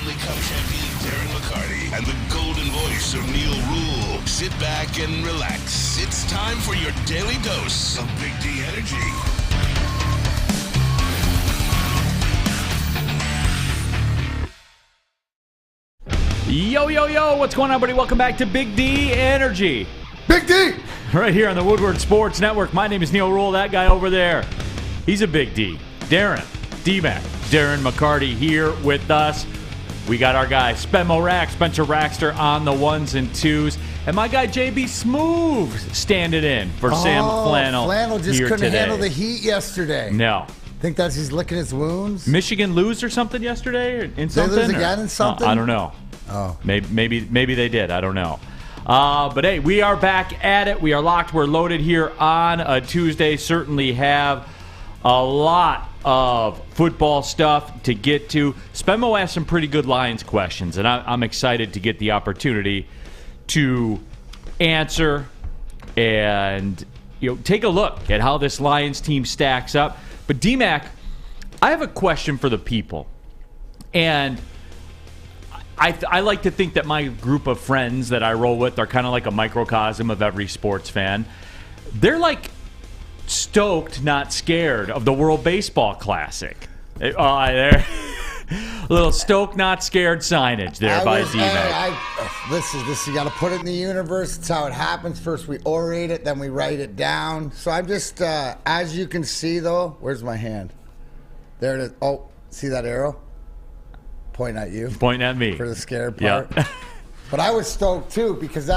Stanley Cup champion Darren McCarty and the golden voice of Neal Ruhl. Sit back and relax. It's time for your daily dose of Big D energy. Yo, yo, yo, what's going on, everybody? Welcome back to Big D Energy. Big D! Right here on the Woodward Sports Network. My name is Neal Ruhl. That guy over there, he's a Big D. Darren, D-Mac, Darren McCarty here with us. We got our guy, Spencer Rackster on the ones and twos. And my guy, JB Smooth, standing in for Sam Flannel. Flannel just couldn't today. handle the heat yesterday. No. Think that's he's licking his wounds? Michigan lose or something yesterday? In something? They lose again in something? I don't know. Oh. Maybe they did. I don't know. But hey, we are back at it. We are locked. We're loaded here on a Tuesday. Certainly have a lot of football stuff to get to. Spenmo asked some pretty good Lions questions, and I'm excited to get the opportunity to answer and take a look at how this Lions team stacks up. But D-Mac, I have a question for the people, and I like to think that my group of friends that I roll with are kind of like a microcosm of every sports fan. They're like stoked, not scared of the World Baseball Classic. There, a little stoked, not scared signage there by D-Mac. This you got to put it in the universe. It's how it happens. First we orate it, then we write it down. So I'm just, as you can see though, where's my hand? There it is. Oh, see that arrow? Pointing at you. Pointing at me. For the scared part. Yeah. But I was stoked too because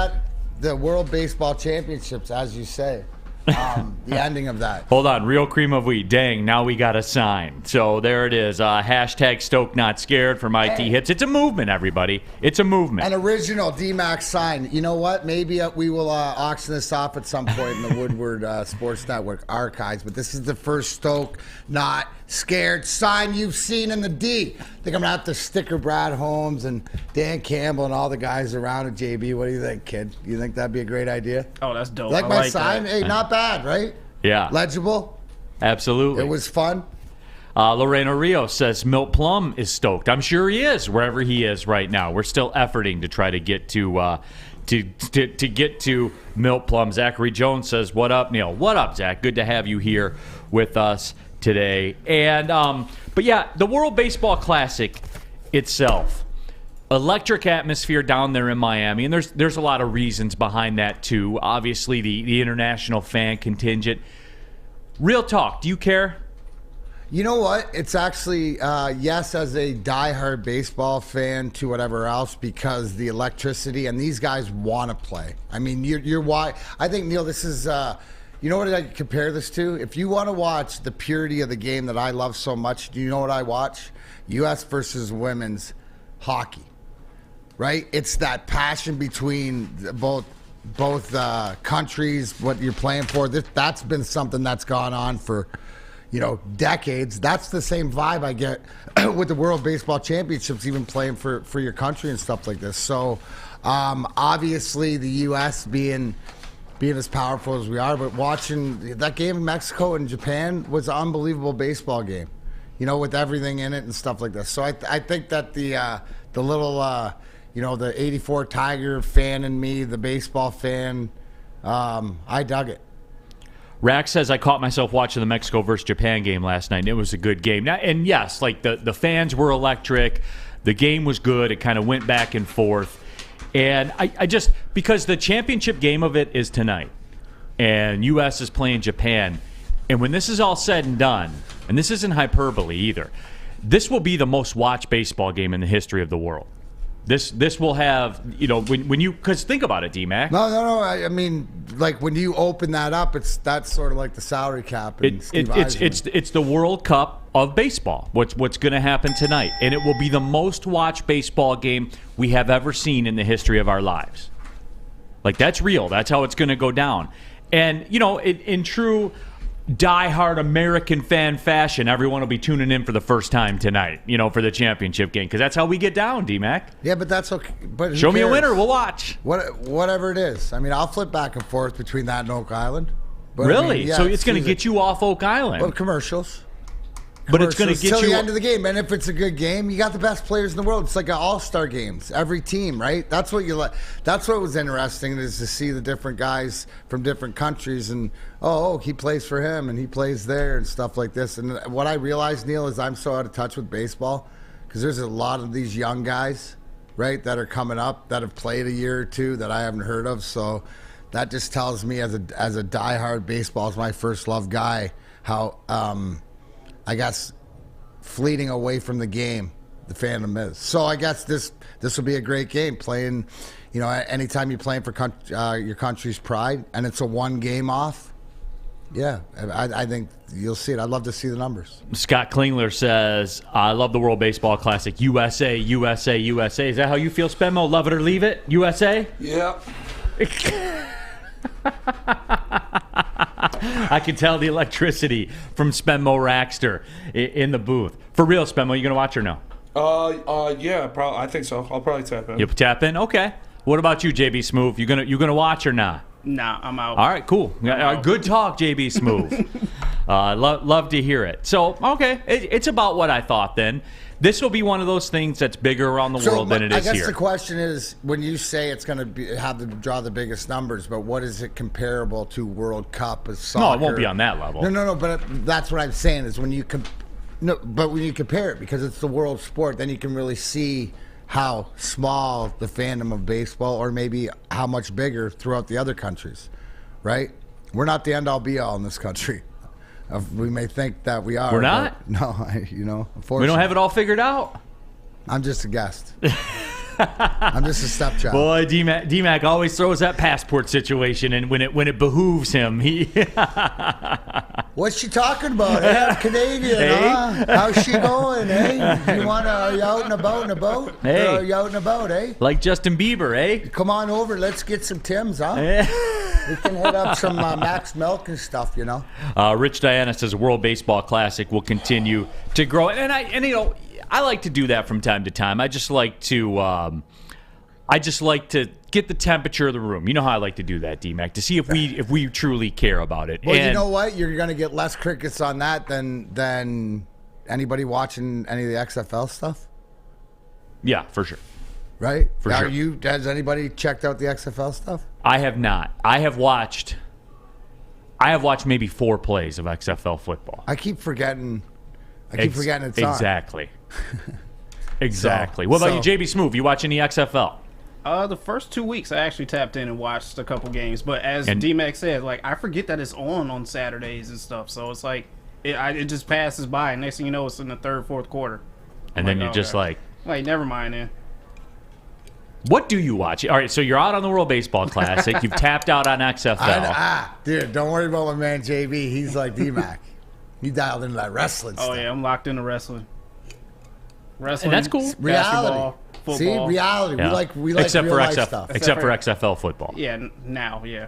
the World Baseball Championships, as you say, the ending of that. Hold on, real cream of wheat. Dang, now we got a sign. So there it is. Hashtag stoked, not scared from IT Hits. It's a movement, everybody. It's a movement. An original D-Max sign. You know what? Maybe we will auction this off at some point in the Woodward Sports Network archives. But this is the first stoked, not scared sign you've seen in the D. I think I'm going to have to sticker Brad Holmes and Dan Campbell and all the guys around it. JB, what do you think, kid? You think that'd be a great idea? Oh, that's dope. Like I my like sign? that. Hey, not bad, right? Yeah. Legible. Absolutely. It was fun. Lorena Rios says Milt Plum is stoked. I'm sure he is, wherever he is right now. We're still efforting to try to get to get to Milt Plum. Zachary Jones says, "What up, Neal? What up, Zach? Good to have you here with us today." And but yeah, the World Baseball Classic itself, electric atmosphere down there in Miami, and there's a lot of reasons behind that too. Obviously, the international fan contingent. Real talk, do you care? You know what? It's actually, yes, as a diehard baseball fan to whatever else, because the electricity and these guys want to play. I mean, you're why. I think, Neal, this is, you know what I compare this to? If you want to watch the purity of the game that I love so much, do you know what I watch? U.S. versus women's hockey, right? It's that passion between both countries, what you're playing for. That's been something that's gone on for decades. That's the same vibe I get with the World Baseball Championships, even playing for your country and stuff like this. So obviously the U.S. being as powerful as we are, but watching that game in Mexico and Japan was an unbelievable baseball game, with everything in it and stuff like this. So I think that the little the 84 Tiger fan in me, the baseball fan, I dug it. Rack says, I caught myself watching the Mexico versus Japan game last night, and it was a good game. Now, and yes, like the fans were electric. The game was good. It kind of went back and forth. And I just, because the championship game of it is tonight, and U.S. is playing Japan, and when this is all said and done, and this isn't hyperbole either, this will be the most watched baseball game in the history of the world. This will have, when you, because think about it, D-Mac. No. I mean, like when you open that up, that's sort of like the salary cap. And It's the World Cup of baseball. What's going to happen tonight, and it will be the most watched baseball game we have ever seen in the history of our lives. Like, that's real. That's how it's going to go down. And in true diehard American fan fashion, everyone will be tuning in for the first time tonight, for the championship game, because that's how we get down, D-Mac. Yeah, but that's okay. But show me a winner, we'll watch. Whatever it is. I mean, I'll flip back and forth between that and Oak Island. But really? So it's going to get you off Oak Island? Well, commercials. But it's going to get till you the end of the game. And if it's a good game, you got the best players in the world. It's like an all-star games. Every team, right? That's what you like. That's what was interesting, is to see the different guys from different countries, and he plays for him and he plays there and stuff like this. And what I realized, Neal, is I'm so out of touch with baseball because there's a lot of these young guys, right, that are coming up that have played a year or two that I haven't heard of. So that just tells me, as a diehard baseball, as my first love guy, how I guess fleeting away from the game the fandom is. So I guess this will be a great game. Playing, anytime you're playing for your country's pride, and it's a one game off. Yeah, I think you'll see it. I'd love to see the numbers. Scott Klingler says, I love the World Baseball Classic. USA, USA, USA. Is that how you feel, Spenmo? Love it or leave it? USA? Yeah. I can tell the electricity from Spenmo Rackster in the booth. For real, Spenmo, you going to watch or no? Yeah, probably. I think so. I'll probably tap in. You'll tap in? Okay. What about you, JB Smooth? You gonna watch or not? Nah, I'm out. All right, cool. Good talk, JB Smooth. Love to hear it. So, okay, it's about what I thought then. This will be one of those things that's bigger around the world than it is here. I guess the question is, when you say it's going to have to draw the biggest numbers, but what is it comparable to World Cup of soccer? No, it won't be on that level. No, but that's what I'm saying is when you when you compare it, because it's the world sport, then you can really see how small the fandom of baseball, or maybe how much bigger throughout the other countries, right? We're not the end-all be-all in this country. We may think that we are. We're not? No, unfortunately. We don't have it all figured out? I'm just a guest. I'm just a stepchild. Boy, D-Mac always throws that passport situation, and when it behooves him, he... What's she talking about? Hey, I'm Canadian, huh? How's she going, eh? Are you out and about in a boat? Hey. Are you out and about, eh? Like Justin Bieber, eh? Come on over. Let's get some Tims, huh? We can hit up some Max Milk and stuff, Rich Diana says World Baseball Classic will continue to grow. And I like to do that from time to time. I just like to get the temperature of the room. You know how I like to do that, D-Mac, to see if we truly care about it. Well, you know what? You're going to get less crickets on that than anybody watching any of the XFL stuff. Yeah, for sure. Right? For sure. Has anybody checked out the XFL stuff? I have not. I have watched maybe 4 plays of XFL football. I keep forgetting it's on. Exactly. Exactly. What about you, JB Smooth? You watch any XFL? The first 2 weeks, I actually tapped in and watched a couple games. But as D-Mac said, I forget that it's on Saturdays and stuff. So it's like it just passes by. And next thing you know, it's in the third, fourth quarter. And then you're just like, never mind then. What do you watch? All right, so you're out on the World Baseball Classic. You've tapped out on XFL. Dude, don't worry about my man JB. He's like D-Mac. He dialed into that wrestling stuff. Oh, yeah, I'm locked into wrestling. And that's cool. Reality. Football. See, reality. Yeah. We like except real for life XFL, stuff. Except for XFL football. Yeah, now, yeah.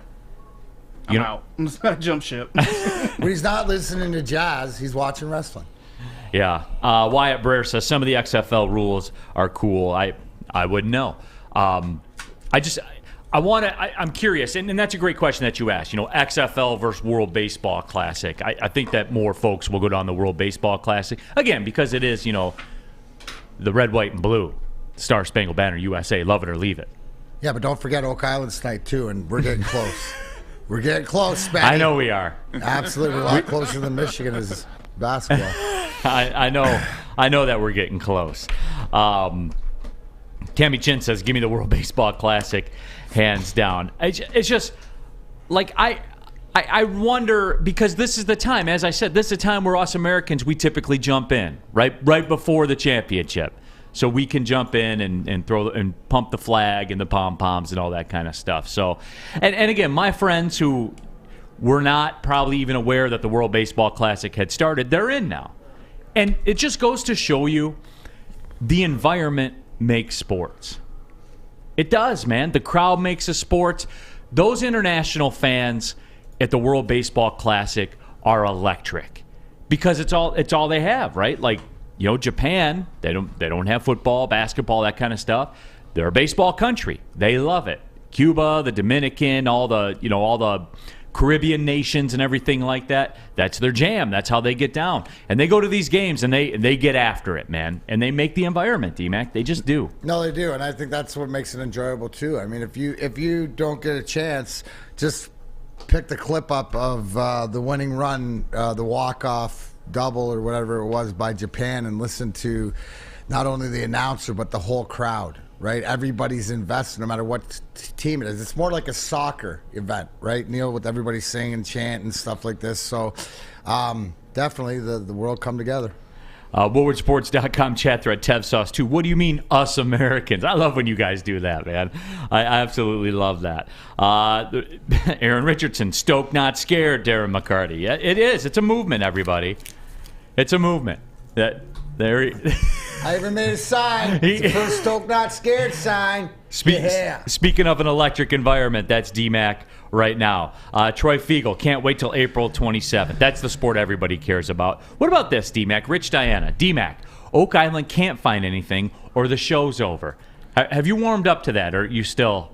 I'm out. I'm just going to jump ship. When he's not listening to jazz, he's watching wrestling. Yeah. Wyatt Brer says some of the XFL rules are cool. I wouldn't know. I'm curious, and that's a great question that you asked. XFL versus World Baseball Classic. I think that more folks will go down the World Baseball Classic again because it is, the red, white, and blue, Star Spangled Banner, USA. Love it or leave it. Yeah, but don't forget Oak Island tonight too, and we're getting close. We're getting close, Spanny. I know we are. Absolutely, we're a lot closer than Michigan is basketball. I know that we're getting close. Cammy Chin says, give me the World Baseball Classic, hands down. It's just, I wonder, because this is the time, as I said, this is the time where us Americans, we typically jump in, right before the championship. So we can jump in and throw and pump the flag and the pom-poms and all that kind of stuff. So, and again, my friends who were not probably even aware that the World Baseball Classic had started, they're in now. And it just goes to show you the environment makes sports. It does, man. The crowd makes a sport. Those international fans at the World Baseball Classic are electric because it's all they have, right? Japan, they don't have football, basketball, that kind of stuff. They're a baseball country. They love it. Cuba, the Dominican, all the Caribbean nations and everything like that. That's their jam. That's how they get down. And they go to these games and they get after it, man. And they make the environment, D-Mac. They just do. No, they do, and I think that's what makes it enjoyable too. I mean, if you don't get a chance, just pick the clip up of the winning run, the walk-off double or whatever it was by Japan, and listen to not only the announcer but the whole crowd. Right, everybody's invested, no matter what team it is. It's more like a soccer event, right, Neal, with everybody singing, chant, and stuff like this. So, definitely, the world come together. WoodwardSports.com chat thread, Tev Sauce 2. What do you mean, us Americans? I love when you guys do that, man. I absolutely love that. Aaron Richardson, stoked, not scared, Darren McCarty. Yeah, it is. It's a movement, everybody. It's a movement. I even made a sign. It's the first stoked, not scared sign. Speaking of an electric environment, that's D-Mac right now. Troy Fiegel, can't wait till April 27th. That's the sport everybody cares about. What about this, D-Mac? Rich Diana, D-Mac, Oak Island can't find anything or the show's over. Have you warmed up to that, or are you still...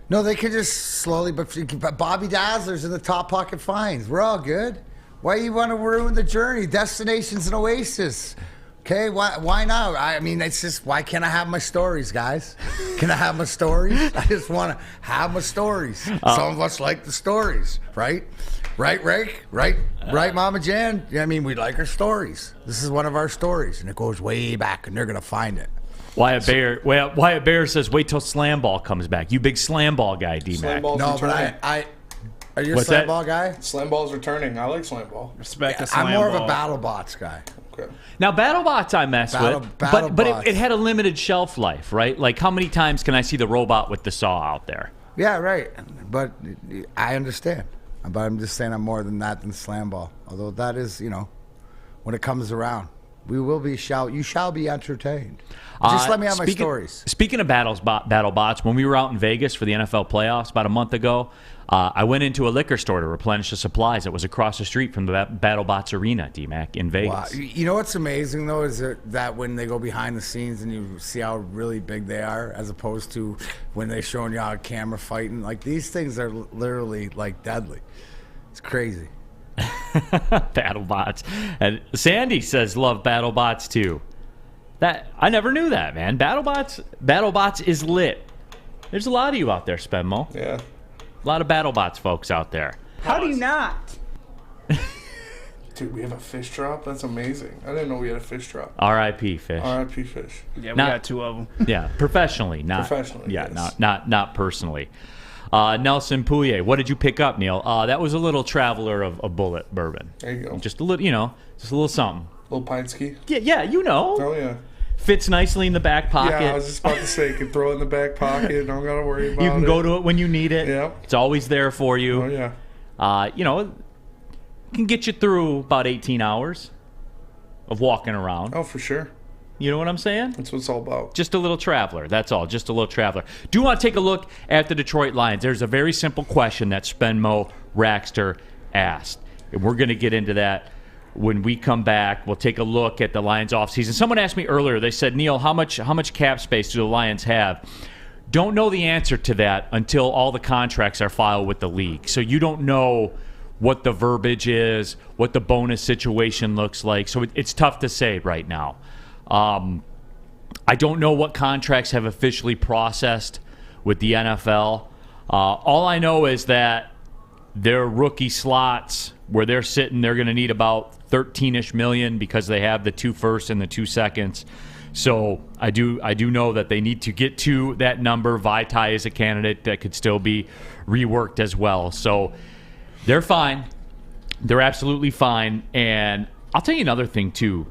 No, they can just slowly, but Bobby Dazzler's in the top pocket finds. We're all good. Why you want to ruin the journey? Destination's an oasis. Okay, why not? I mean, it's just, why can't I have my stories, guys? Can I have my stories? I just want to have my stories. Some of us like the stories, right? Right, Rake? Right, Mama Jan? I mean, we like our stories. This is one of our stories, and it goes way back, and they're going to find it. Wyatt Bear says, wait till Slam Ball comes back. You big Slam Ball guy, D-Mac. No, but are you a Slam Ball guy? Slam Ball's returning. I like Slam Ball. Respect the Slam I'm more Ball. of a BattleBots guy. Okay. Now, BattleBots I mess with, but it had a limited shelf life, right? Like, how many times can I see the robot with the saw out there? Yeah, right. But I understand. But I'm just saying I'm more than that than Slam Ball. Although that is, when it comes around, you shall be entertained. Just let me have my stories. Speaking of BattleBots, when we were out in Vegas for the NFL playoffs about a month ago, I went into a liquor store to replenish the supplies that was across the street from the BattleBots Arena, D-Mac, in Vegas. Wow. You know what's amazing, though, is that when they go behind the scenes and you see how really big they are, as opposed to when they're showing you on camera fighting, like, these things are literally, like, deadly. It's crazy. BattleBots. And Sandy says love BattleBots too. That I never knew that, man. BattleBots is lit. There's a lot of you out there, Spenmo. Yeah. A lot of BattleBots folks out there. How do you not? Dude, we have a fish drop? That's amazing. I didn't know we had a fish drop. R.I.P. Fish. R.I.P. Fish. Yeah, we got two of them. Yeah, professionally, not professionally. Yeah, yes. not personally. Nelson Pouillet, what did you pick up, Neal? That was a little Traveler of a Bullet bourbon. There you go. Just a little, just a little something. Little pine ski. Yeah, you know. Oh yeah. Fits nicely in the back pocket. Yeah, I was just about to say, you can throw it in the back pocket. Don't gotta worry about it. You can go to it when you need it. Yep. It's always there for you. Oh yeah. It can get you through about 18 hours of walking around. Oh, for sure. You know what I'm saying? That's what it's all about. Just a little Traveler. That's all. Just a little Traveler. Do want to take a look at the Detroit Lions. There's a very simple question that Spenmo Raxter asked. And we're going to get into that when we come back. We'll take a look at the Lions offseason. Someone asked me earlier, they said, Neal, how much cap space do the Lions have? Don't know the answer to that until all the contracts are filed with the league. So you don't know what the verbiage is, what the bonus situation looks like. So it's tough to say right now. I don't know what contracts have officially processed with the NFL. All I know is that their rookie slots, where they're sitting, they're going to need about $13-ish million because they have the 2 firsts and the 2 seconds. So I do know that they need to get to that number. Vitae is a candidate that could still be reworked as well. So they're fine. They're absolutely fine. And I'll tell you another thing, too.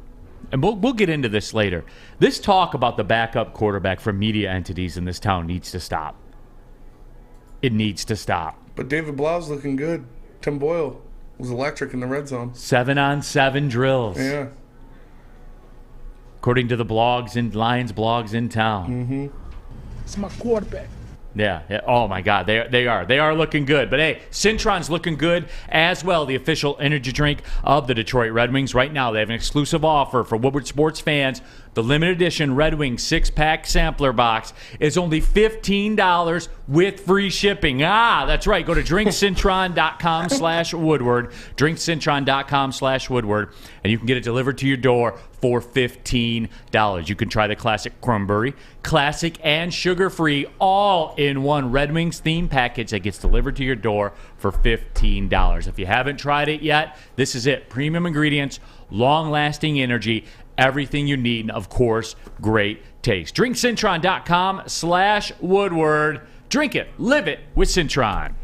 And we'll get into this later. This talk about the backup quarterback from media entities in this town needs to stop. It needs to stop. But David Blau's looking good. Tim Boyle was electric in the red zone. 7-on-7 drills. Yeah. According to the Lions blogs in town. Mm-hmm. It's my quarterback. Yeah. Oh, my God. They are looking good. But, hey, Cintron's looking good as well, the official energy drink of the Detroit Red Wings. Right now, they have an exclusive offer for Woodward sports fans. The limited edition Red Wings 6-pack sampler box is only $15 with free shipping. That's right. Go to drinkcintron.com/Woodward, drinkcintron.com/Woodward, and you can get it delivered to your door for $15. You can try the classic cranberry, classic, and sugar-free all-in-one Red Wings theme package that gets delivered to your door for $15. If you haven't tried it yet, this is it. Premium ingredients, long-lasting energy, everything you need, and of course, great taste. drinkcintron.com/Woodward. Drink it, live it with Cintron.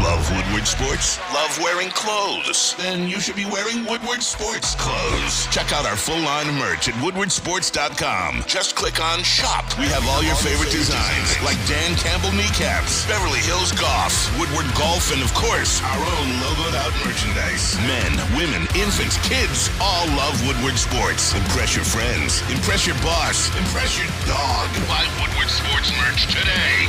Love Woodward Sports? Love wearing clothes? Then you should be wearing Woodward Sports clothes. Check out our full line of merch at woodwardsports.com. Just click on Shop. We have all your favorite designs, like Dan Campbell kneecaps, Beverly Hills Golf, Woodward Golf, and of course, our own logoed out merchandise. Men, women, infants, kids all love Woodward Sports. Impress your friends. Impress your boss. Impress your dog. Buy Woodward Sports merch today.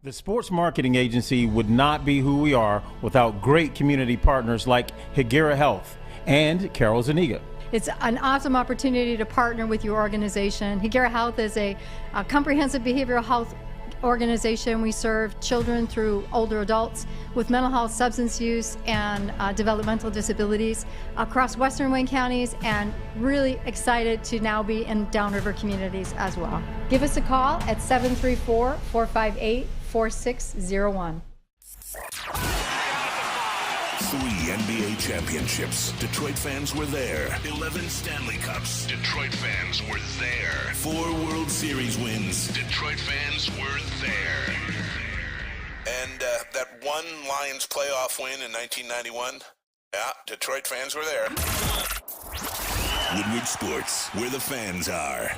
The sports marketing agency would not be who we are without great community partners like Higuera Health and Carol Zuniga. It's an awesome opportunity to partner with your organization. Higuera Health is a comprehensive behavioral health organization. We serve children through older adults with mental health, substance use, and developmental disabilities across Western Wayne counties, and really excited to now be in Downriver communities as well. Give us a call at 734-458-4601. 3 NBA championships. Detroit fans were there. 11 Stanley Cups. Detroit fans were there. 4 World Series wins. Detroit fans were there. And that one Lions playoff win in 1991? Yeah, Detroit fans were there. Woodward Sports, where the fans are.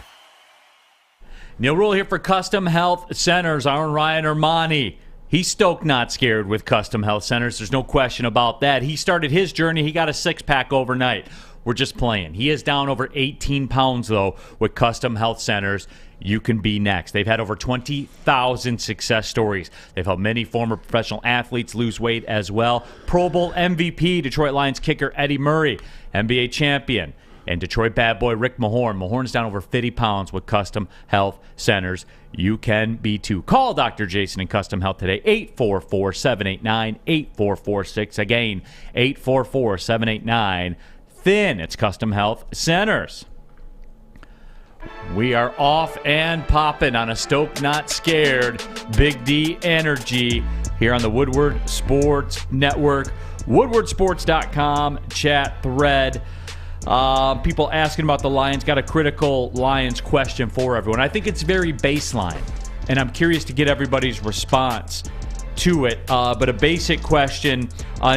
Neal Ruhl here for Custom Health Centers. Our own Ryan Ermanni. He's stoked, not scared with Custom Health Centers. There's no question about that. He started his journey. He got a 6-pack overnight. We're just playing. He is down over 18 pounds, though, with Custom Health Centers. You can be next. They've had over 20,000 success stories. They've helped many former professional athletes lose weight as well. Pro Bowl MVP, Detroit Lions kicker Eddie Murray, NBA champion, and Detroit bad boy Rick Mahorn. Mahorn's down over 50 pounds with Custom Health Centers. You can be too. Call Dr. Jason and Custom Health today, 844-789-8446. Again, 844-789-THIN. It's Custom Health Centers. We are off and popping on a Stoked Not Scared Big D Energy here on the Woodward Sports Network. WoodwardSports.com chat thread. People asking about the Lions. Got a critical Lions question for everyone. I think it's very baseline, and I'm curious to get everybody's response to it. But a basic question,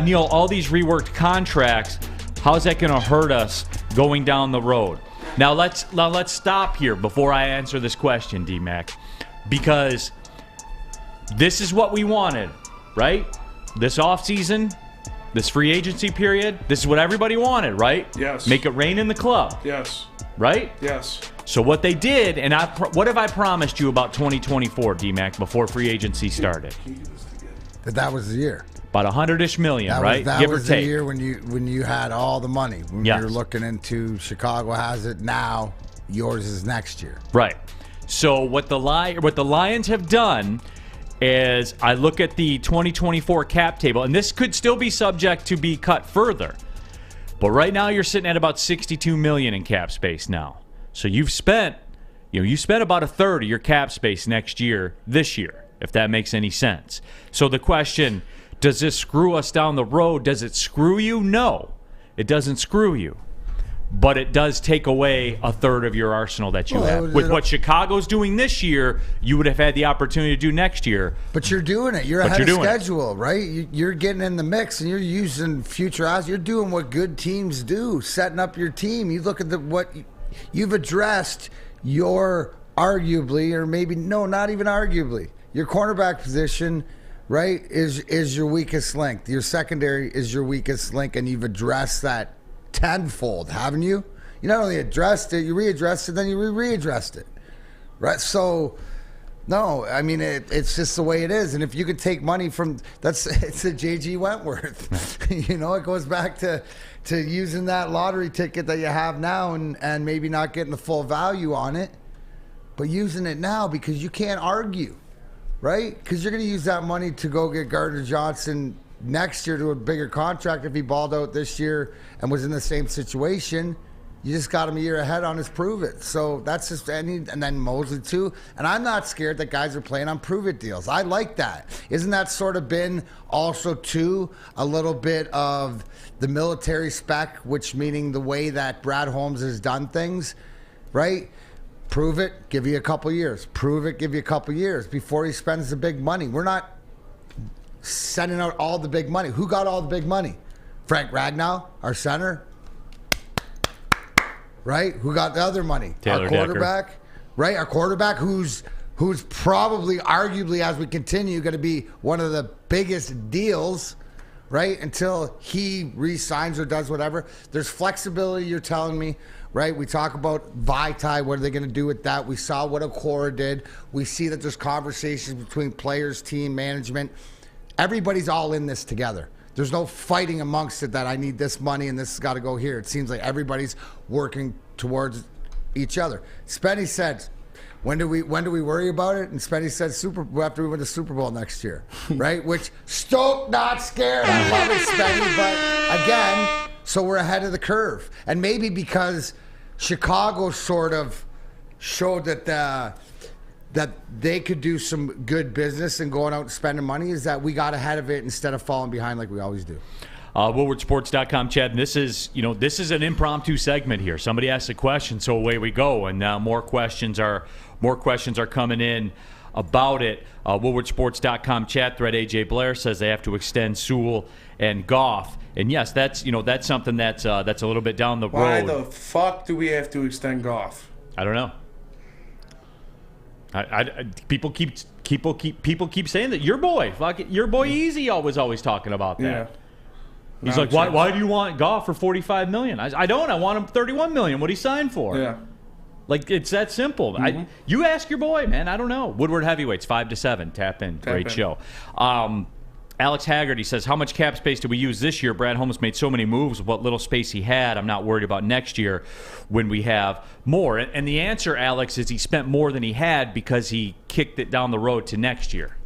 Neal, all these reworked contracts, how's that going to hurt us going down the road? Now let's stop here before I answer this question, D-Mac, because this is what we wanted, right? This offseason, this free agency period, this is what everybody wanted, right? Yes. Make it rain in the club. Yes. Right? Yes. So what they did, and what have I promised you about 2024, D-Mac, before free agency started? That was the year. About $100-ish million, right? That Give or was the take. year when you had all the money. When Yes. you're looking into Chicago has it now, yours is next year. Right. So what the Lions have done is I look at the 2024 cap table, and this could still be subject to be cut further. But right now you're sitting at about $62 million in cap space now. So you spent about a third of your cap space this year, if that makes any sense. So the question, does this screw us down the road? Does it screw you? No, it doesn't screw you. But it does take away a third of your arsenal that you have. With what Chicago's doing this year, you would have had the opportunity to do next year. But you're doing it. You're ahead of schedule, right? You're getting in the mix, and you're using future odds. You're doing what good teams do, setting up your team. You look at what you've addressed your arguably, or maybe, no, not even arguably, your cornerback position, right, is your weakest link. Your secondary is your weakest link, and you've addressed that tenfold, haven't you? You not only addressed it, you readdressed it, then you readdressed it, right? So No, I mean it's just the way it is. And if you could take money from it's a JG Wentworth. You know, it goes back to using that lottery ticket that you have now and maybe not getting the full value on it, but using it now because you can't argue, right? Because you're going to use that money to go get Gardner Johnson next year to a bigger contract if he balled out this year and was in the same situation. You just got him a year ahead on his prove it. So that's just and then Mosley too. And I'm not scared that guys are playing on prove it deals. I like that. Isn't that sort of been also too a little bit of the military spec, which meaning the way that Brad Holmes has done things, right? Prove it, give you a couple years. Prove it, give you a couple years before he spends the big money. We're not sending out all the big money. Who got all the big money? Frank Ragnow, our center. Right? Who got the other money? Taylor our quarterback. Decker. Right? Our quarterback who's probably, arguably, as we continue, going to be one of the biggest deals, right? Until he re-signs or does whatever. There's flexibility, you're telling me, right? We talk about Vitae, what are they going to do with that? We saw what Okora did. We see that there's conversations between players, team, management. Everybody's all in this together. There's no fighting amongst it that I need this money and this has got to go here. It seems like everybody's working towards each other. Spenny said, when do we worry about it? And Spenny said after we win the Super Bowl next year, right? Which stoked, not scared. I love it, Spenny. But again, so we're ahead of the curve. And maybe because Chicago sort of showed that they could do some good business and going out and spending money, is that we got ahead of it instead of falling behind like we always do. WoodwardSports.com, Chad. And this is an impromptu segment here. Somebody asks a question, so away we go. And more questions are coming in about it. WoodwardSports.com chat thread. AJ Blair says they have to extend Sewell and Goff. And yes, that's something that's a little bit down the road. Why the fuck do we have to extend Goff? I don't know. People keep saying that your boy Easy was always talking about that. Yeah. He's like, why do you want Goff for $45 million? I don't. I want him $31 million. What he signed for? Yeah. Like, it's that simple. Mm-hmm. You ask your boy, man. I don't know. Woodward Heavyweights 5-7. Tap in. Great show. Alex Haggerty says, how much cap space do we use this year? Brad Holmes made so many moves with what little space he had. I'm not worried about next year when we have more. And the answer, Alex, is he spent more than he had because he kicked it down the road to next year.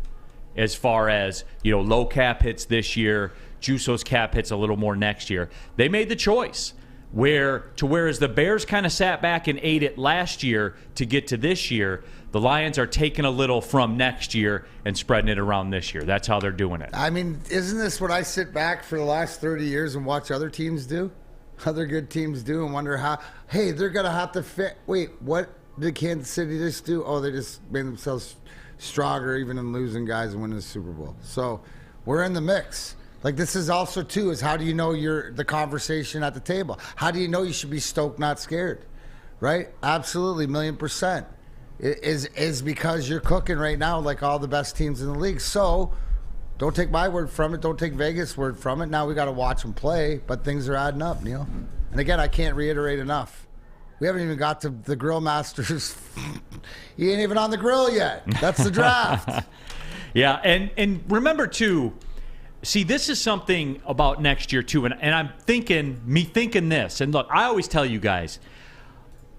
As far as, low cap hits this year, Juuso's cap hits a little more next year. They made the choice. Whereas the Bears kind of sat back and ate it last year to get to this year, the Lions are taking a little from next year and spreading it around this year. That's how they're doing it. I mean, isn't this what I sit back for the last 30 years and watch other teams do? Other good teams do and wonder how, hey, they're going to have to fit. Wait, what did Kansas City just do? Oh, they just made themselves stronger even in losing guys and winning the Super Bowl. So we're in the mix. Like, this is also, too, is how do you know you're the conversation at the table? How do you know you should be stoked, not scared? Right? Absolutely, 1,000,000%. It is because you're cooking right now like all the best teams in the league. So don't take my word from it. Don't take Vegas' word from it. Now we got to watch them play, but things are adding up, Neal. And again, I can't reiterate enough. We haven't even got to the Grill Masters. He ain't even on the grill yet. That's the draft. Yeah, and remember, too, see, this is something about next year, too, and I'm thinking this. And look, I always tell you guys,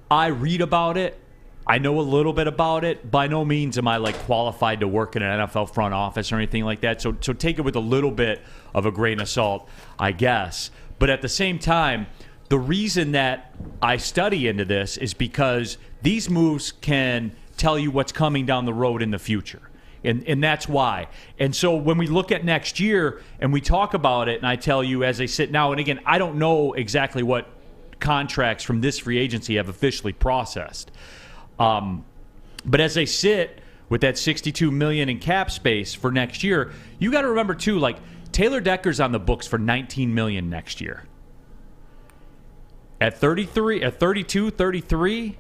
I read about it. I know a little bit about it. By no means am I qualified to work in an NFL front office or anything like that. So take it with a little bit of a grain of salt, I guess. But at the same time, the reason that I study into this is because these moves can tell you what's coming down the road in the future. And that's why. And so when we look at next year and we talk about it, and I tell you as I sit now, and again, I don't know exactly what contracts from this free agency have officially processed. But as they sit with that $62 million in cap space for next year, you got to remember too, Taylor Decker's on the books for $19 million next year. At 32, 33.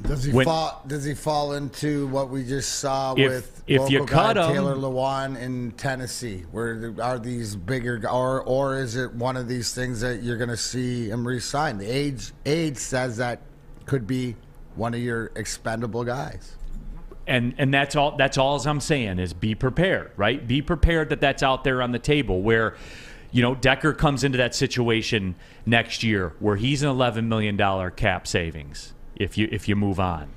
Does he fall into what we just saw with if you cut him, Taylor Lewan in Tennessee? Where are these bigger, or is it one of these things that you're going to see him re-sign? The age says that could be one of your expendable guys. And that's all I'm saying is be prepared, right? Be prepared that's out there on the table where, Decker comes into that situation next year where he's an $11 million cap savings if you move on.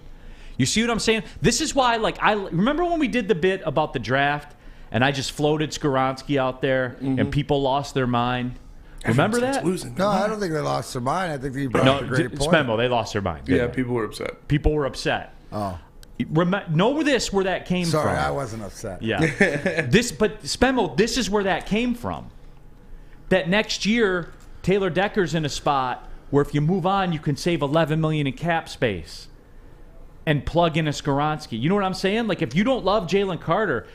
You see what I'm saying? This is why, I remember when we did the bit about the draft and I just floated Skoronski out there and people lost their mind. Remember that? No, I don't think they lost their mind. I think you brought up a great point. Spenmo, they lost their mind. Yeah, people were upset. People were upset. Oh. Know this where that came from. Sorry, I wasn't upset. Yeah. But Spenmo, this is where that came from. That next year, Taylor Decker's in a spot where if you move on, you can save $11 million in cap space and plug in a Skoronski. You know what I'm saying? If you don't love Jalen Carter,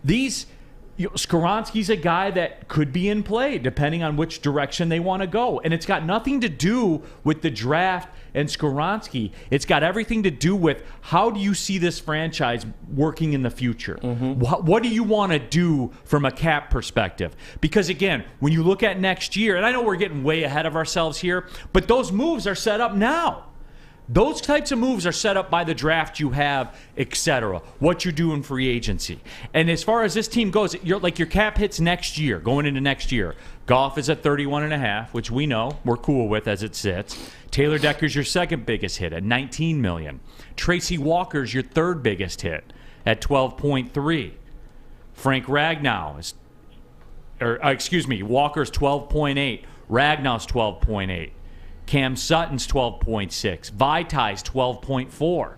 Skoronski's a guy that could be in play depending on which direction they want to go. And it's got nothing to do with the draft and Skoronski. It's got everything to do with how do you see this franchise working in the future? What do you want to do from a cap perspective? Because, again, when you look at next year, and I know we're getting way ahead of ourselves here, but those moves are set up now. Those types of moves are set up by the draft you have, etc. What you do in free agency. And as far as this team goes, your cap hits next year, going into next year. Goff is at 31.5, which we know we're cool with as it sits. Taylor Decker's your second biggest hit at $19 million. Tracy Walker's your third biggest hit at $12.3. Frank Ragnow's, Walker's 12.8. Ragnow's 12.8. Cam Sutton's 12.6. Vitai's 12.4.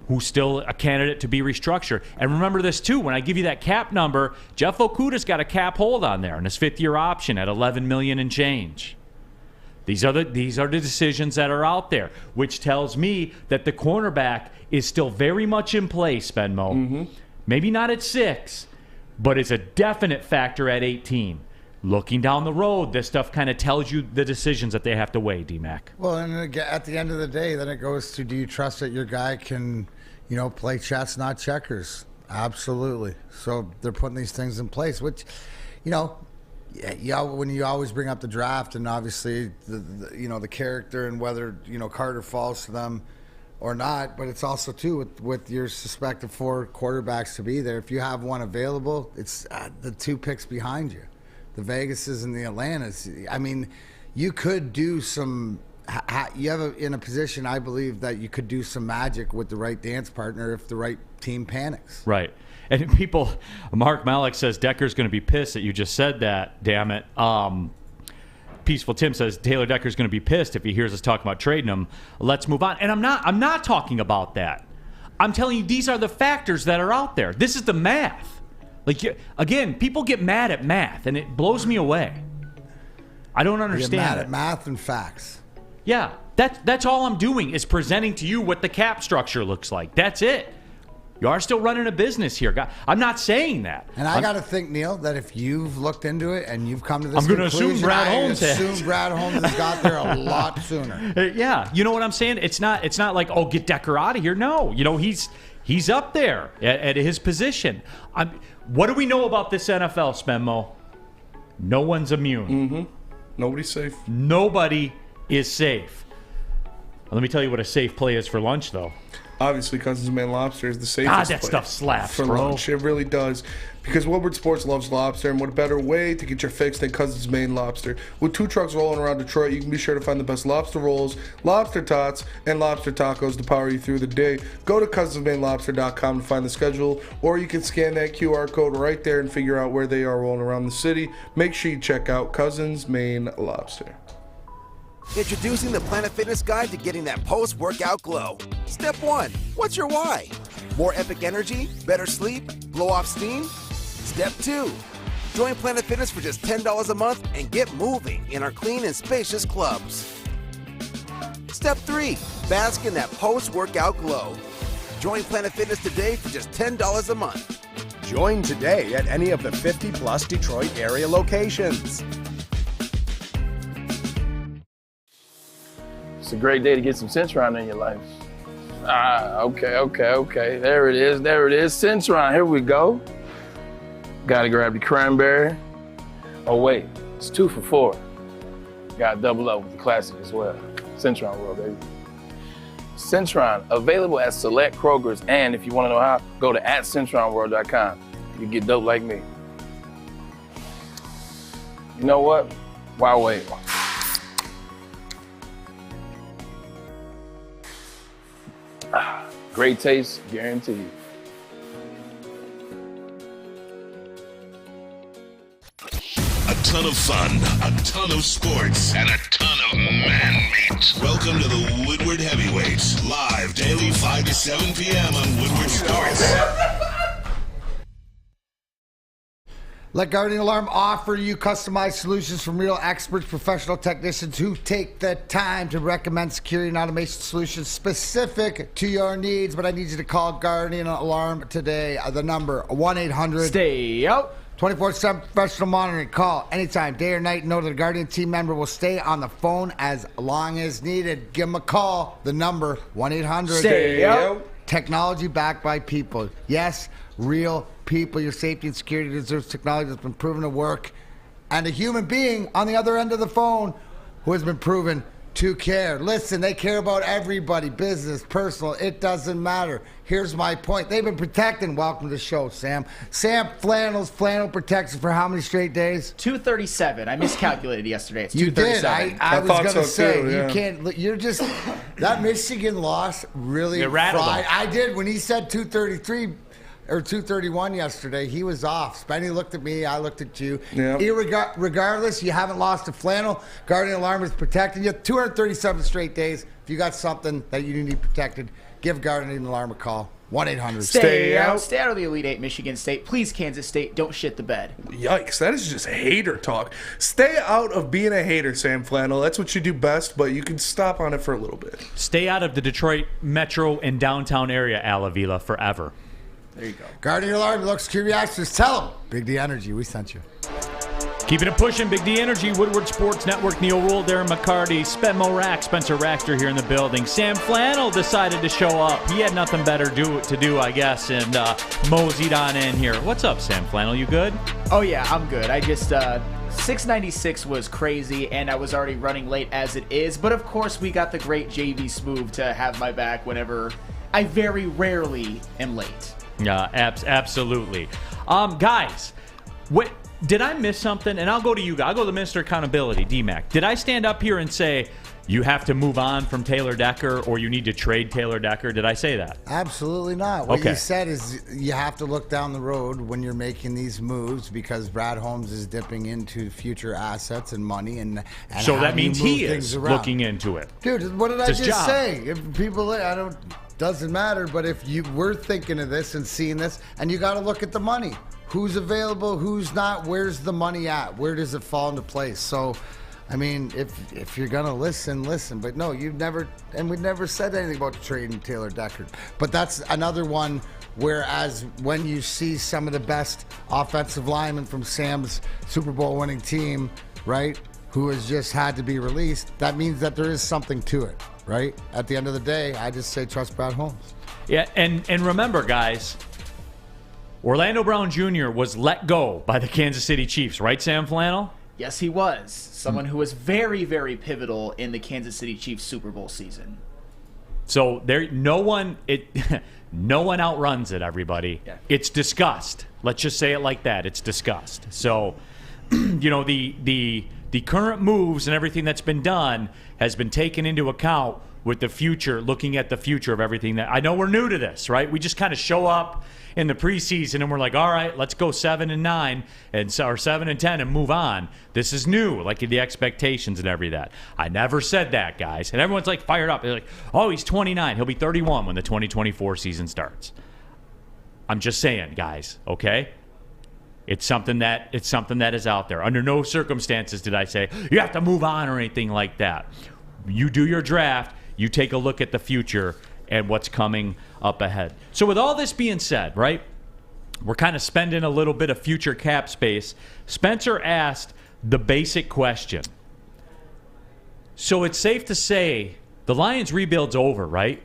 Who's still a candidate to be restructured. And remember this, too. When I give you that cap number, Jeff Okudah's got a cap hold on there in his fifth-year option at $11 million and change. These are the decisions that are out there, which tells me that the cornerback is still very much in play, Spenmo. Maybe not at 6, but it's a definite factor at 18. Looking down the road, this stuff kind of tells you the decisions that they have to weigh, D-Mac. Well, and at the end of the day, then it goes to, do you trust that your guy can, play chess, not checkers? Absolutely. So they're putting these things in place, which, when you always bring up the draft and obviously the character and whether Carter falls to them or not, but it's also too with your suspected 4 quarterbacks to be there. If you have one available, it's the 2 picks behind you. The Vegases and the Atlantas. I mean, you could do some. You have in a position, I believe, that you could do some magic with the right dance partner if the right team panics. Right. And Mark Malik says Decker's going to be pissed that you just said that. Damn it. Peaceful Tim says Taylor Decker's going to be pissed if he hears us talking about trading him. Let's move on. And I'm not talking about that. I'm telling you, these are the factors that are out there. This is the math. Again, people get mad at math, and it blows me away. I don't understand. You're mad at math and facts. Yeah, that's all I'm doing is presenting to you what the cap structure looks like. That's it. You are still running a business here. I'm not saying that. And I got to think, Neal, that if you've looked into it and you've come to this I'm going to conclusion, assume Brad Holmes has. assume Brad Holmes has got there a lot sooner. Yeah, you know what I'm saying? It's not like, oh, get Decker out of here. No, he's up there at his position. What do we know about this NFL, Spenmo? No one's immune. Nobody's safe. Nobody is safe. Let me tell you what a safe play is for lunch, though. Obviously, Cousins Man Lobster is the safest that play stuff slaps, for bro. lunch. It really does. Because Woodward Sports loves lobster, and what a better way to get your fix than Cousins Maine Lobster. With 2 trucks rolling around Detroit, you can be sure to find the best lobster rolls, lobster tots, and lobster tacos to power you through the day. Go to cousinsmainelobster.com to find the schedule, or you can scan that QR code right there and figure out where they are rolling around the city. Make sure you check out Cousins Maine Lobster. Introducing the Planet Fitness Guide to getting that post-workout glow. Step 1, what's your why? More epic energy? Better sleep? Blow off steam? Step 2, join Planet Fitness for just $10 a month and get moving in our clean and spacious clubs. Step 3, bask in that post-workout glow. Join Planet Fitness today for just $10 a month. Join today at any of the 50-plus Detroit area locations. It's a great day to get some Centron in your life. Okay. There it is. Centron, here we go. Gotta grab the cranberry. Oh wait, it's 2 for $4. Gotta double up with the classic as well. Centron World, baby. Centron, available at select Krogers. And if you want to know how, go to @CentronWorld.com. You get dope like me. You know what? Why wait? Great taste, guaranteed. A ton of fun, a ton of sports, and a ton of man meat. Welcome to the Woodward Heavyweights, live daily 5 to 7 p.m. on Woodward Sports. Let Guardian Alarm offer you customized solutions from real experts, professional technicians who take the time to recommend security and automation solutions specific to your needs. But I need you to call Guardian Alarm today. The number, 1-800. Stay out. 24/7 professional monitoring. Call anytime, day or night. Know that a Guardian team member will stay on the phone as long as needed. Give them a call. The number, 1-800. Stay out. Technology backed by people. Yes, real people. Your safety and security deserves technology that's been proven to work. And a human being on the other end of the phone who has been proven to care. Listen, they care about everybody, business, personal, it doesn't matter. Here's my point. They've been protecting. Welcome to the show, Sam. Sam flannel protection for how many straight days? 237. I miscalculated yesterday. It's You 237. did. I was going to say, too, yeah. you can't, you're just, that Michigan loss really fried. I did. When he said 233 or 231 yesterday, he was off. Spenny looked at me, I looked at you. Yep. Regardless, you haven't lost a flannel. Guardian Alarm is protecting you. 237 straight days. If you got something that you need protected, give Guardian Alarm a call. 1-800. Stay out. Stay out of the Elite Eight, Michigan State. Please, Kansas State, don't shit the bed. Yikes, that is just hater talk. Stay out of being a hater, Sam Flannel. That's what you do best, but you can stop on it for a little bit. Stay out of the Detroit metro and downtown area, Alavila, forever. There you go. Guardian Alarm, look, security extras, tell them. Big D Energy, we sent you. Keeping it pushing, Big D Energy, Woodward Sports Network, Neal, Ruhl, Darren, McCarty, Spencer Raxter here in the building. Sam Flannel decided to show up. He had nothing better to do, I guess, and moseyed on in here. What's up, Sam Flannel? You good? Oh, yeah, I'm good. I just, 696 was crazy, and I was already running late as it is. But, of course, we got the great JV Smoove to have my back whenever I very rarely am late. Yeah, absolutely. Guys, did I miss something? And I'll go to you guys. I'll go to Mr. Accountability, D-Mac. Did I stand up here and say you have to move on from Taylor Decker or you need to trade Taylor Decker? Did I say that? Absolutely not. What Okay. you said is you have to look down the road when you're making these moves because Brad Holmes is dipping into future assets and money. And So how that do you means move he things is around. looking into it. Dude, what did I It's just his job. say? If people, doesn't matter, but if you were thinking of this and seeing this, and you got to look at the money. Who's available, who's not, where's the money at? Where does it fall into place? So, I mean, if you're going to listen. But no, we've never said anything about trading Taylor Decker. But that's another one, whereas when you see some of the best offensive linemen from Sam's Super Bowl winning team, right, who has just had to be released, that means that there is something to it, right? At the end of the day, I just say trust Brad Holmes. Yeah, and remember, guys, Orlando Brown Jr. was let go by the Kansas City Chiefs, right, Sam Flannel? Yes, he was. Someone who was very, very pivotal in the Kansas City Chiefs Super Bowl season. So no one outruns it, everybody. Yeah. It's discussed. Let's just say it like that. It's discussed. So, the current moves and everything that's been done has been taken into account with the future, looking at the future of everything. That I know we're new to this, right? We just kind of show up in the preseason and we're like, all right, let's go 7-9 or 7-10 and move on. This is new, like the expectations and every that. I never said that, guys. And everyone's like fired up. They're like, oh, he's 29. He'll be 31 when the 2024 season starts. I'm just saying, guys, okay? It's something that is out there. Under no circumstances did I say you have to move on or anything like that. You do your draft, you take a look at the future and what's coming up ahead. So with all this being said, right, we're kind of spending a little bit of future cap space. Spencer asked the basic question. So it's safe to say the Lions rebuild's over, right?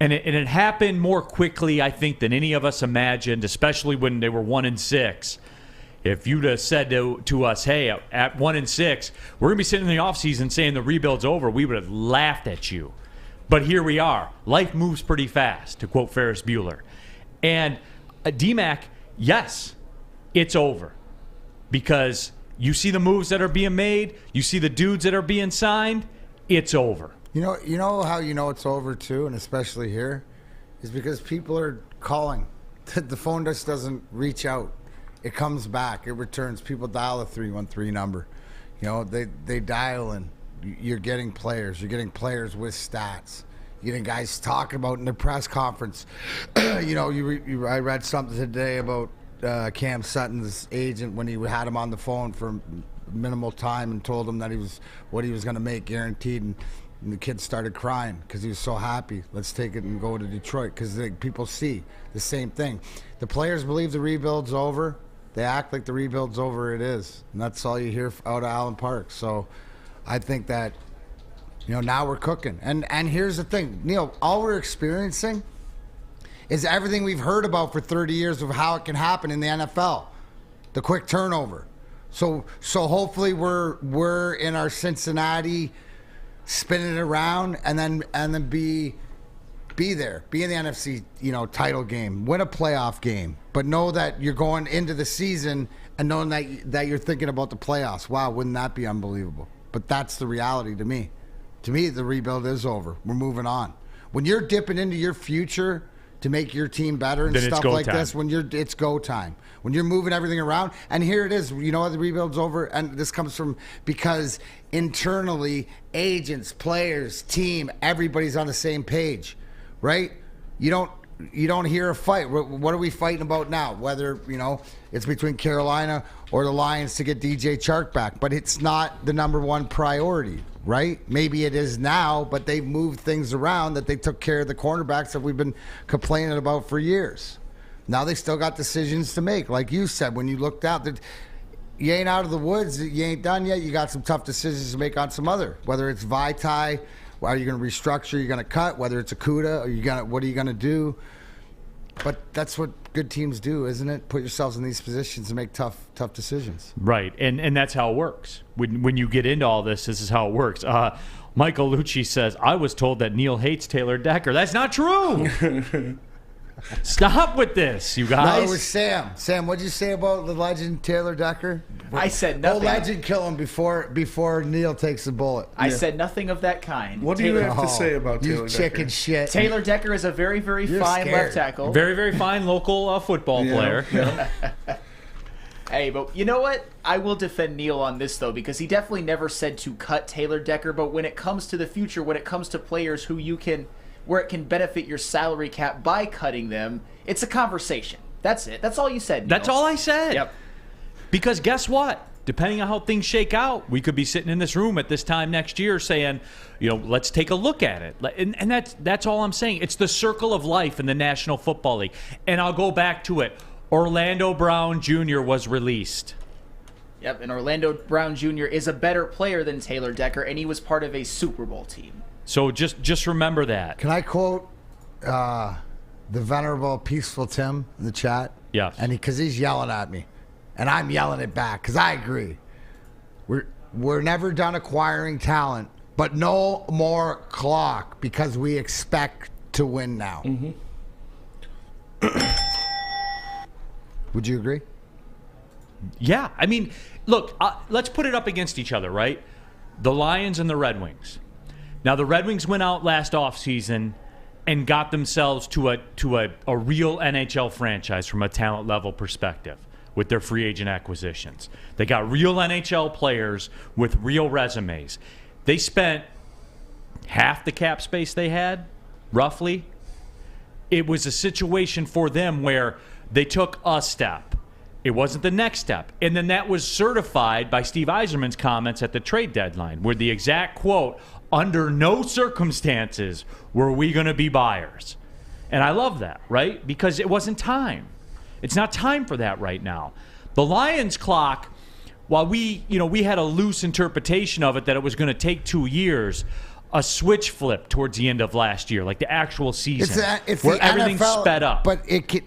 And it happened more quickly, I think, than any of us imagined, especially when they were 1-6. If you'd have said to us, hey, at 1-6, we're going to be sitting in the offseason saying the rebuild's over, we would have laughed at you. But here we are. Life moves pretty fast, to quote Ferris Bueller. And D-Mac, yes, it's over. Because you see the moves that are being made, you see the dudes that are being signed, it's over. You know how you know it's over too, and especially here, is because people are calling. The phone just doesn't reach out. It comes back. It returns. People dial the 313 number. They dial in. You're getting players. You're getting players with stats. You're getting guys talking about in the press conference. I read something today about Cam Sutton's agent when he had him on the phone for minimal time and told him that he was going to make guaranteed. And the kid started crying because he was so happy. Let's take it and go to Detroit because people see the same thing. The players believe the rebuild's over. They act like the rebuild's over. It is. And that's all you hear out of Allen Park. So I think that, now we're cooking. And here's the thing, Neal, all we're experiencing is everything we've heard about for 30 years of how it can happen in the NFL. The quick turnover. So hopefully we're in our Cincinnati spinning it around and then be there. Be in the NFC, title game. Win a playoff game. But know that you're going into the season and knowing that you're thinking about the playoffs. Wow, wouldn't that be unbelievable? But that's the reality to me. To me, the rebuild is over. We're moving on. When you're dipping into your future to make your team better and then stuff like this, it's go time. When you're moving everything around, and here it is, the rebuild's over, and this comes from because internally, agents, players, team, everybody's on the same page, right? You don't hear a fight. What are we fighting about now? Whether, it's between Carolina or the Lions to get DJ Chark back, but it's not the number one priority, right? Maybe it is now, but they've moved things around that they took care of the cornerbacks that we've been complaining about for years. Now they still got decisions to make. Like you said, when you looked out, that you ain't out of the woods, you ain't done yet. You got some tough decisions to make on some other, whether it's Vitae, are you going to restructure, you're going to cut, whether it's Akuda, what are you going to do? But that's what good teams do, isn't it? Put yourselves in these positions and make tough decisions. Right, and that's how it works. When you get into all this is how it works. Michael Lucci says, I was told that Neal hates Taylor Decker. That's not true. Stop with this, you guys. No, it was Sam. Sam, what'd you say about the legend Taylor Decker? I said nothing. Oh, legend kill him before Neal takes the bullet. I said nothing of that kind. What do you have to say about Taylor Decker? Chicken shit. Taylor Decker is a very, very fine scared. left tackle. Very, very fine local football player. Yeah. Hey, but you know what? I will defend Neal on this, though, because he definitely never said to cut Taylor Decker. But when it comes to the future, when it comes to players where it can benefit your salary cap by cutting them, it's a conversation. That's it. That's all you said, Neal. That's all I said. Yep. Because guess what? Depending on how things shake out, we could be sitting in this room at this time next year saying, let's take a look at it. And that's all I'm saying. It's the circle of life in the National Football League. And I'll go back to it. Orlando Brown Jr. was released. Yep, and Orlando Brown Jr. is a better player than Taylor Decker, and he was part of a Super Bowl team. So just remember that. Can I quote the venerable Peaceful Tim in the chat? Yes. And because he's yelling at me, and I'm yelling it back because I agree. We're never done acquiring talent, but no more clock because we expect to win now. Mm-hmm. Would you agree? Yeah. I mean, look, let's put it up against each other, right? The Lions and the Red Wings. Now, the Red Wings went out last offseason and got themselves to a real NHL franchise from a talent level perspective with their free agent acquisitions. They got real NHL players with real resumes. They spent half the cap space they had, roughly. It was a situation for them where they took a step. It wasn't the next step. And then that was certified by Steve Yzerman's comments at the trade deadline, where the exact quote, under no circumstances were we going to be buyers. And I love that, right? Because it wasn't time. It's not time for that right now. The Lions clock, while we had a loose interpretation of it that it was going to take 2 years, a switch flip towards the end of last year, like the actual season, it's where the everything NFL, sped up. But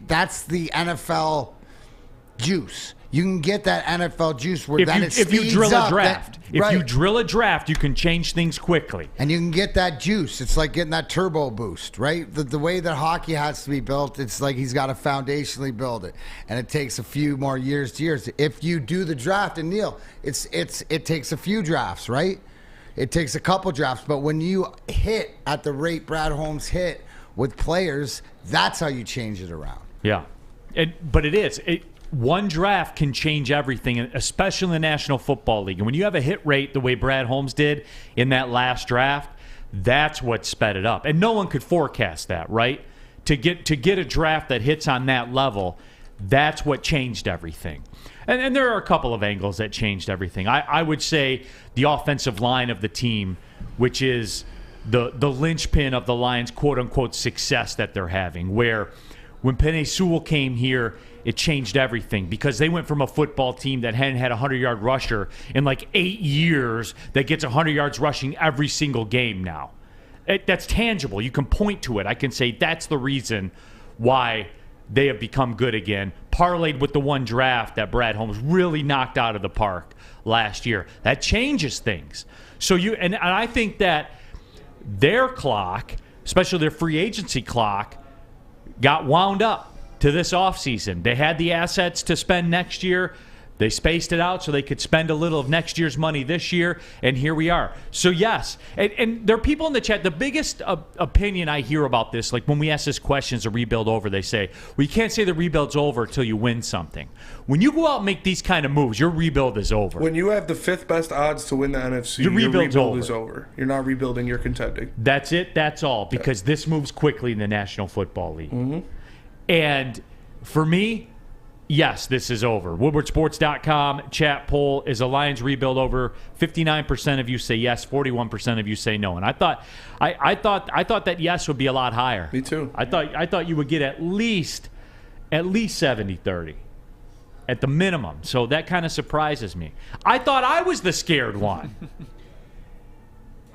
that's the NFL juice. you can get that NFL juice where if you drill a draft. If you right. drill a draft, you can change things quickly. And you can get that juice. It's like getting that turbo boost, right? The way that hockey has to be built, it's like he's got to foundationally build it. And it takes a few more years. If you do the draft, and Neal, it takes a few drafts, right? It takes a couple drafts. But when you hit at the rate Brad Holmes hit with players, that's how you change it around. Yeah. But it is. One draft can change everything, especially in the National Football League. And when you have a hit rate the way Brad Holmes did in that last draft, that's what sped it up. And no one could forecast that, right? To get a draft that hits on that level, that's what changed everything. And there are a couple of angles that changed everything. I would say the offensive line of the team, which is the linchpin of the Lions' quote-unquote success that they're having, where when Penei Sewell came here, it changed everything because they went from a football team that hadn't had a 100-yard rusher in like 8 years that gets 100 yards rushing every single game now. That's tangible. You can point to it. I can say that's the reason why they have become good again, parlayed with the one draft that Brad Holmes really knocked out of the park last year. That changes things. So and I think that their clock, especially their free agency clock, got wound up to this offseason. They had the assets to spend next year. They spaced it out so they could spend a little of next year's money this year, and here we are. So, yes, and there are people in the chat. The biggest opinion I hear about this, like when we ask this question, is the rebuild over? They say, well, you can't say the rebuild's over until you win something. When you go out and make these kind of moves, your rebuild is over. When you have the 5th best odds to win the NFC, your rebuild is over. You're not rebuilding, you're contending. That's it. That's all, because this moves quickly in the National Football League. Mm-hmm. And for me, yes, this is over. WoodwardSports.com chat poll: is the Lions rebuild over? 59% of you say yes, 41% of you say no. And I thought that yes would be a lot higher. Me too. I thought you would get at least 70-30 at the minimum. So that kind of surprises me. I thought I was the scared one.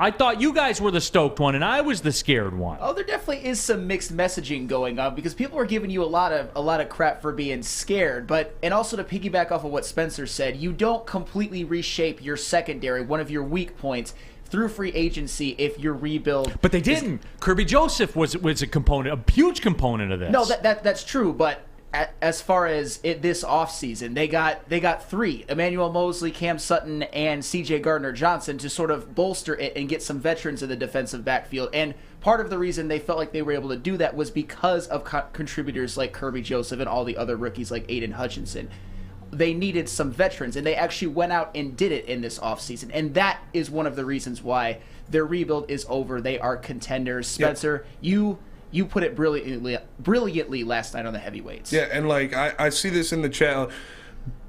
I thought you guys were the stoked one, and I was the scared one. Oh, there definitely is some mixed messaging going on because people are giving you a lot of crap for being scared. And also to piggyback off of what Spencer said, you don't completely reshape your secondary, one of your weak points, through free agency if your rebuild. But they didn't. Kirby Joseph was a component, a huge component of this. No, that's true, but. As far as this offseason, they got 3, Emmanuel Mosley, Cam Sutton, and C.J. Gardner-Johnson, to sort of bolster it and get some veterans in the defensive backfield. And part of the reason they felt like they were able to do that was because of contributors like Kirby Joseph and all the other rookies like Aiden Hutchinson. They needed some veterans, and they actually went out and did it in this offseason. And that is one of the reasons why their rebuild is over. They are contenders. Spencer, yep. You put it brilliantly last night on the heavyweights. Yeah, and like I see this in the chat.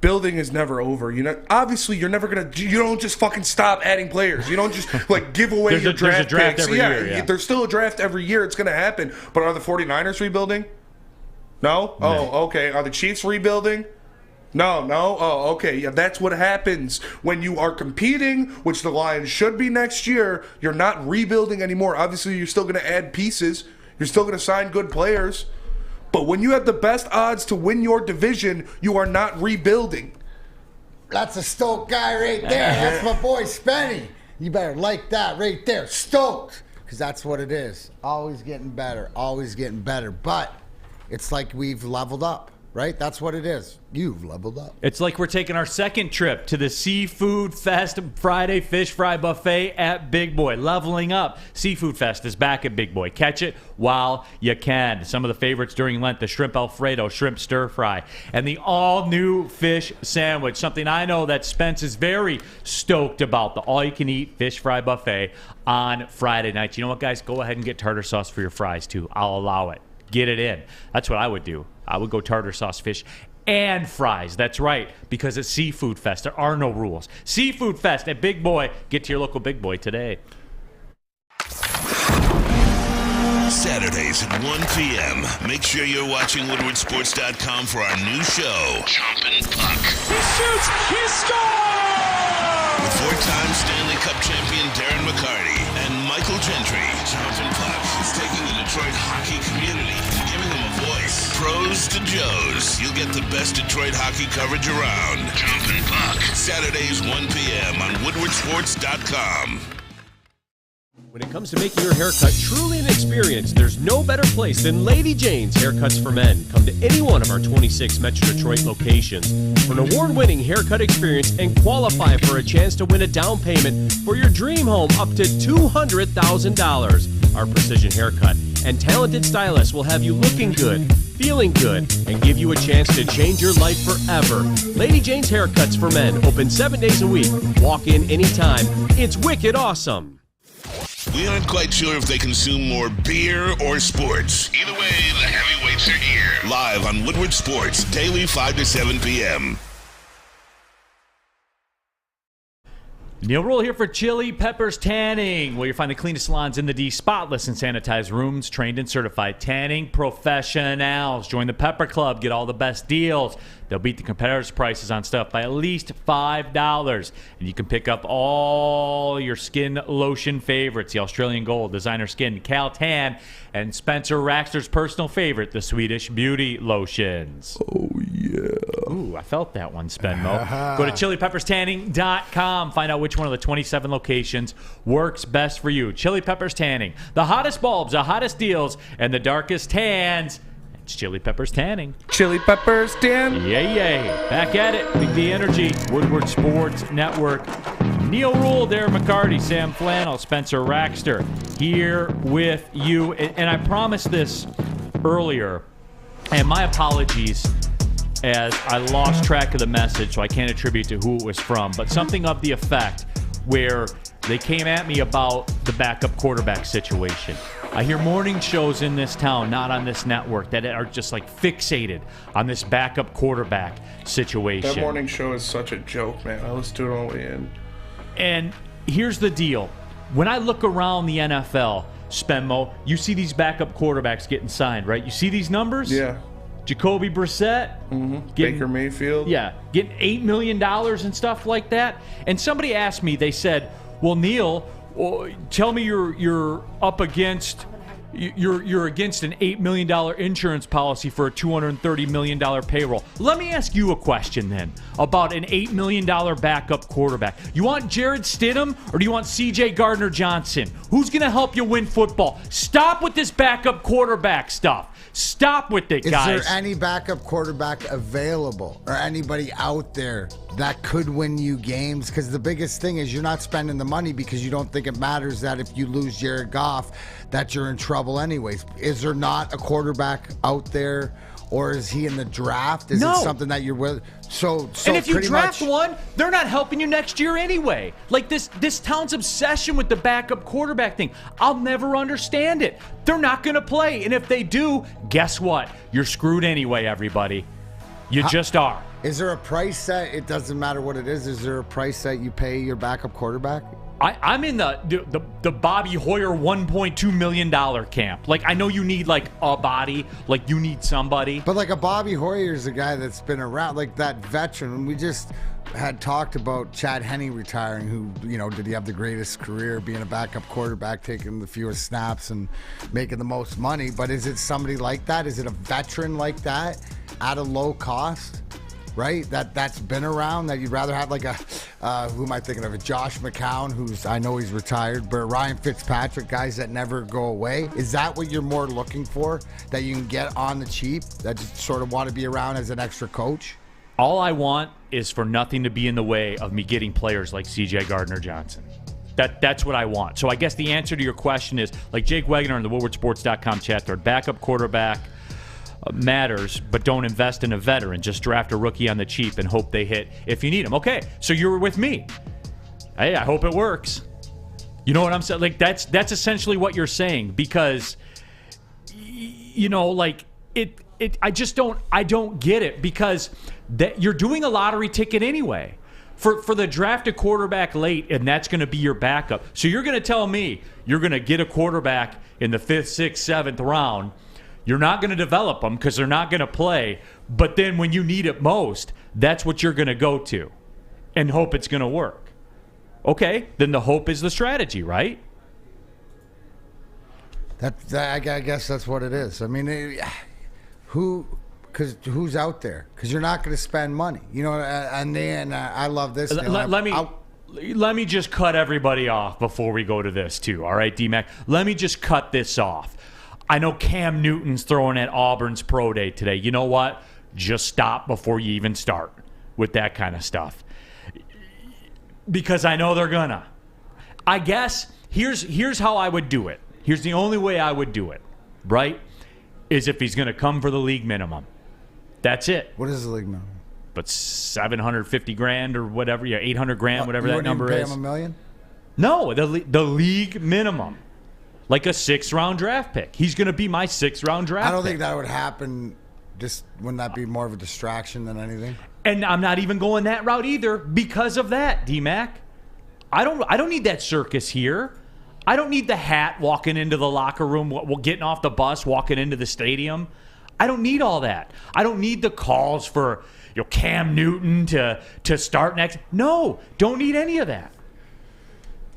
Building is never over. Obviously you're never gonna. You don't just fucking stop adding players. You don't just like give away your draft picks. Every year, yeah. There's still a draft every year. It's gonna happen. But are the 49ers rebuilding? No. Oh, okay. Are the Chiefs rebuilding? No. Oh, okay. Yeah, that's what happens when you are competing, which the Lions should be next year. You're not rebuilding anymore. Obviously, you're still gonna add pieces. You're still going to sign good players. But when you have the best odds to win your division, you are not rebuilding. That's a stoked guy right there. That's my boy Spenny. You better like that right there. Stoked. Because that's what it is. Always getting better. Always getting better. But it's like we've leveled up, right? That's what it is. You've leveled up. It's like we're taking our second trip to the Seafood Fest Friday Fish Fry Buffet at Big Boy. Leveling up. Seafood Fest is back at Big Boy. Catch it while you can. Some of the favorites during Lent: the shrimp Alfredo, shrimp stir fry, and the all-new fish sandwich. Something I know that Spence is very stoked about. The all-you-can-eat fish fry buffet on Friday nights. You know what, guys? Go ahead and get tartar sauce for your fries, too. I'll allow it. Get it in. That's what I would do. I would go tartar sauce fish and fries. That's right, because it's Seafood Fest. There are no rules. Seafood Fest at Big Boy. Get to your local Big Boy today. Saturdays at 1 p.m. Make sure you're watching WoodwardSports.com for our new show, Chompin' Puck. He shoots! He scores! With 4-time Stanley Cup champion Darren McCarty and Michael Gentry, Chompin' Puck is taking the Detroit hockey community and giving them a voice. Pros Coast to Joe's. You'll get the best Detroit hockey coverage around. Jumpin' Puck. Saturdays, 1 p.m. on WoodwardSports.com. When it comes to making your haircut truly an experience, there's no better place than Lady Jane's Haircuts for Men. Come to any one of our 26 Metro Detroit locations for an award-winning haircut experience and qualify for a chance to win a down payment for your dream home up to $200,000. Our precision haircut and talented stylists will have you looking good, feeling good, and give you a chance to change your life forever. Lady Jane's Haircuts for Men, open 7 days a week. Walk in anytime. It's wicked awesome. We aren't quite sure if they consume more beer or sports. Either way, the heavyweights are here. Live on Woodward Sports, daily 5 to 7 p.m. Neal Ruhl here for Chili Peppers Tanning, where you find the cleanest salons in the D, spotless and sanitized rooms, trained and certified tanning professionals. Join the Pepper Club, get all the best deals. They'll beat the competitors' prices on stuff by at least $5. And you can pick up all your skin lotion favorites, the Australian Gold, Designer Skin, Cal Tan, and Spencer Raxter's personal favorite, the Swedish Beauty Lotions. Oh, yeah. Ooh, I felt that one, Spenmo. Go to chilipepperstanning.com. Find out which one of the 27 locations works best for you. Chili Peppers Tanning. The hottest bulbs, the hottest deals, and the darkest tans. It's Chili Peppers Tanning. Chili Peppers Tan. Yay. Back at it. Big D Energy. Woodward Sports Network. Neal Ruhl, Darren McCarty, Sam Flannel, Spencer Raxter here with you. And I promised this earlier, and my apologies as I lost track of the message, so I can't attribute to who it was from, but something of the effect where they came at me about the backup quarterback situation. I hear morning shows in this town, not on this network, that are just like fixated on this backup quarterback situation. That morning show is such a joke, man. I listened to it on the way in. And here's the deal. When I look around the NFL, Spenmo, you see these backup quarterbacks getting signed, right? You see these numbers? Yeah. Jacoby Brissett. Baker Mayfield. Yeah, getting $8 million and stuff like that. And somebody asked me, they said, well, Neal, tell me you're up against... You're against an $8 million insurance policy for a $230 million payroll. Let me ask you a question then about an $8 million backup quarterback. You want Jared Stidham or do you want C.J. Gardner-Johnson? Who's going to help you win football? Stop with this backup quarterback stuff. Stop with it, guys. Is there any backup quarterback available or anybody out there that could win you games? Because the biggest thing is you're not spending the money because you don't think it matters that if you lose Jared Goff, that you're in trouble anyways. Is there not a quarterback out there, or is he in the draft? Is it something that you're with? So and if you draft one, they're not helping you next year anyway. Like this town's obsession with the backup quarterback thing. I'll never understand it. They're not going to play. And if they do, guess what? You're screwed anyway, everybody. You just are. Is there a price that it doesn't matter what it is? Is there a price that you pay your backup quarterback? I'm in the Bobby Hoyer $1.2 million camp. Like, I know you need, like, a body. Like, you need somebody. But, like, a Bobby Hoyer is a guy that's been around, like that veteran. And we just had talked about Chad Henne retiring, who, did he have the greatest career being a backup quarterback, taking the fewest snaps and making the most money? But is it somebody like that? Is it a veteran like that at a low cost? Right, that's been around, that you'd rather have like a, who am I thinking of? A Josh McCown, who's, I know he's retired, but Ryan Fitzpatrick, guys that never go away. Is that what you're more looking for, that you can get on the cheap, that just sort of want to be around as an extra coach? All I want is for nothing to be in the way of me getting players like C.J. Gardner-Johnson. That's what I want. So I guess the answer to your question is, like Jake Wagner in the WoodwardSports.com chat thread, backup quarterback matters, but don't invest in a veteran. Just draft a rookie on the cheap and hope they hit if you need them. Okay, so you're with me. Hey, I hope it works. You know what I'm saying? Like, that's essentially what you're saying, because like I don't get it, because that you're doing a lottery ticket anyway for the drafted quarterback late, and that's going to be your backup. So you're going to tell me you're going to get a quarterback in the 5th, 6th, 7th round. You're not going to develop them because they're not going to play. But then when you need it most, that's what you're going to go to and hope it's going to work. Okay, then the hope is the strategy, right? I guess that's what it is. I mean, who Because who's out there? Because you're not going to spend money. You know, and then I love this. Let me just cut everybody off before we go to this, too. All right, D-Mac? Let me just cut this off. I know Cam Newton's throwing at Auburn's pro day today. You know what? Just stop before you even start with that kind of stuff. Because I know they're gonna. I guess here's how I would do it. Here's the only way I would do it, right? Is if he's gonna come for the league minimum. That's it. What is the league minimum? But $750,000 or whatever, yeah, $800,000, whatever that number pay is. him $1 million? No, the league minimum, like a 6th-round draft pick. He's gonna be my 6th-round draft pick. I don't think that would happen. Just wouldn't that be more of a distraction than anything? And I'm not even going that route either because of that, D-Mac. I don't need that circus here. I don't need the hat walking into the locker room, getting off the bus, walking into the stadium. I don't need all that. I don't need the calls for Cam Newton to start next. No, don't need any of that.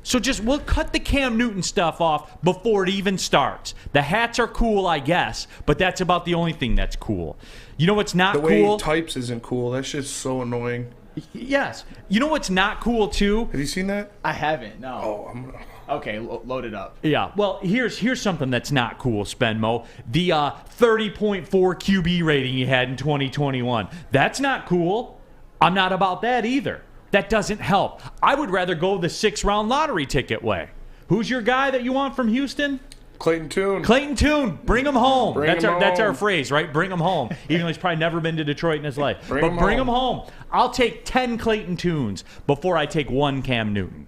So we'll cut the Cam Newton stuff off before it even starts. The hats are cool, I guess, but that's about the only thing that's cool. You know what's not cool? The way he types isn't cool. That shit's so annoying. Yes. You know what's not cool, too? Have you seen that? I haven't, no. Oh, Okay, load it up. Yeah, well, here's something that's not cool, Spenmo. The 30.4 QB rating you had in 2021. That's not cool. I'm not about that either. That doesn't help. I would rather go the 6th-round lottery ticket way. Who's your guy that you want from Houston? Clayton Tune. Clayton Tune. Bring him home. Bring That's him our home. phrase, right? Bring him home. Even though he's probably never been to Detroit in his life. Bring him home. I'll take 10 Clayton Tunes before I take 1 Cam Newton.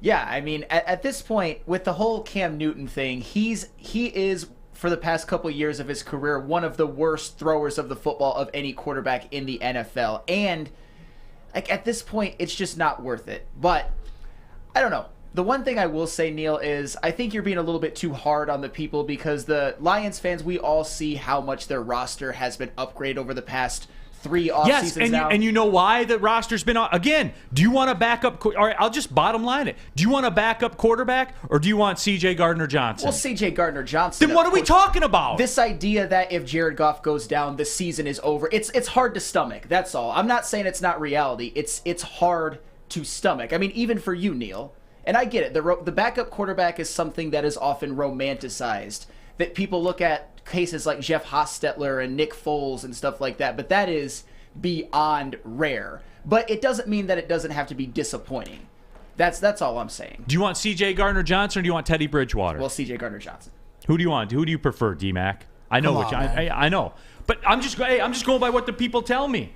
Yeah, I mean, at this point, with the whole Cam Newton thing, he is, for the past couple years of his career, one of the worst throwers of the football of any quarterback in the NFL. And at this point, it's just not worth it. But I don't know. The one thing I will say, Neal, is I think you're being a little bit too hard on the people because the Lions fans, we all see how much their roster has been upgraded over the past 3 off-seasons now. And you know why the roster's been again, do you want a backup? All right, I'll just bottom line it. Do you want a backup quarterback or do you want C.J. Gardner-Johnson? Well, C.J. Gardner-Johnson. Then what are we talking about? This idea that if Jared Goff goes down, the season is over. It's hard to stomach. That's all. I'm not saying it's not reality. It's hard to stomach. I mean, even for you, Neal. And I get it. The backup quarterback is something that is often romanticized. That people look at cases like Jeff Hostetler and Nick Foles and stuff like that, but that is beyond rare. But it doesn't mean that it doesn't have to be disappointing. That's all I'm saying. Do you want C.J. Gardner-Johnson or do you want Teddy Bridgewater? Well, C.J. Gardner-Johnson. Who do you want? Who do you prefer, D-Mac? I know I know. But I'm just going by what the people tell me.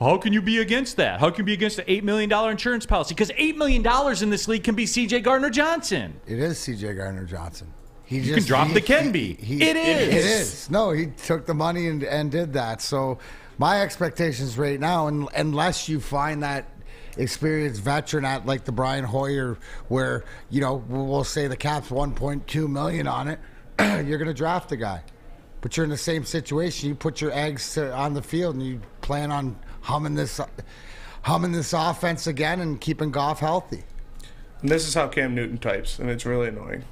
How can you be against that? How can you be against an $8 million insurance policy? Because $8 million in this league can be C.J. Gardner-Johnson. It is C.J. Gardner-Johnson. You can drop the can be. It is. It is. No, he took the money and did that. So my expectations right now, unless you find that experienced veteran at like the Brian Hoyer, where we'll say the cap's $1.2 million on it, you're going to draft the guy. But you're in the same situation. You put your eggs on the field and you plan on humming this offense again and keeping Goff healthy. And this is how Cam Newton types, and it's really annoying.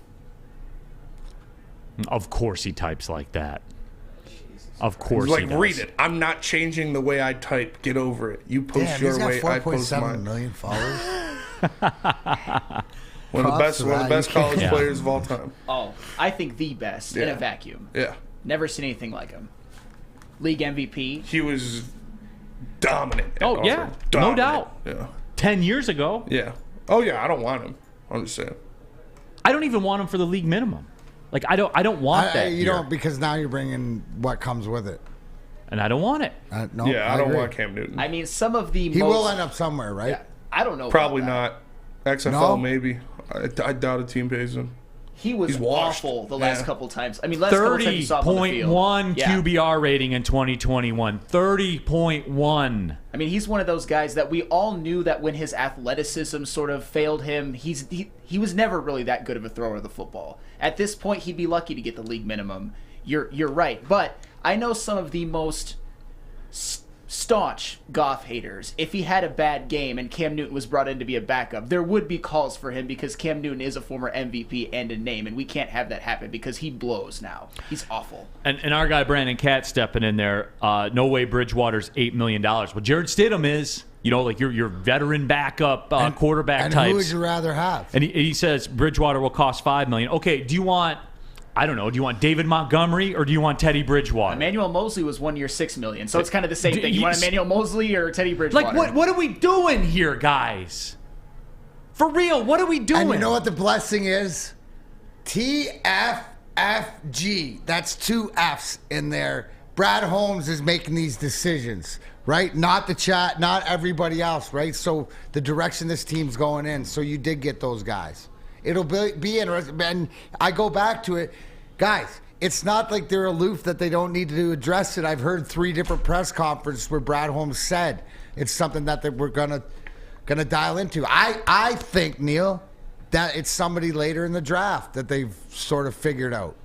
Of course he types like that. Of course he does. Read it. I'm not changing the way I type. Get over it. You post your way, I post mine. 4.7 million followers. One of the best college players of all time. Oh, I think the best in a vacuum. Yeah. Never seen anything like him. League MVP. He was dominant. Oh, yeah. No doubt. Yeah. 10 years ago. Yeah. Oh, yeah. I don't want him. I'm just saying. I don't even want him for the league minimum. Like, I don't want that. You don't, because now you're bringing what comes with it. And I don't want it. No, yeah, I don't want Cam Newton. I mean, some of the He will end up somewhere, right? Yeah, I don't know. Probably not. XFL, maybe. I doubt a team pays him. He was awful the last couple times. I mean, last couple times you saw him on the field. 30.1 QBR rating in 2021. 30.1. I mean, he's one of those guys that we all knew that when his athleticism sort of failed him, he was never really that good of a thrower of the football. At this point, he'd be lucky to get the league minimum. You're right. But I know some of the most staunch Goff haters, if he had a bad game and Cam Newton was brought in to be a backup, there would be calls for him because Cam Newton is a former MVP and a name, and we can't have that happen because he blows now. He's awful. And our guy Brandon Katz stepping in there. No way Bridgewater's $8 million. Well, Jared Stidham is. Like your veteran backup quarterback and types. And who would you rather have? And he says Bridgewater will cost $5 million. Okay, do you want David Montgomery or do you want Teddy Bridgewater? Emmanuel Mosley was 1 year, $6 million, so it's kind of the same thing. You want Emmanuel Mosley or Teddy Bridgewater? Like, what are we doing here, guys? For real, what are we doing? And you know what the blessing is? TFFG. That's 2 F's in there. Brad Holmes is making these decisions, right? Not the chat, not everybody else, right? So the direction this team's going in. So you did get those guys. It'll be interesting. And I go back to it. Guys, it's not like they're aloof that they don't need to address it. I've heard 3 different press conferences where Brad Holmes said it's something that we're gonna dial into. I think, Neal, that it's somebody later in the draft that they've sort of figured out.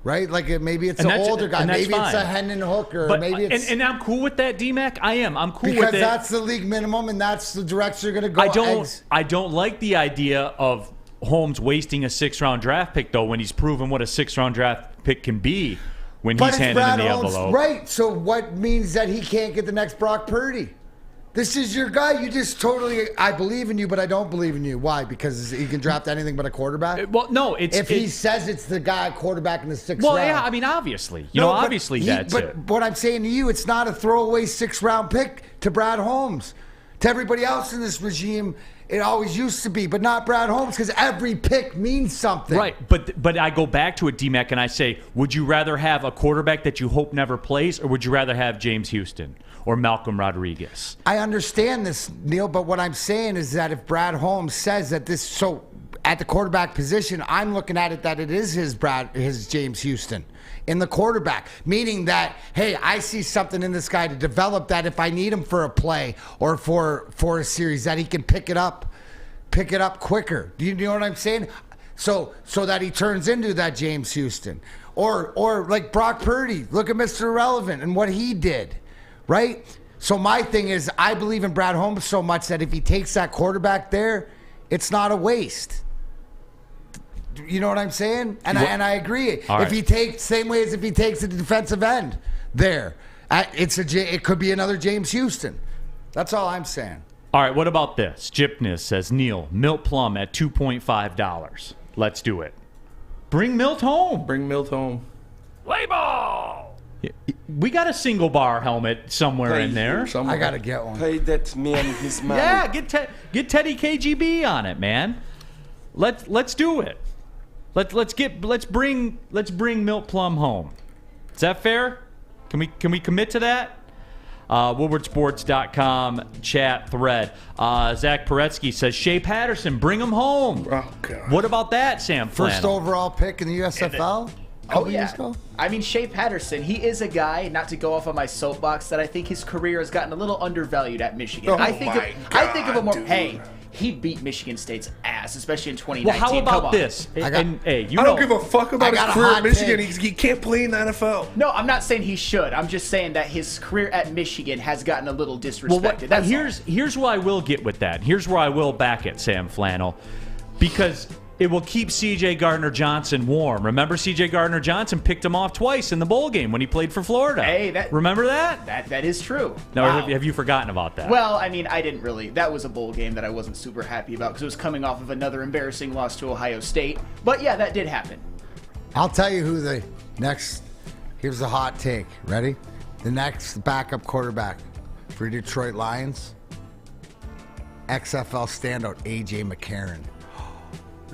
Right? Like maybe it's an older guy. Maybe it's a Hendon Hooker. Maybe it's and I'm cool with that, D-Mac. I'm cool with it. Because that's the league minimum and that's the direction you're going to go. I don't like the idea of Holmes wasting a 6th-round draft pick, though, when he's proven what a 6th-round draft pick can be when he's handing in the envelope. Right. So what means that he can't get the next Brock Purdy? This is your guy. You just totally, I believe in you, but I don't believe in you. Why? Because he can draft anything but a quarterback? Well, no. If he says it's the guy quarterback in the 6th round. Well, yeah, I mean, obviously. That's it. But what I'm saying to you, it's not a throwaway 6th-round pick to Brad Holmes. To everybody else in this regime, it always used to be, but not Brad Holmes because every pick means something. Right, but I go back to it, D-Mac, and I say, would you rather have a quarterback that you hope never plays, or would you rather have James Houston or Malcolm Rodriguez? I understand this, Neal, but what I'm saying is that if Brad Holmes says that at the quarterback position, I'm looking at it that it is his James Houston in the quarterback, meaning that, hey, I see something in this guy to develop that if I need him for a play or for a series that he can pick it up quicker. Do you know what I'm saying? So that he turns into that James Houston or like Brock Purdy. Look at Mr. Irrelevant and what he did, right? So my thing is I believe in Brad Holmes so much that if he takes that quarterback there, it's not a waste. You know what I'm saying? And I agree. If he takes same way as if he takes a defensive end there, it could be another James Houston. That's all I'm saying. All right, what about this? Gypness says, Neal, Milt Plum at $2.5. Let's do it. Bring Milt home. Play ball. We got a single bar helmet somewhere in there. I got to get one. Pay that man his money. Yeah, get Teddy KGB on it, man. Let's do it. Let's bring Milt Plum home. Is that fair? Can we commit to that? WoodwardSports.com chat thread. Zach Paretsky says Shea Patterson, bring him home. Oh God. What about that, Sam? First overall pick in the USFL. Oh yeah. I mean, Shea Patterson, he is a guy, not to go off on my soapbox, that I think his career has gotten a little undervalued at Michigan. I think of him more. Dude. Hey, he beat Michigan State's ass, especially in 2019. Well, how about this? I don't give a fuck about his career at Michigan. He can't play in the NFL. No, I'm not saying he should. I'm just saying that his career at Michigan has gotten a little disrespected. Well, here's where I will get with that. Here's where I will back it, Sam Flannel, because it will keep C.J. Gardner-Johnson warm. Remember, C.J. Gardner-Johnson picked him off twice in the bowl game when he played for Florida. Hey, remember that? That is true. No, wow. Have you forgotten about that? Well, I mean, I didn't really. That was a bowl game that I wasn't super happy about because it was coming off of another embarrassing loss to Ohio State. But yeah, that did happen. I'll tell you who the next. Here's the hot take. Ready? The next backup quarterback for Detroit Lions. XFL standout A.J. McCarron.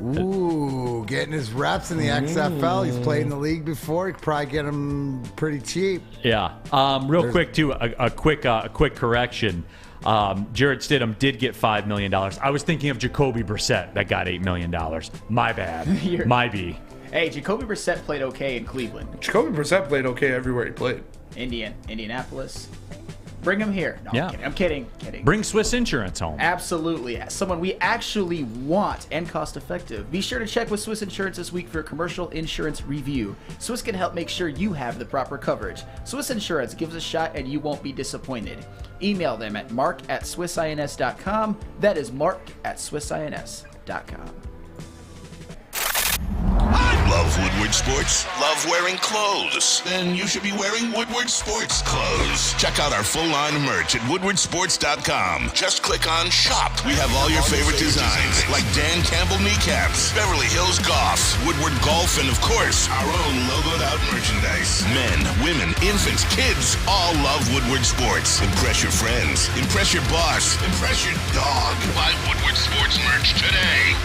Ooh, getting his reps in the XFL. He's played in the league before. He could probably get him pretty cheap. Yeah. Quick, too, a quick correction. Jared Stidham did get $5 million. I was thinking of Jacoby Brissett that got $8 million. My bad. My B. Hey, Jacoby Brissett played okay in Cleveland. Jacoby Brissett played okay everywhere he played. Indianapolis. Bring them here. No, Yeah. I'm kidding. Bring Swiss Insurance home. Absolutely. Someone we actually want and cost effective. Be sure to check with Swiss Insurance this week for a commercial insurance review. Swiss can help make sure you have the proper coverage. Swiss Insurance gives a shot and you won't be disappointed. Email them at mark@swissins.com. That is mark@swissins.com. Love Woodward Sports? Love wearing clothes? Then you should be wearing Woodward Sports clothes. Check out our full line of merch at woodwardsports.com. Just click on Shop. We have all your favorite designs, like Dan Campbell kneecaps, Beverly Hills Golf, Woodward Golf, and of course, our own logoed out merchandise. Men, women, infants, kids all love Woodward Sports. Impress your friends. Impress your boss. Impress your dog. Buy Woodward Sports merch today.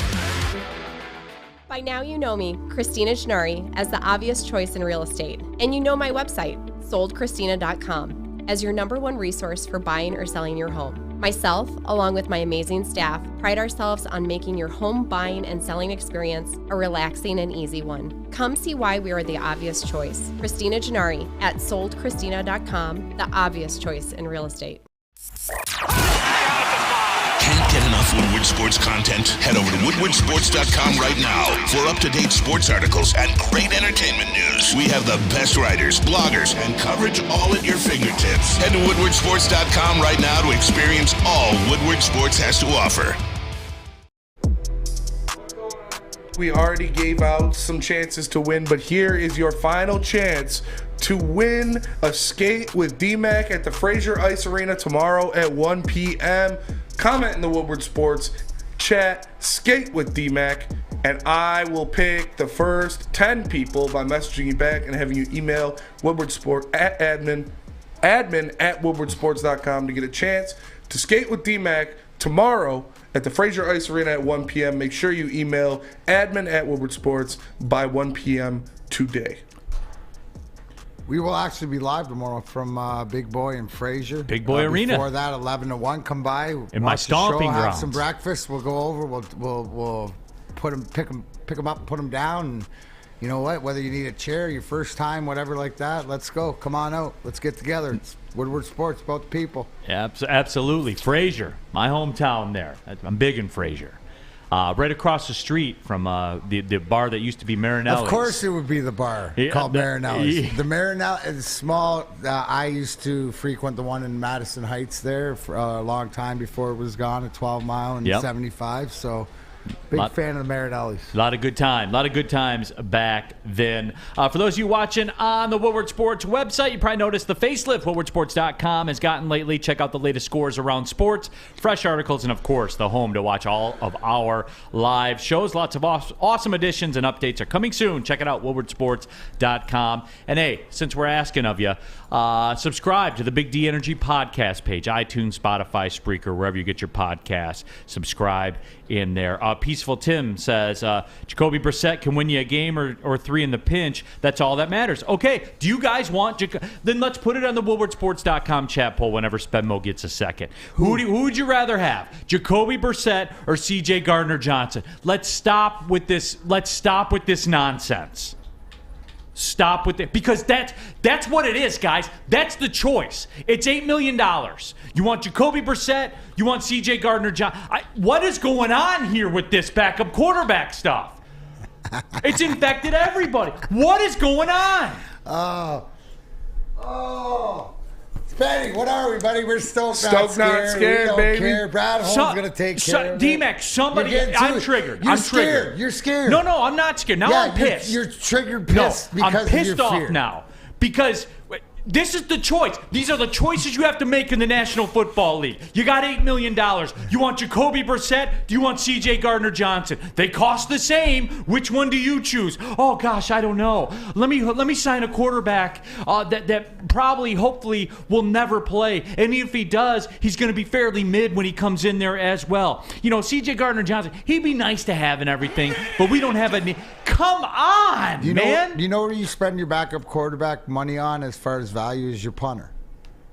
By now you know me, Christina Gennari, as the obvious choice in real estate. And you know my website, soldchristina.com, as your #1 resource for buying or selling your home. Myself, along with my amazing staff, pride ourselves on making your home buying and selling experience a relaxing and easy one. Come see why we are the obvious choice. Christina Gennari at soldchristina.com, the obvious choice in real estate. Can't get enough Woodward Sports content? Head over to woodwardsports.com right now for up-to-date sports articles and great entertainment news. We have the best writers, bloggers, and coverage all at your fingertips. Head to woodwardsports.com right now to experience all Woodward Sports has to offer. We already gave out some chances to win, but here is your final chance to win a skate with D-Mac at the Fraser Ice Arena tomorrow at 1 p.m. Comment in the Woodward Sports chat, skate with D-Mac, and I will pick the first 10 people by messaging you back and having you email Woodward Sport at admin at woodwardsports.com to get a chance to skate with D-Mac tomorrow at the Fraser Ice Arena at 1 p.m. Make sure you email admin at Woodward Sports by 1 p.m. today. We will actually be live tomorrow from Big Boy and Fraser. Big Boy Arena. Before that, 11 to 1, come by. In my stomping show, grounds. Have some breakfast. We'll go over. We'll put them, pick them up, put them down. And you know what? Whether you need a chair, your first time, whatever like that, let's go. Come on out. Let's get together. It's Woodward Sports, both people. Yeah, absolutely. Fraser, my hometown there. I'm big in Fraser. Right across the street from the bar that used to be Marinelli's. Of course it would be the bar called Marinelli's. The Marinelli is small. I used to frequent the one in Madison Heights there for a long time before it was gone at 12 Mile and 75. So big fan of the Marinelli's. A lot of good times back then. For those of you watching on the Woodward Sports website, you probably noticed the facelift woodwardsports.com has gotten lately. Check out the latest scores around sports, fresh articles, and of course, the home to watch all of our live shows. Lots of awesome additions and updates are coming soon. Check it out, woodwardsports.com. And hey, since we're asking of you, subscribe to the Big D Energy podcast page, iTunes, Spotify, Spreaker, wherever you get your podcasts. Subscribe in there. Peaceful Tim says, Jacoby Brissett can win you a game or three in the pinch. That's all that matters. Okay, do you guys want then let's put it on the woodwardsports.com chat poll whenever Spenmo gets a second. Who would you rather have, Jacoby Brissett or CJ Gardner-Johnson? Let's stop with this nonsense. Stop with it, because that's what it is, guys. That's the choice. It's $8 million. You want Jacoby Brissett? You want C.J. Gardner-Johnson? What is going on here with this backup quarterback stuff? It's infected everybody. What is going on? Benny, what are we, buddy? We're stoked not scared, we don't baby. care. Brad Holmes going to take care of it. D-Mac, somebody, I'm triggered. I'm triggered. You're scared. No, I'm not scared. Now I'm pissed. You're triggered pissed because I'm of your pissed off fear. now because this is the choice. These are the choices you have to make in the National Football League. You got $8 million. You want Jacoby Brissett? Do you want C.J. Gardner-Johnson? They cost the same. Which one do you choose? Oh gosh, I don't know. Let me sign a quarterback that probably, hopefully, will never play. And if he does, he's going to be fairly mid when he comes in there as well. You know, C.J. Gardner-Johnson, he'd be nice to have and everything, but we don't have a need. Come on, man. You know where you spend your backup quarterback money on as far as value is your punter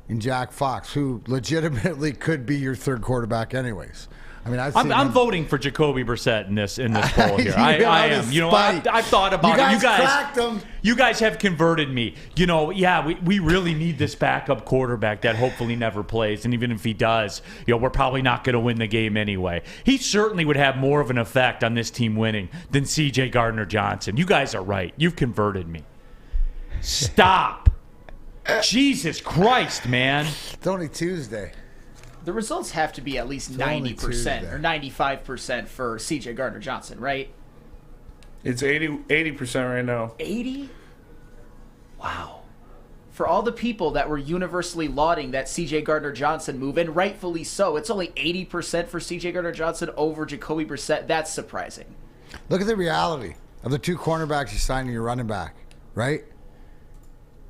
in Jack Fox, who legitimately could be your third quarterback anyways. I mean, I'm voting for Jacoby Brissett in this poll here. I am. You know, I've thought about it. Cracked them. You guys have converted me. You know, we really need this backup quarterback that hopefully never plays, and even if he does, we're probably not going to win the game anyway. He certainly would have more of an effect on this team winning than C.J. Gardner-Johnson. You guys are right. You've converted me. Stop. Jesus Christ, man. It's only Tuesday. The results have to be at least 90% or 95% for C.J. Gardner-Johnson, right? It's 80% right now. 80? Wow. For all the people that were universally lauding that C.J. Gardner-Johnson move, and rightfully so, it's only 80% for C.J. Gardner-Johnson over Jacoby Brissett. That's surprising. Look at the reality of the 2 cornerbacks you signed in your running back, right?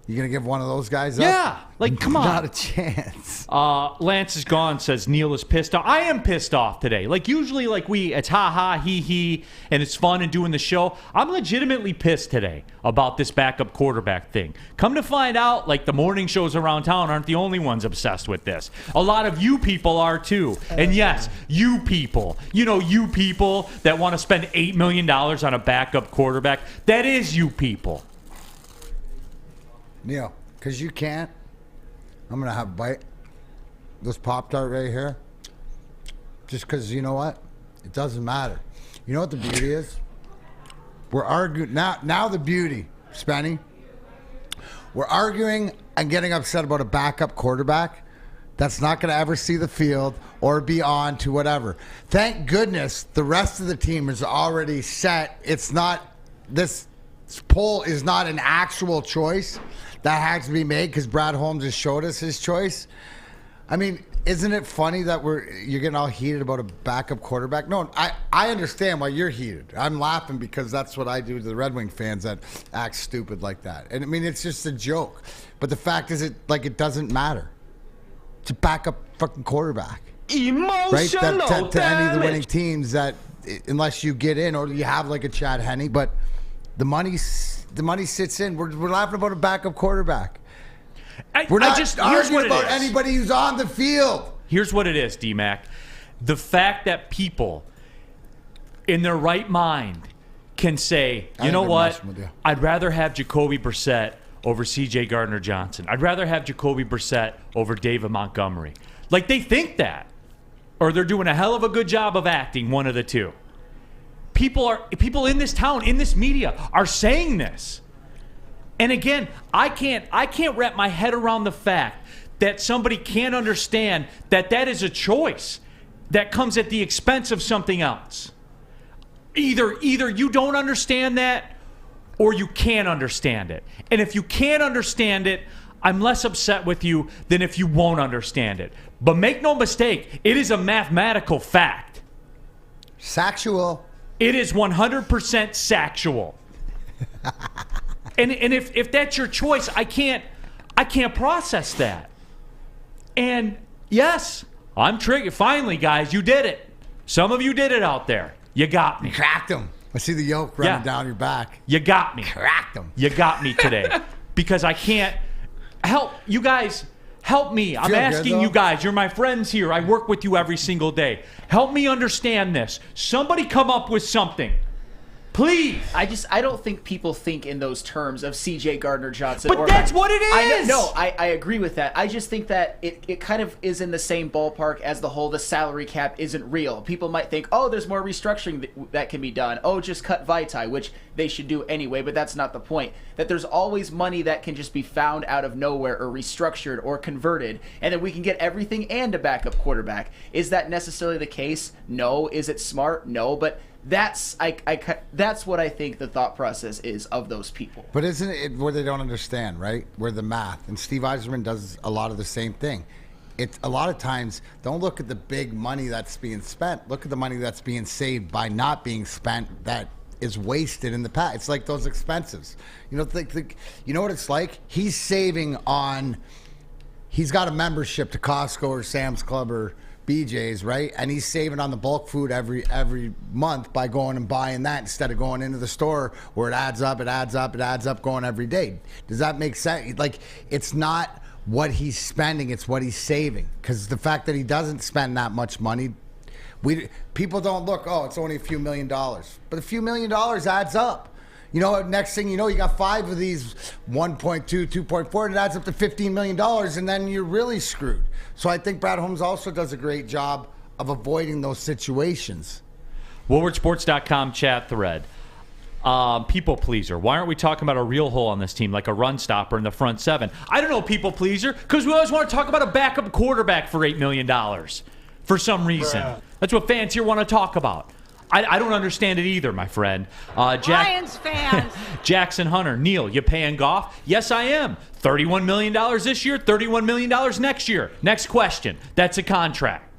You going to give one of those guys up? Yeah. Like, come on. Not a chance. Lance is gone, says Neal is pissed off. I am pissed off today. Like, usually, it's ha-ha, he, and it's fun and doing the show. I'm legitimately pissed today about this backup quarterback thing. Come to find out, like, the morning shows around town aren't the only ones obsessed with this. A lot of you people are, too. And yes, you people. You people that want to spend $8 million on a backup quarterback. That is you people. Neal, because you can't, I'm going to have a bite. This Pop-Tart right here. Just because, you know what? It doesn't matter. You know what the beauty is? We're arguing. Now the beauty, Spenny. We're arguing and getting upset about a backup quarterback that's not going to ever see the field or be on to whatever. Thank goodness the rest of the team is already set. It's not, this poll is not an actual choice that has to be made because Brad Holmes has showed us his choice. I mean, isn't it funny that you're getting all heated about a backup quarterback? No, I understand why you're heated. I'm laughing because that's what I do to the Red Wing fans that act stupid like that. And I mean, it's just a joke. But the fact is, it doesn't matter. It's a backup fucking quarterback. Emotional right? To any of the winning damage. teams that, unless you get in or you have like a Chad Henne, but the money sits in. We're laughing about a backup quarterback. We're not just arguing about anybody who's on the field. Here's what it is, D-Mac. The fact that people in their right mind can say, you know what? I'd rather have Jacoby Brissett over C.J. Gardner-Johnson. I'd rather have Jacoby Brissett over David Montgomery. Like, they think that. Or they're doing a hell of a good job of acting, one of the two. People in this town, in this media, are saying this. And again, I can't wrap my head around the fact that somebody can't understand that is a choice that comes at the expense of something else. Either you don't understand that or you can't understand it. And if you can't understand it, I'm less upset with you than if you won't understand it. But make no mistake, it is a mathematical fact. Sexual. It is 100% sexual. And if that's your choice, I can't process that. And yes, I'm triggered. Finally, guys, you did it. Some of you did it out there. You got me. Cracked him. I see the yoke running down your back. You got me. Cracked him. You got me today. Because I can't help you guys. Help me. I'm asking you guys. You're my friends here. I work with you every single day. Help me understand this. Somebody come up with something. Please. I don't think people think in those terms of C.J. Gardner-Johnson. But that's what it is. I agree with that. I just think that it kind of is in the same ballpark as the whole the salary cap isn't real. People might think, oh, there's more restructuring that can be done. Oh, just cut Vitae, which they should do anyway, but that's not the point. That there's always money that can just be found out of nowhere or restructured or converted, and then we can get everything and a backup quarterback. Is that necessarily the case? No. Is it smart? No. But that's what I think the thought process is of those people. But isn't it where they don't understand, right? Where the math, and Steve Yzerman does a lot of the same thing. It's a lot of times, don't look at the big money that's being spent. Look at the money that's being saved by not being spent that is wasted in the past. It's like those expenses. You know, you know what it's like? He's saving on, he's got a membership to Costco or Sam's Club or BJ's, right? And he's saving on the bulk food every month by going and buying that instead of going into the store where it adds up going every day. Does that make sense? Like, it's not what he's spending, it's what he's saving. Because the fact that he doesn't spend that much money, People don't look, oh, it's only a few $1 million. But a few $1 million adds up. You know, next thing you know, you got 5 of these 1.2, 2.4, and it adds up to $15 million, and then you're really screwed. So I think Brad Holmes also does a great job of avoiding those situations. WoodwardSports.com chat thread. People pleaser. Why aren't we talking about a real hole on this team, like a run stopper in the front 7? I don't know, people pleaser, because we always want to talk about a backup quarterback for $8 million for some reason. Bruh. That's what fans here want to talk about. I don't understand it either, my friend. Lions fans. Jackson Hunter. Neal, you paying Goff? Yes, I am. $31 million this year, $31 million next year. Next question. That's a contract.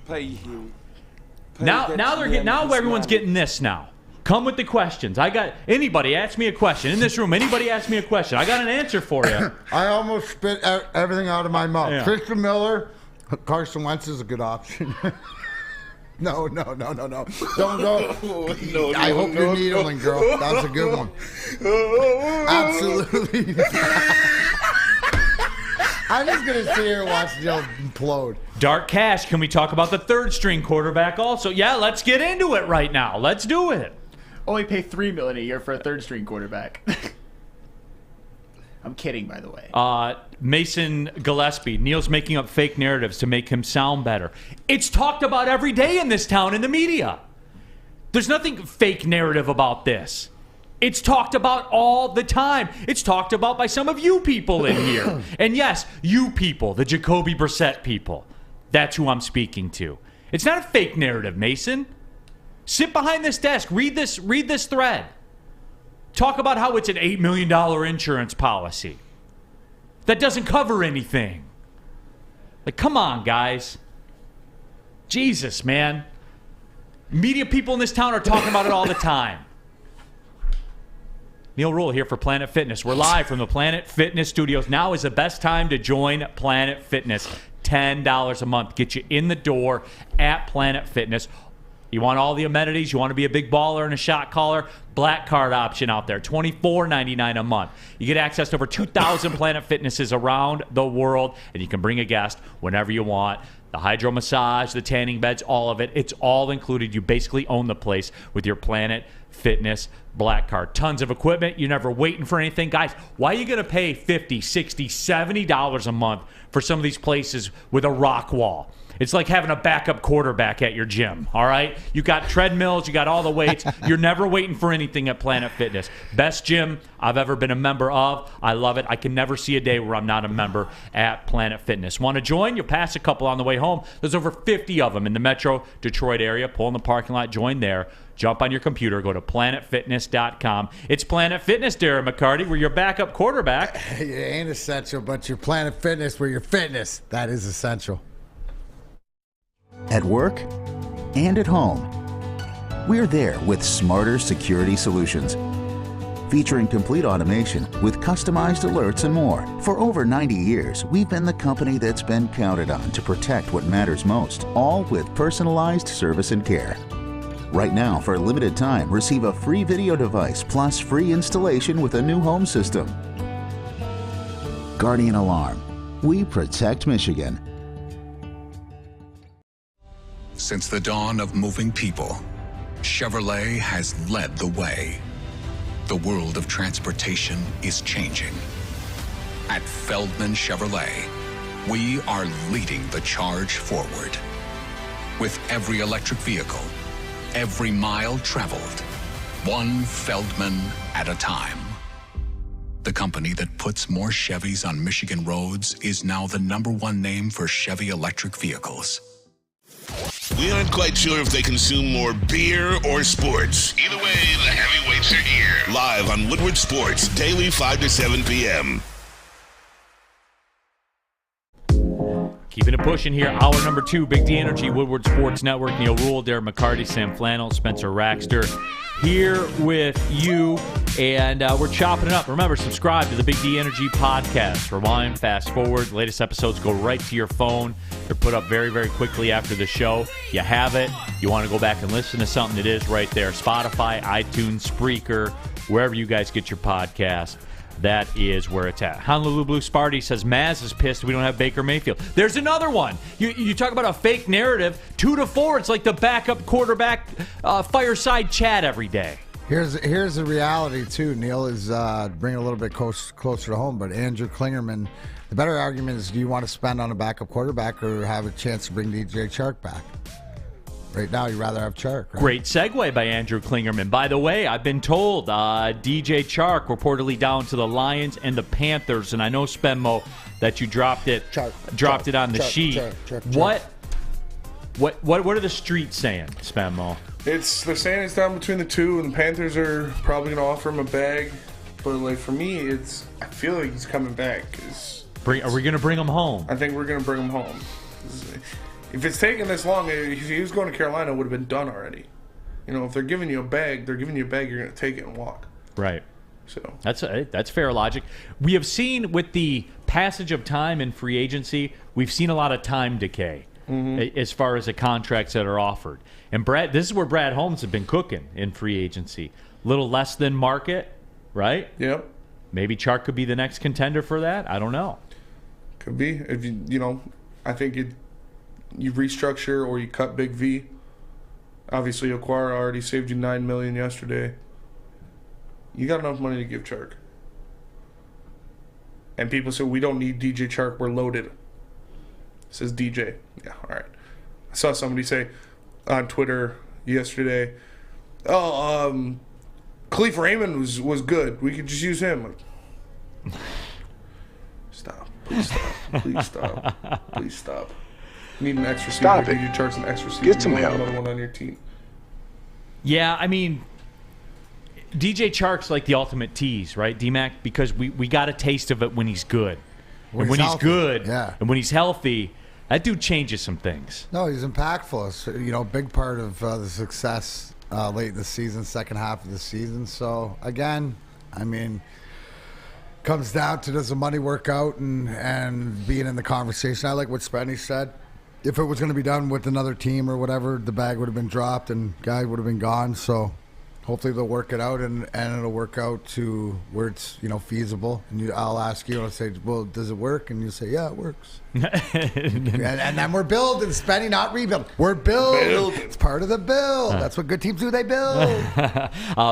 Pay him. Now everyone's getting this now. Come with the questions. Anybody ask me a question. In this room, anybody ask me a question. I got an answer for you. I almost spit everything out of my mouth. Yeah. Christian Miller, Carson Wentz is a good option. No. Don't go. I hope you're needling, girl. That was a good one. Absolutely. I'm just going to sit here and watch Joe implode. Dark Cash, can we talk about the third-string quarterback also? Yeah, let's get into it right now. Let's do it. Only pay $3 million a year for a third-string quarterback. I'm kidding, by the way. Mason Gillespie. Neal's making up fake narratives to make him sound better. It's talked about every day in this town in the media. There's nothing fake narrative about this. It's talked about all the time. It's talked about by some of you people in here. And yes, you people, the Jacoby Brissett people. That's who I'm speaking to. It's not a fake narrative, Mason. Sit behind this desk. Read this thread. Talk about how it's an $8 million insurance policy. That doesn't cover anything. Like, come on, guys. Jesus, man. Media people in this town are talking about it all the time. Neal Ruhl here for Planet Fitness. We're live from the Planet Fitness studios. Now is the best time to join Planet Fitness. $10 a month. Get you in the door at Planet Fitness. You want all the amenities? You want to be a big baller and a shot caller? Black card option out there, $24.99 a month. You get access to over 2,000 Planet Fitnesses around the world, and you can bring a guest whenever you want. The hydro massage, the tanning beds, all of it. It's all included. You basically own the place with your Planet Fitness Black Card. Tons of equipment. You're never waiting for anything. Guys, why are you going to pay $50, $60, $70 a month for some of these places with a rock wall? It's like having a backup quarterback at your gym, all right? You got treadmills, you got all the weights. You're never waiting for anything at Planet Fitness. Best gym I've ever been a member of. I love it. I can never see a day where I'm not a member at Planet Fitness. Want to join? You'll pass a couple on the way home. There's over 50 of them in the Metro Detroit area. Pull in the parking lot, join there. Jump on your computer, go to planetfitness.com. It's Planet Fitness, Darren McCarty. We're your backup quarterback. It ain't essential, but your Planet Fitness, where your fitness, that is essential. At work and at home, we're there with smarter security solutions. Featuring complete automation with customized alerts and more. For over 90 years, we've been the company that's been counted on to protect what matters most, all with personalized service and care. Right now, for a limited time, receive a free video device plus free installation with a new home system. Guardian Alarm. We protect Michigan. Since the dawn of moving people, Chevrolet has led the way. The world of transportation is changing. At Feldman Chevrolet, we are leading the charge forward. With every electric vehicle, every mile traveled, one Feldman at a time. The company that puts more Chevys on Michigan roads is now the #1 name for Chevy electric vehicles. We aren't quite sure if they consume more beer or sports. Either way, the heavyweights are here. Live on Woodward Sports, daily 5 to 7 p.m. Keeping it pushing here. Hour number 2, Big D Energy, Woodward Sports Network. Neal Ruhl, Darren McCarty, Sam Flannel, Spencer Raxter here with you. And we're chopping it up. Remember, subscribe to the Big D Energy podcast. Rewind, fast forward. Latest episodes go right to your phone. They're put up very, very quickly after the show. You have it. You want to go back and listen to something, it is right there. Spotify, iTunes, Spreaker, wherever you guys get your podcast. That is where it's at. Honolulu Blue Sparty says, Maz is pissed we don't have Baker Mayfield. There's another one. You talk about a fake narrative. 2-4, it's like the backup quarterback fireside chat every day. Here's the reality, too. Neal is bringing a little bit closer to home, but Andrew Klingerman, the better argument is, do you want to spend on a backup quarterback or have a chance to bring DJ Chark back? Right now, you'd rather have Chark, right? Great segue by Andrew Klingerman. By the way, I've been told DJ Chark reportedly down to the Lions and the Panthers, and I know, Spenmo, that you dropped it on the sheet. What are the streets saying, Spenmo? They're saying it's down between the two, and the Panthers are probably going to offer him a bag. But like for me, I feel like he's coming back. Are we going to bring him home? I think we're going to bring him home. If it's taking this long, if he was going to Carolina, it would have been done already. If they're giving you a bag, you're going to take it and walk. Right. So that's fair logic. We have seen with the passage of time in free agency, we've seen a lot of time decay as far as the contracts that are offered. And this is where Brad Holmes has been cooking in free agency. A little less than market, right? Yep. Maybe Chark could be the next contender for that. I don't know. Could be. If I think you restructure or you cut Big V. Obviously, Okwara already saved you $9 million yesterday. You got enough money to give Chark. And people say, we don't need DJ Chark, we're loaded. It says DJ. Yeah, all right. I saw somebody say on Twitter yesterday, Khalif Raymond was good. We could just use him. Stop. Please stop. Please stop. Please stop. You need an extra receiver. Stop it. DJ Chark's an extra receiver. Get some help. Another one on your team. Yeah, I mean, DJ Chark's like the ultimate tease, right, D-Mac? Because we got a taste of it when he's good. And when he's good, and when he's healthy, that dude changes some things. No, he's impactful. It's, big part of the success late in the season, second half of the season. So, again, I mean, comes down to does the money work out and being in the conversation. I like what Spenny said. If it was going to be done with another team or whatever, the bag would have been dropped and guy would have been gone. So hopefully they'll work it out and it'll work out to where it's feasible. And I'll ask you, I'll say, well, does it work? And you say, yeah, it works. and then we're building, Spenny, not rebuild. We're building. It's part of the build. That's what good teams do. They build.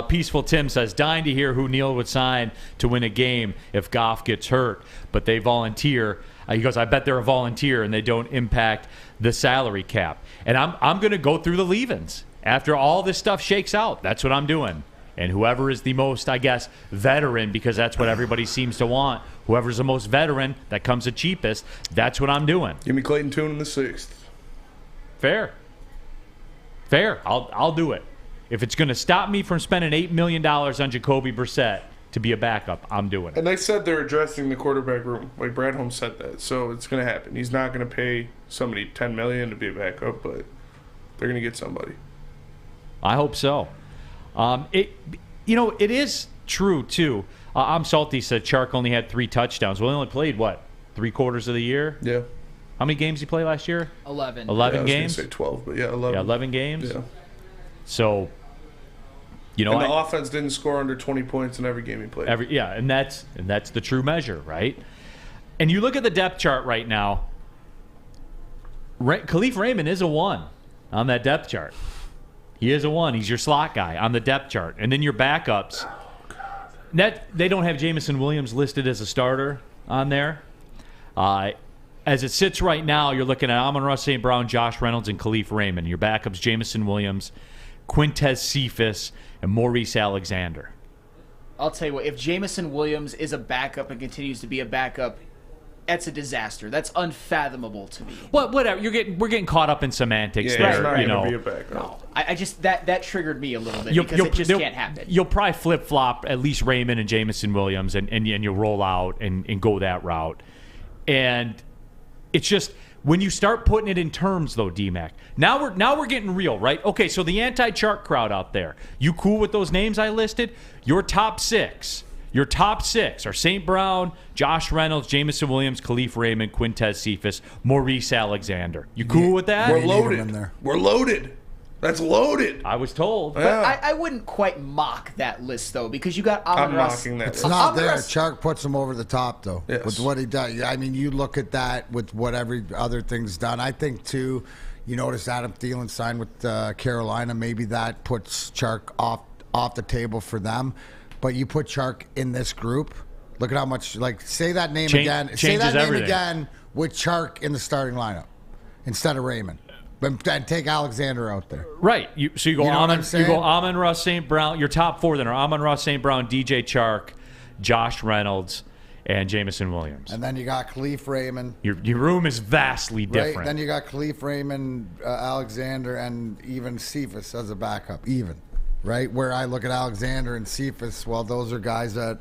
Peaceful Tim says, dying to hear who Neal would sign to win a game if Goff gets hurt, but they volunteer. He goes, I bet they're a volunteer and they don't impact the salary cap. And I'm going to go through the leave-ins. After all this stuff shakes out, that's what I'm doing. And whoever is the most, I guess, veteran, because that's what everybody seems to want, whoever's the most veteran, that comes the cheapest, that's what I'm doing. Give me Clayton Tune in the 6th. Fair. I'll do it. If it's going to stop me from spending $8 million on Jacoby Brissett to be a backup, I'm doing it. And they said they're addressing the quarterback room. Like Brad Holmes said that. So it's going to happen. He's not going to pay somebody $10 million to be a backup, but they're going to get somebody. I hope so. It is true, too. I'm salty said Chark only had 3 touchdowns. Well, he only played, 3/4 of the year? Yeah. How many games did he play last year? 11. 11 I was games? going to say 12, but yeah, 11. Yeah, 11 games? Yeah. So, and the offense didn't score under 20 points in every game he played. And that's the true measure, right? And you look at the depth chart right now, Khalif Raymond is a 1 on that depth chart. He is a 1. He's your slot guy on the depth chart. And then your backups. Oh, God. They don't have Jamison Williams listed as a starter on there. As it sits right now, you're looking at Amon-Ra St. Brown, Josh Reynolds, and Khalif Raymond. Your backups, Jamison Williams, Quintez Cephas, and Maurice Alexander. I'll tell you what, if Jamison Williams is a backup and continues to be a backup, that's a disaster. That's unfathomable to me. Well, whatever. We're getting caught up in semantics there. It's not going to be a backup. No, I just that triggered me a little bit because it just can't happen. You'll probably flip flop at least Raymond and Jamison Williams, and you'll roll out and go that route. And it's just when you start putting it in terms, though, D-Mac. Now we're getting real, right? Okay, so the anti-Chark crowd out there, you cool with those names I listed? Your top 6. Your top 6 are St. Brown, Josh Reynolds, Jamison Williams, Khalif Raymond, Quintez Cephas, Maurice Alexander. You cool with that? We're loaded. We're loaded. That's loaded. I was told. But I wouldn't quite mock that list, though, because you got Amon-Ra. Mocking that. It's not there. Chark puts him over the top, though, with what he does. I mean, you look at that with what every other thing's done. I think, too, you notice Adam Thielen signed with Carolina. Maybe that puts Chark off the table for them. But you put Chark in this group. Look at how much, say that name again. Say that name again with Chark in the starting lineup instead of Raymond. But take Alexander out there. Right. So you go Amon-Ra St. Brown. Your top four then are Amon-Ra St. Brown, DJ Chark, Josh Reynolds, and Jameson Williams. And then you got Khalif Raymond. Your room is vastly different. Right? Then you got Khalif Raymond, Alexander, and even Cephas as a backup. Even. Right? Where I look at Alexander and Cephas, well, those are guys that,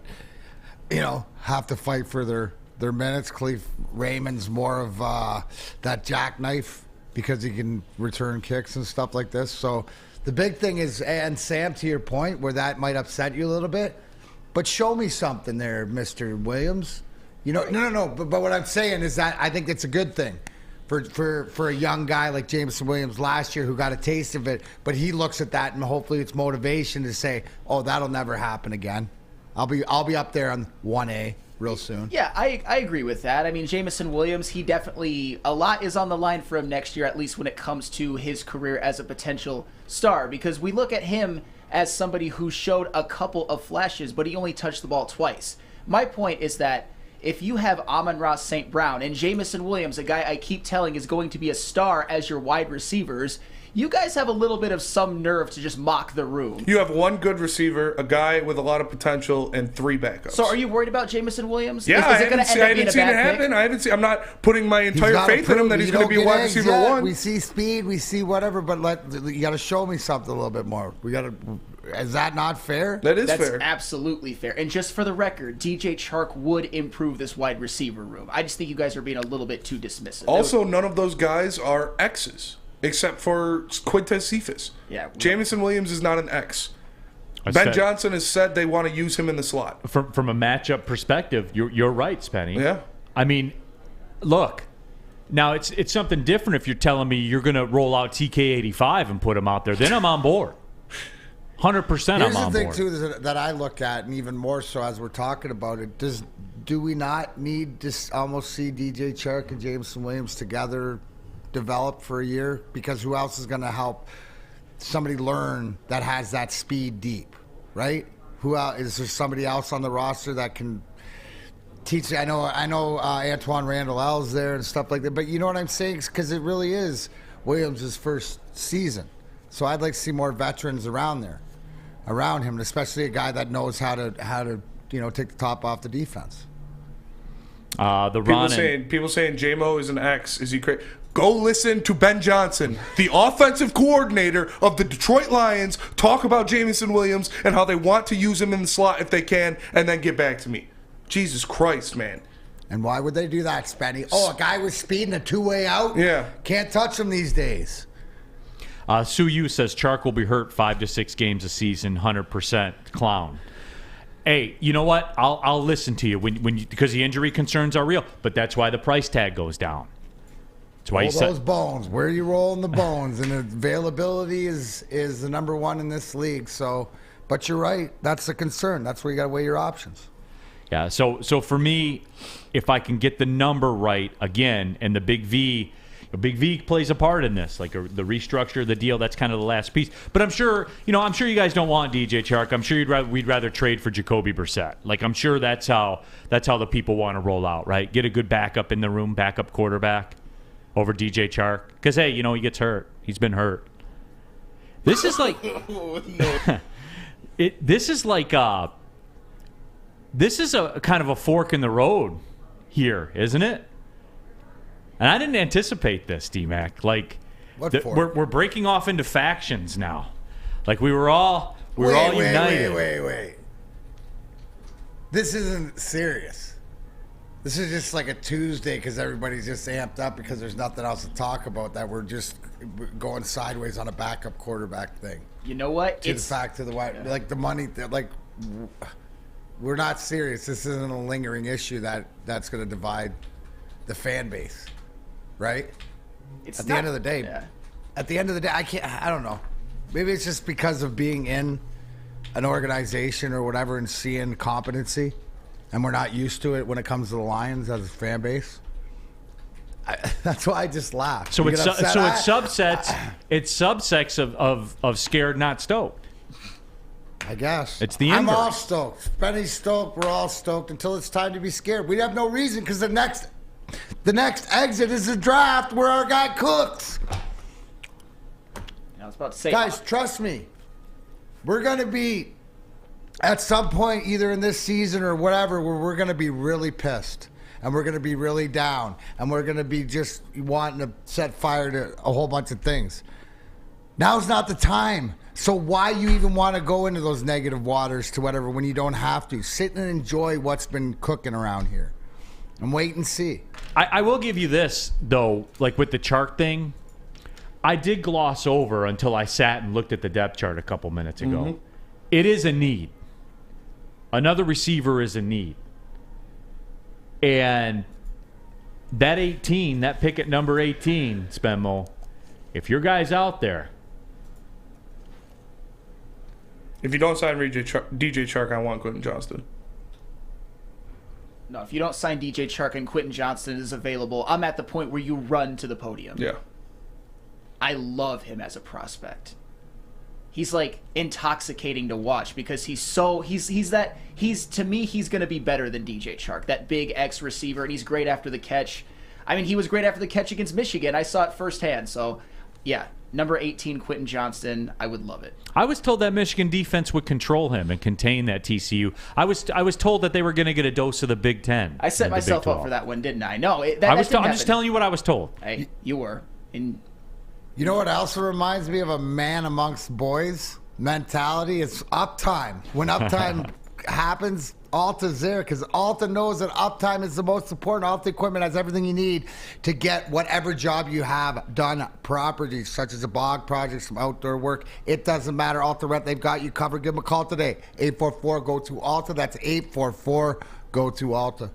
have to fight for their minutes. Khalif Raymond's more of that jackknife, because he can return kicks and stuff like this. So the big thing is, and Sam, to your point, where that might upset you a little bit, but show me something there, Mr. Williams. No. But what I'm saying is that I think it's a good thing for a young guy like Jameson Williams last year who got a taste of it, but he looks at that and hopefully it's motivation to say, oh, that'll never happen again. I'll be up there on 1A. Real soon. Yeah, I agree with that. I mean, Jameson Williams, he definitely, a lot is on the line for him next year, at least when it comes to his career as a potential star, because we look at him as somebody who showed a couple of flashes, but he only touched the ball twice. My point is that if you have Amon-Ra St. Brown and Jameson Williams, a guy I keep telling is going to be a star as your wide receivers, you guys have a little bit of some nerve to just mock the room. You have one good receiver, a guy with a lot of potential, and 3 backups. So are you worried about Jameson Williams? Yeah, I haven't seen it happen. I'm not putting my entire faith in him that he's going to be a wide receiver one. We see speed, we see whatever, but you got to show me something a little bit more. Is that not fair? That's fair. That's absolutely fair. And just for the record, DJ Chark would improve this wide receiver room. I just think you guys are being a little bit too dismissive. Also, none of those guys are X's. Except for Quintez Cephas. Yeah. Jameson Williams is not an X. Ben Johnson has said they want to use him in the slot. From a matchup perspective, you're right, Spenny. Yeah. I mean, look, now it's something different if you're telling me you're going to roll out TK85 and him out there. Then I'm on board. 100% I'm on board. Here's the thing, too, that I look at, and even more so as we're talking about it, do we not need to almost see DJ Chark and Jameson Williams together develop for a year? Because who else is going to help somebody learn that has that speed deep, right? Who else, is there somebody else on the roster that can teach? I know Antoine Randall L's there and stuff like that, but you know what I'm saying? Because it really is Williams' first season, so I'd like to see more veterans around him, and especially a guy that knows how to take the top off the defense. People saying J-Mo is an X. Is he crazy? Go listen to Ben Johnson, the offensive coordinator of the Detroit Lions, talk about Jameson Williams and how they want to use him in the slot if they can, and then get back to me. Jesus Christ, man. And why would they do that, Spenny? Oh, a guy with speed and a two-way out? Yeah. Can't touch him these days. Sue Yu says Chark will be hurt 5 to 6 games a season, 100% clown. Hey, you know what? I'll listen to you because the injury concerns are real, but that's why the price tag goes down. That's why those bones. Where are you rolling the bones? And availability is the number one in this league. So, but you're right. That's the concern. That's where you got to weigh your options. Yeah. So for me, if I can get the number right again, and the Big V plays a part in this, like the restructure of the deal. That's kind of the last piece. But I'm sure you guys don't want DJ Chark. I'm sure we'd rather trade for Jacoby Brissett. Like I'm sure that's how the people want to roll out, right? Get a good backup in the room, backup quarterback over DJ Chark. Because hey, he gets hurt. He's been hurt. This is like This is a kind of a fork in the road here, isn't it? And I didn't anticipate this, D-Mac. Like, we're breaking off into factions now. Like we were all united. Wait. This isn't serious. This is just like a Tuesday because everybody's just amped up because there's nothing else to talk about. That we're just going sideways on a backup quarterback thing. You know what? It's back to the like the money. Like we're not serious. This isn't a lingering issue that's going to divide the fan base. Right? At the end of the day, at the end of the day, I don't know. Maybe it's just because of being in an organization or whatever and seeing competency, and we're not used to it when it comes to the Lions as a fan base. That's why I just laugh. So it's subsets. It's subsets of scared, not stoked. I guess. It's the I'm inverse. all stoked. Benny's stoked. We're all stoked until it's time to be scared. We have no reason because the next exit is the draft where our guy cooks. I was about to say, guys, trust me. We're going to be at some point either in this season or whatever where we're going to be really pissed and we're going to be really down and we're going to be just wanting to set fire to a whole bunch of things. Now's not the time. So why you even want to go into those negative waters to whatever when you don't have to? Sit and enjoy what's been cooking around here and wait and see. I will give you this, though, like with the Chark thing, I did gloss over until I sat and looked at the depth chart a couple minutes ago. Mm-hmm. It is a need. Another receiver is a need. And that 18, that pick at number 18, Spenmo, if your guy's out there, if you don't sign DJ Chark, I want Quentin Johnston. No, if you don't sign DJ Chark and Quentin Johnston is available, I'm at the point where you run to the podium. Yeah. I love him as a prospect. He's like intoxicating to watch because he's to me, he's going to be better than DJ Chark, that big X receiver, and he's great after the catch. I mean, he was great after the catch against Michigan. I saw it firsthand. So, yeah, number 18, Quentin Johnston, I would love it. I was told that Michigan defense would control him and contain that TCU. I was told that they were going to get a dose of the Big Ten. I set myself up for that one, didn't I? No, I'm just telling you what I was told. Hey, you were. You know what else reminds me of a man amongst boys mentality? It's uptime. When uptime happens, Alta's there because Alta knows that uptime is the most important. Alta equipment has everything you need to get whatever job you have done properly, such as a bog project, some outdoor work. It doesn't matter. Alta Rent, they've got you covered. Give them a call today. 844-GO-TO-ALTA. That's 844-GO-TO-ALTA.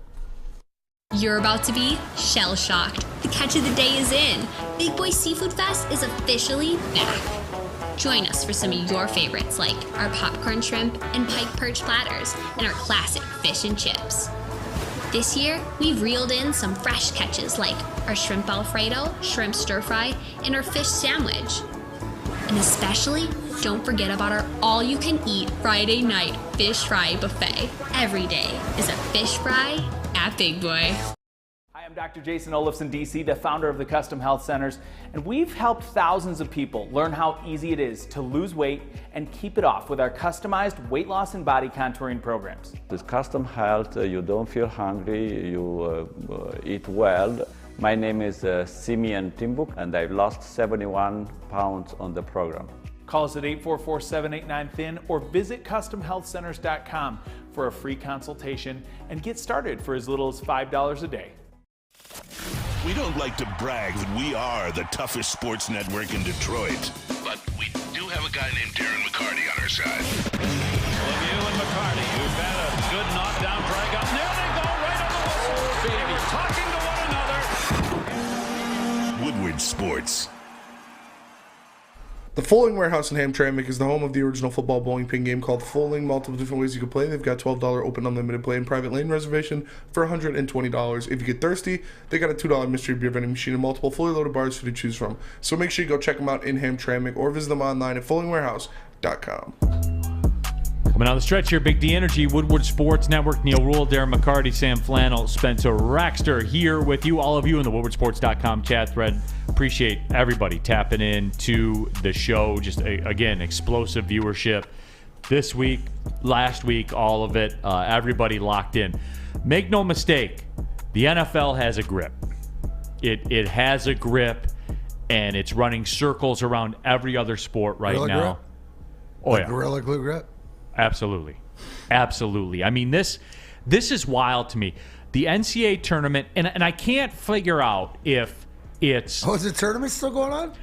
You're about to be shell-shocked. The catch of the day is in. Big Boy Seafood Fest is officially back. Join us for some of your favorites like our popcorn shrimp and pike perch platters and our classic fish and chips. This year, we've reeled in some fresh catches like our shrimp Alfredo, shrimp stir fry, and our fish sandwich. And especially, don't forget about our all-you-can-eat Friday night fish fry buffet. Every day is a fish fry at Big Boy. Hi, I'm Dr. Jason Olafson, DC, the founder of the Custom Health Centers, and we've helped thousands of people learn how easy it is to lose weight and keep it off with our customized weight loss and body contouring programs. With Custom Health, you don't feel hungry, you eat well. My name is Simeon Timbuk, and I've lost 71 pounds on the program. Call us at 844-789-THIN or visit CustomHealthCenters.com for a free consultation and get started for as little as $5 a day. We don't like to brag that we are the toughest sports network in Detroit, but we do have a guy named Darren McCarty on our side. Lemieux and McCarty, who've had a good knockdown drag up. There they go, right on the whistle. Baby, talking to one another. Woodward Sports. The Foaling Warehouse in Hamtramck is the home of the original football bowling pin game called Foaling. Multiple different ways you can play. They've got $12 open unlimited play and private lane reservation for $120. If you get thirsty, they got a $2 mystery beer vending machine and multiple fully loaded bars for you to choose from. So make sure you go check them out in Hamtramck or visit them online at foalingwarehouse.com. Coming on the stretch here, Big D Energy, Woodward Sports Network, Neal, Ruhl, Darren, McCarty, Sam Flannel, Spencer Raxter here with you, all of you in the woodwardsports.com chat thread. Appreciate everybody tapping in to the show. Just, again, explosive viewership this week, last week, all of it. Everybody locked in. Make no mistake, the NFL has a grip. It has a grip, and it's running circles around every other sport right Gorilla now. grip? Oh, yeah. Gorilla glue grip? Absolutely. Absolutely. I mean, this is wild to me. The NCAA tournament, and I can't figure out if it's... Oh, is the tournament still going on?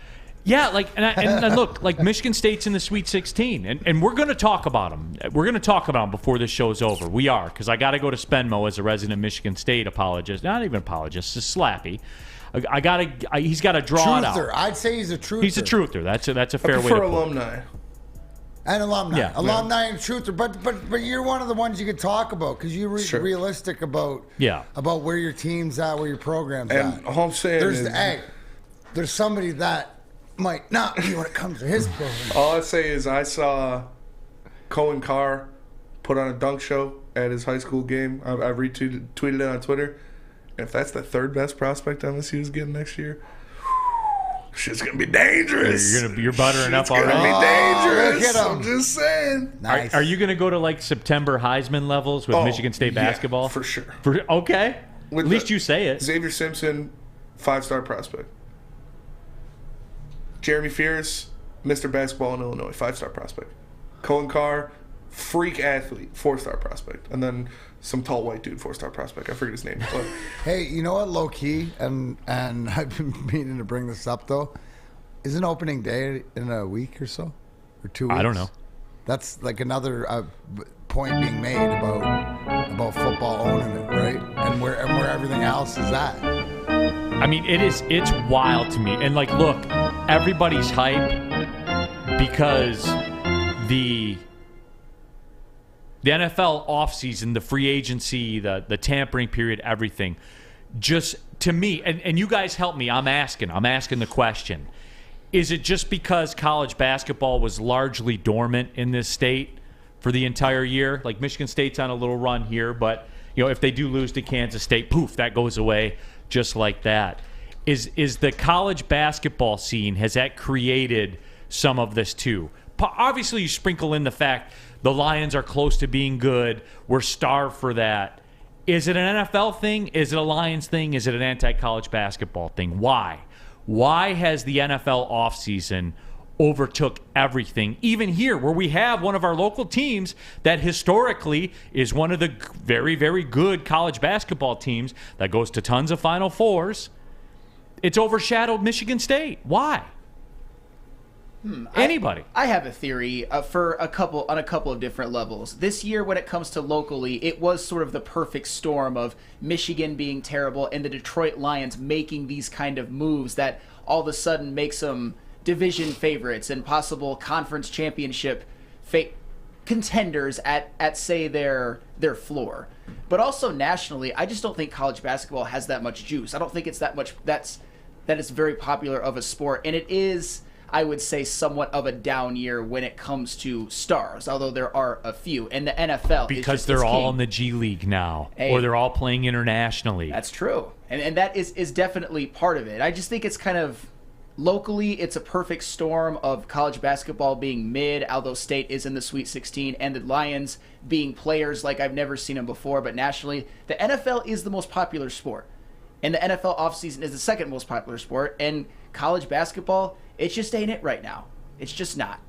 Yeah, like, and look, like Michigan State's in the Sweet 16, and we're going to talk about them. We're going to talk about them before this show's over. We are, because I got to go to Spenmo as a resident Michigan State apologist. Not even apologist, just slappy. He's got to draw it Truther. out. I'd say he's a truther. He's a truther. That's a fair way to put it. alumni. And alumni. Yeah. Alumni and truther. But you're one of the ones you could talk about because you're realistic about where your team's at, where your program's at. And all I'm saying there's somebody that might not be when it comes to his program. All I say is I saw Cohen Carr put on a dunk show at his high school game. I tweeted it on Twitter. And if that's the third best prospect MSU is getting next year, shit's gonna be dangerous. You're buttering up already. It's gonna be dangerous. Look at him. I'm just saying. Nice. Are you going to go to like September Heisman levels with Michigan State basketball? For sure. Okay. With At least you say it. Xavier Simpson, 5-star prospect. Jeremy Fears, Mr. Basketball in Illinois, 5-star prospect. Cohen Carr, freak athlete, 4-star prospect. And then some tall white dude, 4-star prospect. I forget his name. But Hey, you know what, low key, and I've been meaning to bring this up though. Isn't opening day in a week or so, or 2 weeks? I don't know. That's like another point being made about football owning it, right? And where everything else is at. I mean, it's wild to me. And like, look, everybody's hype because the NFL offseason, the free agency, the tampering period, everything. Just to me, and you guys help me. I'm asking the question. Is it just because college basketball was largely dormant in this state for the entire year? Like Michigan State's on a little run here, but if they do lose to Kansas State, poof, that goes away just like that. Is the college basketball scene, has that created some of this too? Obviously, you sprinkle in the fact the Lions are close to being good. We're starved for that. Is it an NFL thing? Is it a Lions thing? Is it an anti-college basketball thing? Why? Why has the NFL offseason overtook everything, even here where we have one of our local teams that historically is one of the very, very good college basketball teams that goes to tons of Final Fours? It's overshadowed Michigan State. Why? Anybody? I have a theory on a couple of different levels. This year, when it comes to locally, it was sort of the perfect storm of Michigan being terrible and the Detroit Lions making these kind of moves that all of a sudden makes them division favorites and possible conference championship contenders at say their floor. But also nationally, I just don't think college basketball has that much juice. I don't think it's that much that it's very popular of a sport, and it is, I would say, somewhat of a down year when it comes to stars, although there are a few. And the NFL because they're all in the G League now, or they're all playing internationally. That's true, and that is definitely part of it. I just think it's kind of locally, it's a perfect storm of college basketball being mid, although State is in the Sweet 16, and the Lions being players like I've never seen them before. But nationally, the NFL is the most popular sport, and the NFL offseason is the second most popular sport, and college basketball, it just ain't it right now. It's just not.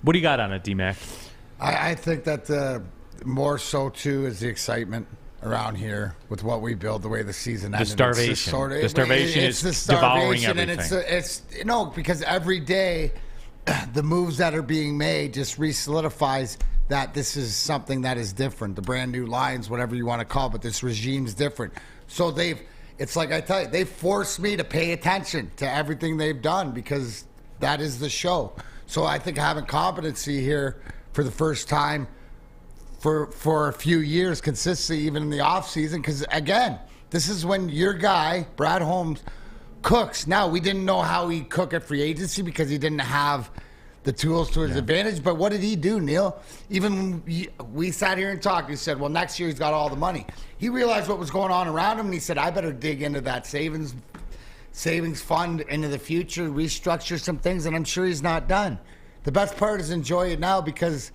What do you got on it, D-Mac? I think that more so, too, is the excitement around here with what we build, the way the season ended. The starvation. The starvation is devouring everything. And it's because every day the moves that are being made just re-solidifies that this is something that is different. The brand new Lions, whatever you want to call it, but this regime's different. So it's like I tell you, they forced me to pay attention to everything they've done because that is the show. So I think having competency here for the first time for a few years, consistency even in the offseason, because again, this is when your guy, Brad Holmes, cooks. Now, we didn't know how he'd cook at free agency because he didn't have the tools to his advantage, but what did he do, Neal? Even when we sat here and talked, he said, well, next year he's got all the money. He realized what was going on around him, and he said, I better dig into that savings fund into the future, restructure some things, and I'm sure he's not done. The best part is enjoy it now because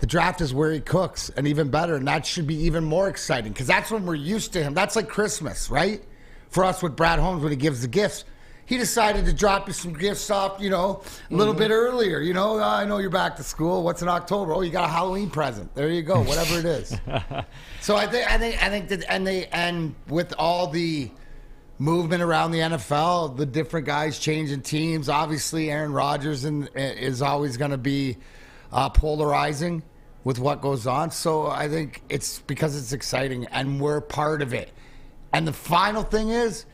the draft is where he cooks, and even better, and that should be even more exciting because that's when we're used to him. That's like Christmas, right? For us with Brad Holmes when he gives the gifts. He decided to drop you some gifts off, a little bit earlier. I know you're back to school. What's in October? Oh, you got a Halloween present. There you go, whatever it is. So I think that, and with all the movement around the NFL, the different guys changing teams. Obviously, Aaron Rodgers is always going to be polarizing with what goes on. So I think it's because it's exciting, and we're part of it. And the final thing is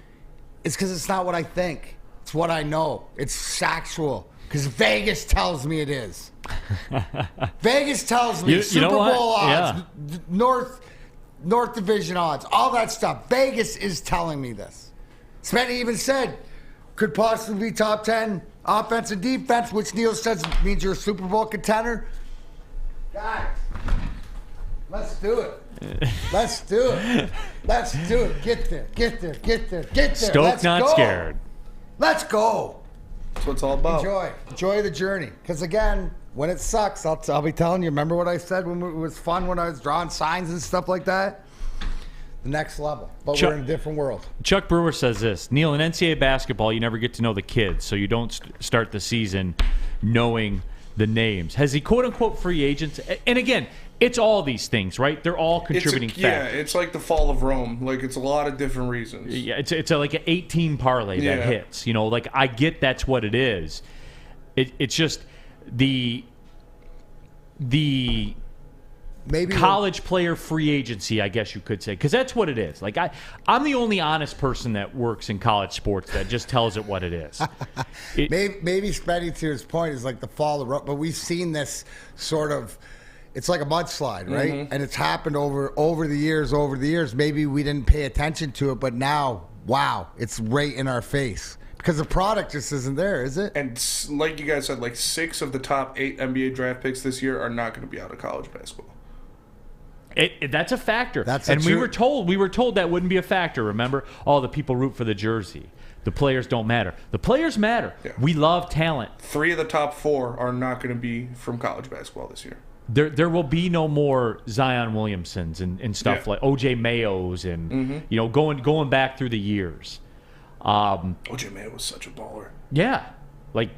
because it's not what I think. It's what I know. It's factual. Because Vegas tells me it is. Vegas tells me Super Bowl odds, North Division odds, all that stuff. Vegas is telling me this. Spenny even said, could possibly be top 10 offense and defense, which Neal says means you're a Super Bowl contender. Guys, let's do it. Let's do it. Let's do it. Get there. Get there. Get there. Get there. Stoked, not scared. Let's go. That's what it's all about. Enjoy the journey. Because again, when it sucks, I'll be telling you. Remember what I said when it was fun when I was drawing signs and stuff like that? The next level. But we're in a different world. Chuck Brewer says this: Neal, in NCAA basketball, you never get to know the kids, so you don't start the season knowing the names. Has he quote unquote free agents? And again, it's all these things, right? They're all contributing factors. Yeah, it's like the fall of Rome. Like, it's a lot of different reasons. Yeah, it's like an 18 parlay that hits. You know, like, I get that's what it is. It's just the maybe college player free agency, I guess you could say, because that's what it is. Like, I'm the only honest person that works in college sports that just tells it what it is. Maybe Spenny, to his point, is like the fall of Rome, but we've seen this sort of. It's like a mudslide, right? Mm-hmm. And it's happened over the years. Maybe we didn't pay attention to it, but now, wow, it's right in our face. Because the product just isn't there, is it? And like you guys said, like 6 of the top 8 NBA draft picks this year are not going to be out of college basketball. That's a factor. We were told that wouldn't be a factor, remember? All the people root for the jersey. The players don't matter. The players matter. Yeah. We love talent. 3 of the top 4 are not going to be from college basketball this year. There will be no more Zion Williamsons and stuff like O.J. Mayos and going back through the years. O.J. Mayo was such a baller. Yeah, like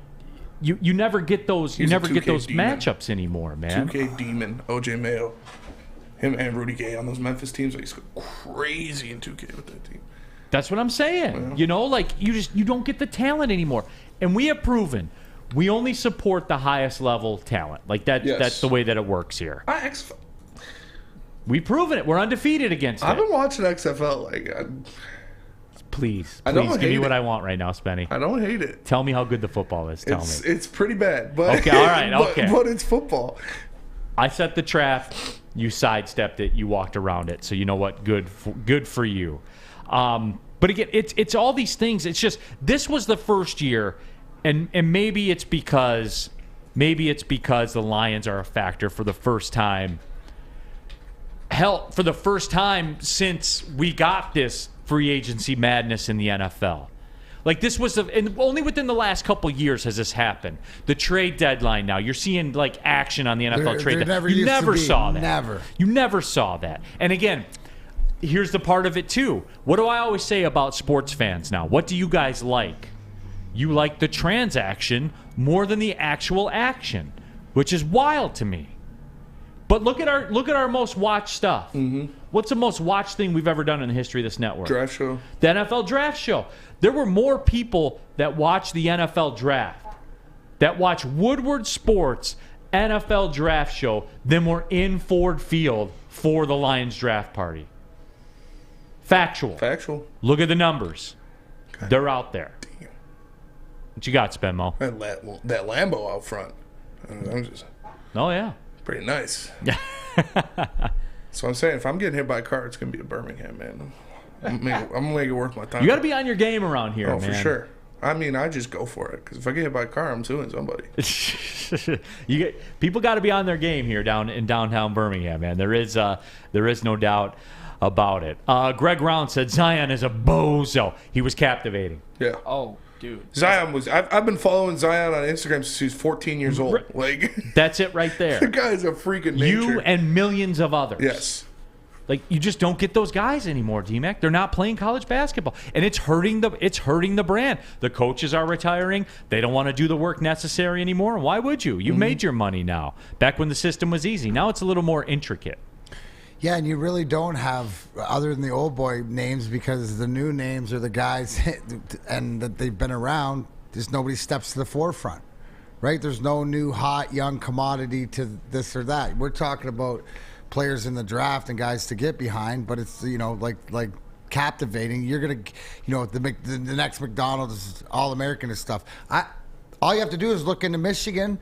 you never get those. You never get those matchups anymore, man. 2K demon O.J. Mayo, him and Rudy Gay on those Memphis teams. I used to go crazy in 2K with that team. That's what I'm saying. Yeah. Like you don't get the talent anymore, and we have proven. We only support the highest level talent. Like that's the way that it works here. We've proven it. We're undefeated against it. I've been watching XFL. Please give me what I want right now, Spenny. I don't hate it. Tell me how good the football is. Tell me. It's pretty bad. But okay, all right, okay. But it's football. I set the trap. You sidestepped it. You walked around it. So you know what? Good for you. But again, it's all these things. It's just this was the first year. And maybe it's because the Lions are a factor for the first time. Hell, for the first time since we got this free agency madness in the NFL. Like this was and only within the last couple years has this happened. The trade deadline now. You're seeing like action on the NFL trade deadline. You never saw that. Never. You never saw that. And again, here's the part of it too. What do I always say about sports fans now? What do you guys like? You like the transaction more than the actual action, which is wild to me. But look at our most watched stuff. Mm-hmm. What's the most watched thing we've ever done in the history of this network? Draft show. The NFL draft show. There were more people that watched the NFL draft, that watched Woodward Sports NFL draft show than were in Ford Field for the Lions draft party. Factual. Look at the numbers. Okay. They're out there. What you got, Spenmo? That Lambo out front. Oh, yeah. Pretty nice. So I'm saying, if I'm getting hit by a car, it's going to be a Birmingham, man. I'm going to make it worth my time. You got to be on your game around here, man. For sure. I mean, I just go for it. Because if I get hit by a car, I'm suing somebody. People got to be on their game here down in downtown Birmingham, man. There is no doubt about it. Greg Round said Zion is a bozo. He was captivating. Yeah. Oh, dude. Zion was. I've been following Zion on Instagram since he was 14 years old. Like that's it right there. The guy's a freaking nature. You and millions of others. Yes. Like you just don't get those guys anymore, D-Mac. They're not playing college basketball, and it's hurting the brand. The coaches are retiring. They don't want to do the work necessary anymore. Why would you? You made your money now. Back when the system was easy. Now it's a little more intricate. Yeah, and you really don't have, other than the old boy names, because the new names are the guys and that they've been around, just nobody steps to the forefront, right? There's no new hot young commodity to this or that. We're talking about players in the draft and guys to get behind, but it's, like captivating. You're gonna, the next McDonald's is All-American and stuff. All you have to do is look into Michigan.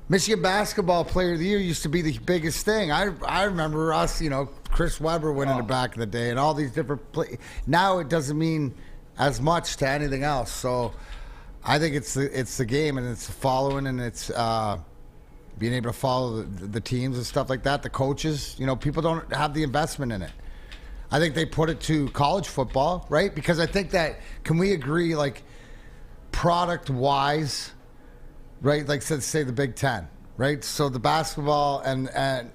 Michigan basketball player of the year used to be the biggest thing. I remember us, Chris Webber winning it back in the day, and all these different now it doesn't mean as much to anything else. So I think it's the game, and it's the following, and it's being able to follow the teams and stuff like that. The coaches, people don't have the investment in it. I think they put it to college football, right? Because I think that, can we agree, like, product-wise, right? Like, say the Big Ten, right? So the basketball and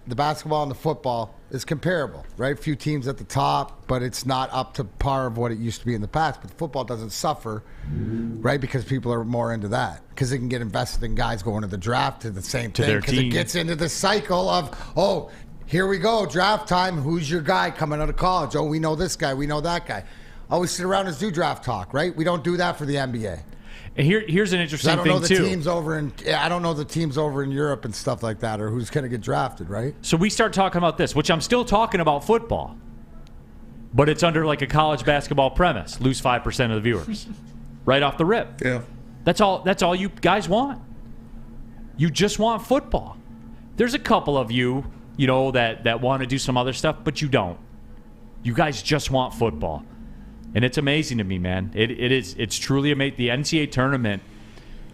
the football is comparable, right? A few teams at the top, but it's not up to par of what it used to be in the past. But football doesn't suffer, right? Because people are more into that. Because they can get invested in guys going to the draft to the same thing. Because it gets into the cycle of, here we go, draft time. Who's your guy coming out of college? Oh, we know this guy. We know that guy. Oh, we sit around and do draft talk, right? We don't do that for the NBA. And here's an interesting thing, too. I don't know the teams over in Europe and stuff like that, or who's going to get drafted, right? So we start talking about this, which I'm still talking about football, but it's under like a college basketball premise. Lose 5% of the viewers, right off the rip. Yeah, that's all you guys want. You just want football. There's a couple of you, that want to do some other stuff, but you don't. You guys just want football. And it's amazing to me, man. It's truly amazing. The NCAA tournament,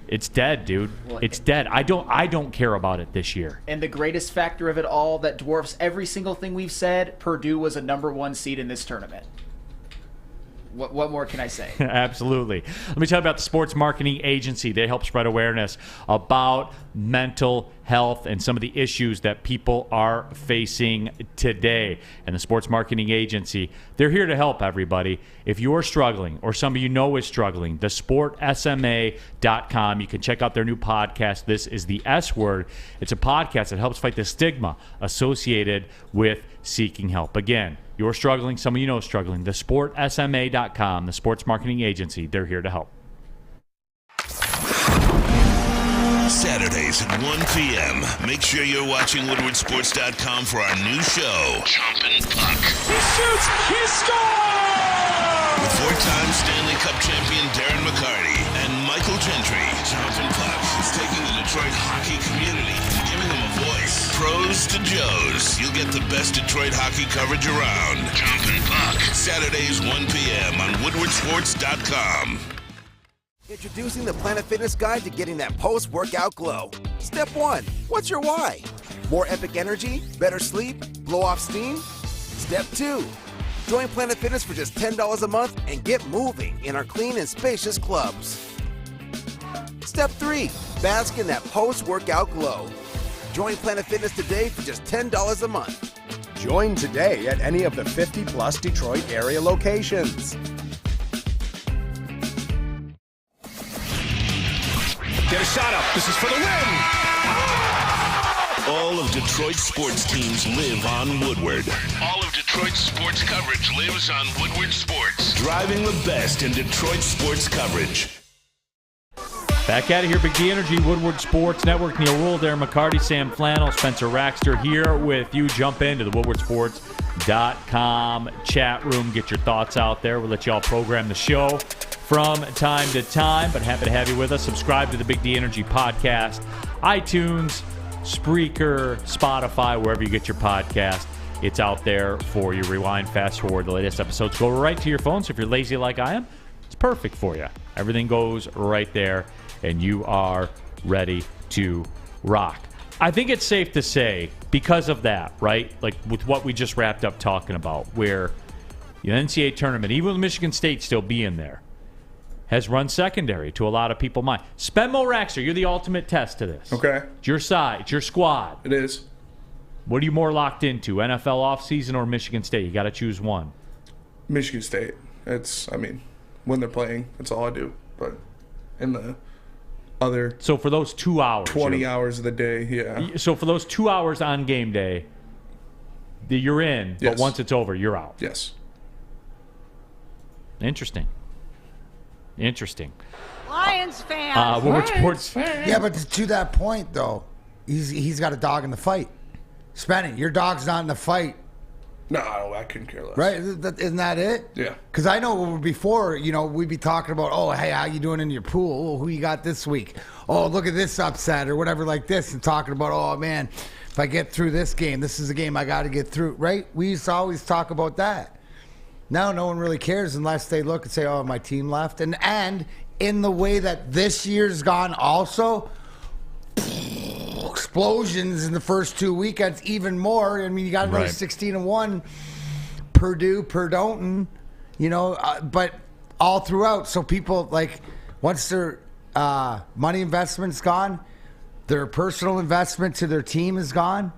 it's dead, dude. It's dead. I don't care about it this year. And the greatest factor of it all that dwarfs every single thing we've said, Purdue was a #1 seed in this tournament. What more can I say? Absolutely. Let me tell you about the Sports Marketing Agency. They help spread awareness about mental health and some of the issues that people are facing today. And the Sports Marketing Agency, they're here to help everybody. If you're struggling or somebody you know is struggling, thesportsma.com. You can check out their new podcast, This is the S Word. It's a podcast that helps fight the stigma associated with seeking help. Again, you're struggling, someone you know is struggling, thesportsma.com, the Sports Marketing Agency, they're here to help. Saturdays at 1 p.m. Make sure you're watching WoodwardSports.com for our new show, Chompin' Puck. He shoots! He scores! With four-time Stanley Cup champion Darren McCarty and Michael Gentry, Chompin' Puck is taking the Detroit hockey community and giving them a voice. Pros to Joes. You'll get the best Detroit hockey coverage around. Chompin' Puck. Saturdays, 1 p.m. on WoodwardSports.com. Introducing the Planet Fitness Guide to getting that post-workout glow. Step 1. What's your why? More epic energy? Better sleep? Blow off steam? Step 2. Join Planet Fitness for just $10 a month and get moving in our clean and spacious clubs. Step 3. Bask in that post-workout glow. Join Planet Fitness today for just $10 a month. Join today at any of the 50-plus Detroit area locations. Get a shot up. This is for the win. All of Detroit's sports teams live on Woodward. All of Detroit's sports coverage lives on Woodward Sports. Driving the best in Detroit sports coverage. Back out of here, Big D Energy, Woodward Sports Network. Neal Ruhl, Darren McCarty, Sam Flannel, Spencer Raxter here with you. Jump into the WoodwardSports.com chat room. Get your thoughts out there. We'll let you all program the show from time to time, but happy to have you with us. Subscribe to the Big D Energy podcast, iTunes, Spreaker, Spotify, wherever you get your podcast. It's out there for you. Rewind, fast forward. The latest episodes go right to your phone, so if you're lazy like I am, it's perfect for you. Everything goes right there, and you are ready to rock. I think it's safe to say, because of that, right, like with what we just wrapped up talking about, where the NCAA tournament, even with Michigan State still being there, has run secondary to a lot of people's mind. Spenmo Raxter, you're the ultimate test to this. Okay. It's your side. It's your squad. It is. What are you more locked into, NFL offseason or Michigan State? You got to choose one. Michigan State. When they're playing, that's all I do. But in the other... So for those 2 hours. 20 hours of the day, yeah. So for those 2 hours on game day, you're in, yes. But once it's over, you're out. Yes. Interesting. Lions fans. Woodward Sports. Yeah, but to that point, though, he's got a dog in the fight. Spenny, your dog's not in the fight. No, I couldn't care less. Right? Isn't that it? Yeah. Because I know before, we'd be talking about, oh, hey, how you doing in your pool? Oh, who you got this week? Oh, look at this upset or whatever like this, and talking about, oh, man, if I get through this game, this is a game I got to get through, right? We used to always talk about that. Now no one really cares unless they look and say, oh, my team left. And in the way that this year's gone also, explosions in the first 2 weekends, even more. I mean, you got another 16-1, Purdue, Purdon'ton, but all throughout. So people, like, once their money investment's gone, their personal investment to their team is gone,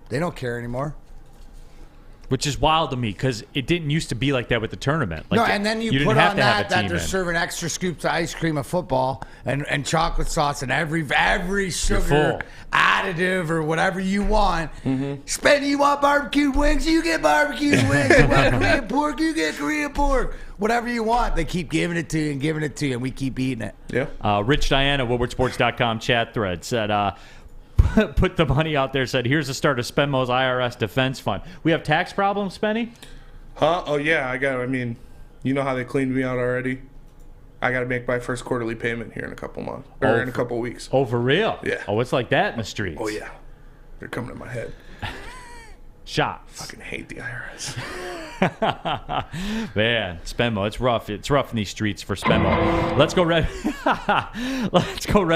they don't care anymore. Which is wild to me because it didn't used to be like that with the tournament. Like, no, and then you put on that they're serving extra scoops of ice cream of football and chocolate sauce and every sugar additive or whatever you want. Spenny, you want barbecue wings? You get barbecue wings. You want Korean pork? You get Korean pork. Whatever you want, they keep giving it to you, and we keep eating it. Yeah. Rich Diana, WoodwardSports.com chat thread said, put the money out there, said, here's the start of Spenmo's IRS defense fund. We have tax problems, Spenny? Huh? Oh, yeah. You know how they cleaned me out already? I got to make my first quarterly payment here in a couple months. Or in a couple weeks. Oh, for real? Yeah. Oh, it's like that in the streets. Oh, yeah. They're coming to my head. Shots. Fucking hate the IRS. Man, Spenmo, it's rough. It's rough in these streets for Spenmo. Let's go Red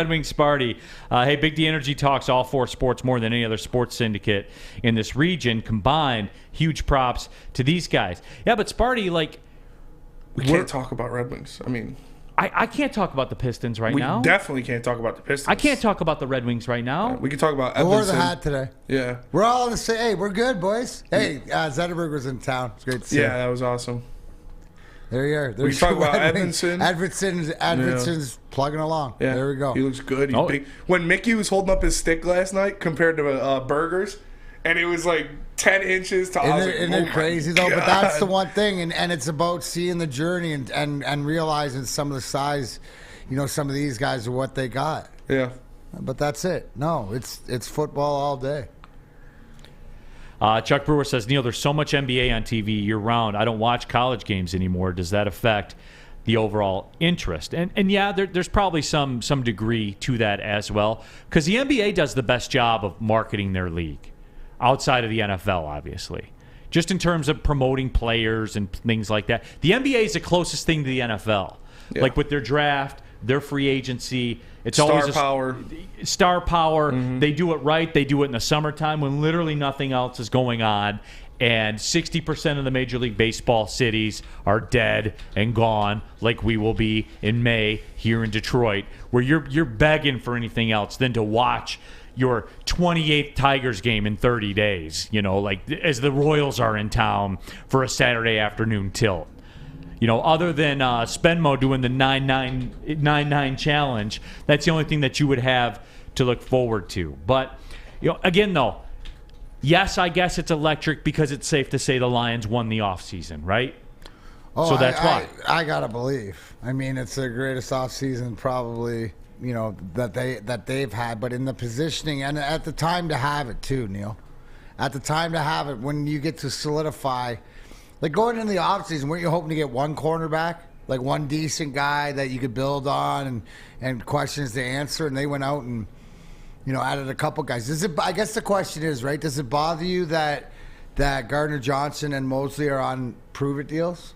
Wings Sparty. Hey, Big D Energy talks all 4 sports more than any other sports syndicate in this region combined. Huge props to these guys. Yeah, but Sparty, we can't talk about Red Wings. I mean, I can't talk about the Pistons right now. We definitely can't talk about the Pistons. I can't talk about the Red Wings right now. We can talk about I wore Evanston. the hat today. Yeah. We're all on the same. Hey, we're good, boys. Hey, Zetterberg was in town. It's great to see him. Yeah, that was awesome. There you are. We talk about Edmondson. Edmondson's plugging along. Yeah. There we go. He looks good. He's big. When Mickey was holding up his stick last night compared to Burgers, and it was like 10 inches to Isn't it crazy, though? But that's the one thing, and it's about seeing the journey and realizing some of the size, some of these guys are what they got. Yeah. But that's it. No, it's football all day. Chuck Brewer says, Neal, there's so much NBA on TV year-round. I don't watch college games anymore. Does that affect the overall interest? And yeah, there's probably some degree to that as well, because the NBA does the best job of marketing their league outside of the NFL, obviously. Just in terms of promoting players and things like that. The NBA is the closest thing to the NFL. Yeah. Like with their draft, their free agency. It's always star power. Mm-hmm. They do it right. They do it in the summertime when literally nothing else is going on. And 60% of the Major League Baseball cities are dead and gone, like we will be in May here in Detroit, where you're begging for anything else than to watch your 28th Tigers game in 30 days, as the Royals are in town for a Saturday afternoon tilt. Other than Spenmo doing the 9-9 challenge, that's the only thing that you would have to look forward to. But, again, though, yes, I guess it's electric because it's safe to say the Lions won the offseason, right? Oh, so that's why. I got to believe. I mean, it's the greatest offseason probably, that they've had. But in the positioning and at the time to have it, too, Neal. At the time to have it, when you get to solidify – like going into the offseason, weren't you hoping to get one cornerback, like one decent guy that you could build on and questions to answer? And they went out and, added a couple guys. I guess the question is, right, does it bother you that Gardner Johnson and Mosley are on prove-it deals?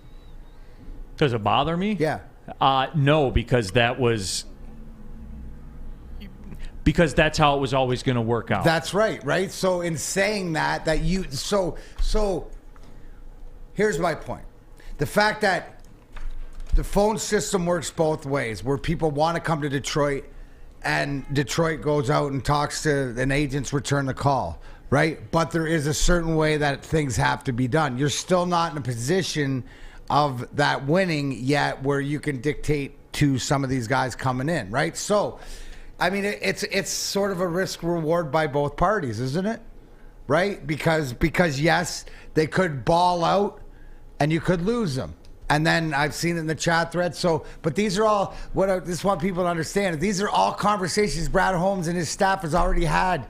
Does it bother me? Yeah. No, because that's how it was always going to work out. That's right? So in saying that you – so here's my point. The fact that the phone system works both ways, where people want to come to Detroit and Detroit goes out and talks to an agents return the call, right? But there is a certain way that things have to be done. You're still not in a position of that winning yet where you can dictate to some of these guys coming in, right? So, I mean, it's sort of a risk reward by both parties, isn't it? Right? Because yes, they could ball out and you could lose them. And then I've seen it in the chat thread. So, but these are all what I just want people to understand. These are all conversations Brad Holmes and his staff has already had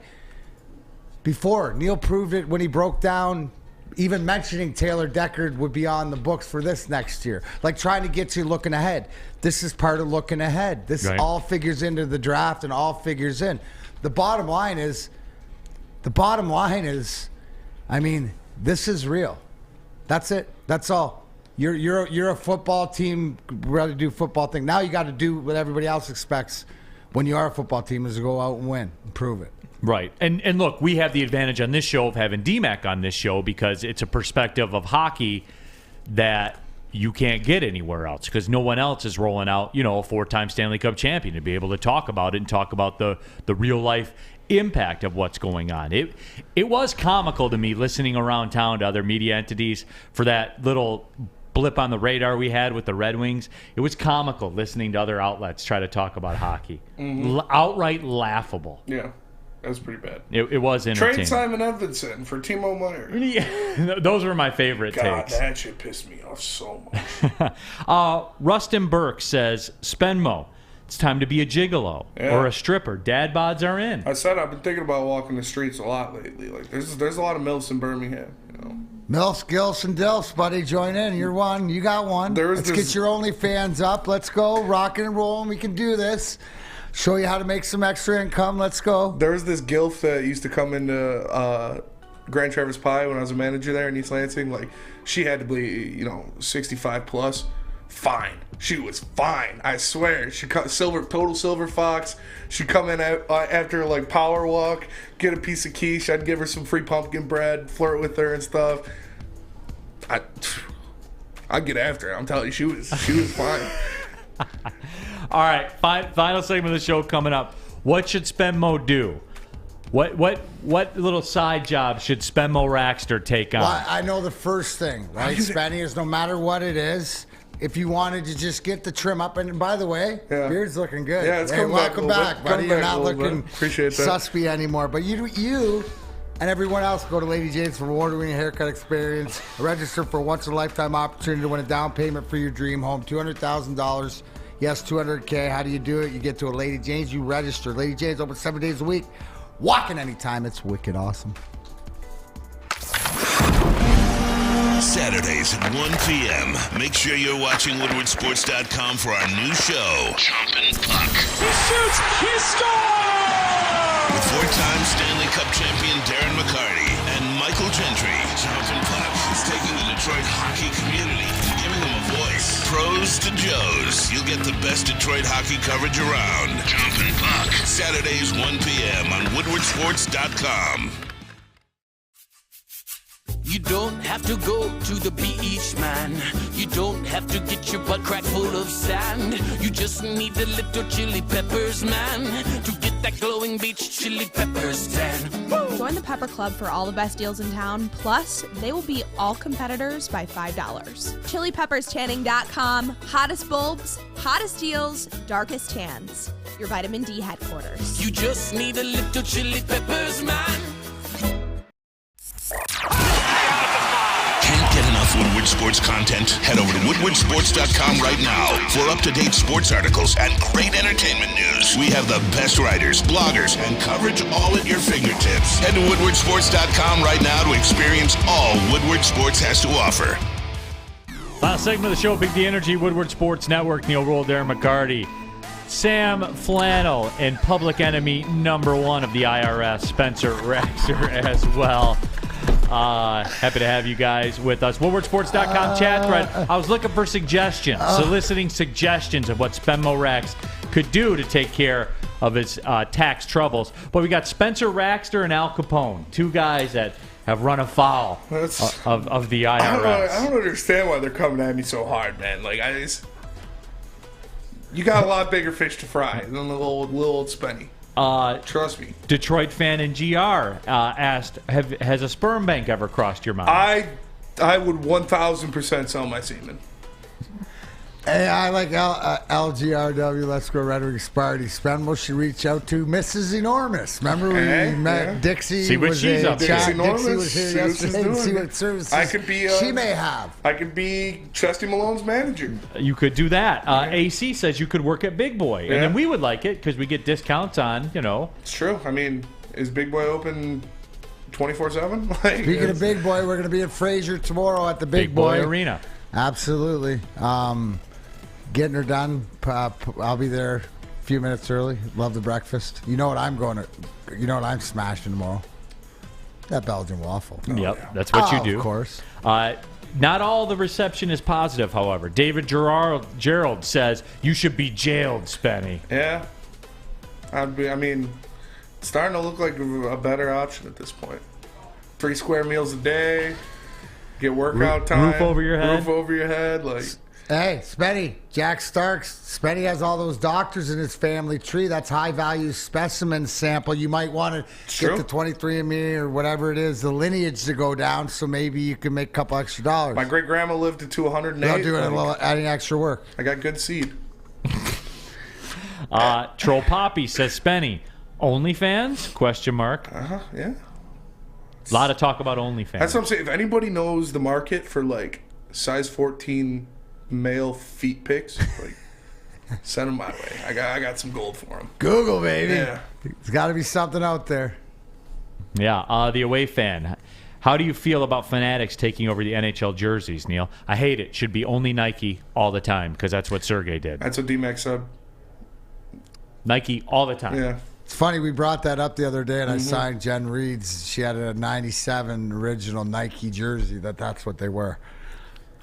before. Neal proved it when he broke down even mentioning Taylor Deckard would be on the books for this next year. Like trying to get you looking ahead. This is part of looking ahead. This all figures into the draft and all figures in. The bottom line is, I mean, this is real. That's it. That's all. You're a football team, ready to do football thing. Now you got to do what everybody else expects when you are a football team, is to go out and win and prove it. Right. And look, we have the advantage on this show of having DMAC on this show because it's a perspective of hockey that you can't get anywhere else because no one else is rolling out, a 4-time Stanley Cup champion to be able to talk about it and talk about the real life impact of what's going on. It was comical to me listening around town to other media entities for that little blip on the radar we had with the Red Wings. It was comical listening to other outlets try to talk about hockey. Outright laughable. Yeah. That was pretty bad. It was entertaining. Trade Simon Edvinsson for Timo Meier. Yeah, those were my favorite takes. God, that shit pissed me off so much. Rustin Burke says, Spenmo, it's time to be a gigolo or a stripper. Dad bods are in. I said I've been thinking about walking the streets a lot lately. Like there's a lot of MILFs in Birmingham. MILFs, Gilfs, and Dilfs, buddy. Join in. You're one. You got one. Let's get your OnlyFans up. Let's go. Rocking and rolling. We can do this. Show you how to make some extra income. Let's go. There was this Gilf that used to come into Grand Traverse Pie when I was a manager there in East Lansing. Like, she had to be, 65 plus. Fine. She was fine. I swear. She total silver fox. She'd come in after like power walk, get a piece of quiche. I'd give her some free pumpkin bread, flirt with her and stuff. I'd get after her. I'm telling you, she was fine. All right, final segment of the show coming up. What should Spenmo do? What little side job should Spenmo Raxter take on? Well, I know the first thing, right? Spenny is no matter what it is. If you wanted to just get the trim up, and by the way, beard's looking good. Yeah, it's coming back. Welcome back, buddy. You're not looking suspy anymore. But you and everyone else go to Lady Jane's for award-winning haircut experience. Register for a once-in-a-lifetime opportunity to win a down payment for your dream home, $200,000. Yes, $200K. How do you do it? You get to a Lady Jane's, you register. Lady Jane's open 7 days a week. Walking anytime. It's wicked awesome. Saturdays at 1 p.m. Make sure you're watching WoodwardSports.com for our new show, Chompin' Puck. He shoots! He scores! With 4-time Stanley Cup champion Darren McCarty and Michael Gentry, Chompin' Puck is taking the Detroit hockey community and giving them a voice. Pros to Joes. You'll get the best Detroit hockey coverage around. Chompin' Puck. Saturdays 1 p.m. on WoodwardSports.com. You don't have to go to the beach, man. You don't have to get your butt crack full of sand. You just need a little chili peppers, man, to get that glowing beach chili peppers tan. Join the Pepper Club for all the best deals in town. Plus, they will beat all competitors by $5. ChiliPeppersTanning.com. Hottest bulbs, hottest deals, darkest tans. Your vitamin D headquarters. You just need a little chili peppers, man. Can't get enough Woodward Sports content? Head over to WoodwardSports.com right now for up-to-date sports articles and great entertainment news. We have the best writers, bloggers, and coverage all at your fingertips. Head to WoodwardSports.com right now to experience all Woodward Sports has to offer. Last segment of the show, Big D Energy, Woodward Sports Network, Neal, Ruhl, Darren, McCarty. Sam Flannel and public enemy number one of the IRS, Spencer Raxter, as well. Happy to have you guys with us. WoodwardSports.com chat thread. I was looking for suggestions, soliciting suggestions of what Spenmo Rax could do to take care of his tax troubles. But we got Spencer Raxter and Al Capone, two guys that have run afoul of the IRS. I don't understand why they're coming at me so hard, man. Like, you got a lot bigger fish to fry than the little old Spenny. Trust me. Detroit fan and GR asked, has a sperm bank ever crossed your mind? I would 1,000% sell my semen. Hey, I like LGRW, Let's Go Red Wings Party. Spenmo should reach out to Mrs. Enormous. Remember we met Dixie? See what she's up to. Dixie was here yesterday. See what services I could be, she may have. I could be Chesty Malone's manager. You could do that. AC says you could work at Big Boy. And then we would like it because we get discounts on, It's true. I mean, is Big Boy open 24/7. Speaking of Big Boy, we're going to be in Fraser tomorrow at the Big Boy Arena. Absolutely. Getting her done. I'll be there a few minutes early. Love the breakfast. You know what I'm smashing tomorrow? That Belgian waffle. Yep, that's what you do. Of course. Not all the reception is positive, however. David Gerald says you should be jailed, Spenny. Yeah. It's starting to look like a better option at this point. 3 square meals a day. Get workout time. Roof over your head. Roof over your head. Hey, Spenny, Jack Starks. Spenny has all those doctors in his family tree. That's high-value specimen sample. You might want to get the 23andMe or whatever it is, the lineage to go down, so maybe you can make a couple extra dollars. My great-grandma lived to 108. Without doing a little adding extra work. I got good seed. Troll Poppy says, Spenny, OnlyFans? Yeah. A lot of talk about OnlyFans. That's what I'm saying. If anybody knows the market for size 14 male feet pics, send them my way. I got some gold for them. Google, baby. Yeah. There's got to be something out there. Yeah. The away fan. How do you feel about Fanatics taking over the NHL jerseys, Neal? I hate it. Should be only Nike all the time because that's what Sergey did. That's what D-Mac said. Nike all the time. Yeah. It's funny, we brought that up the other day, and I signed Jen Reed's. She had a 97 original Nike jersey. That's what they wear.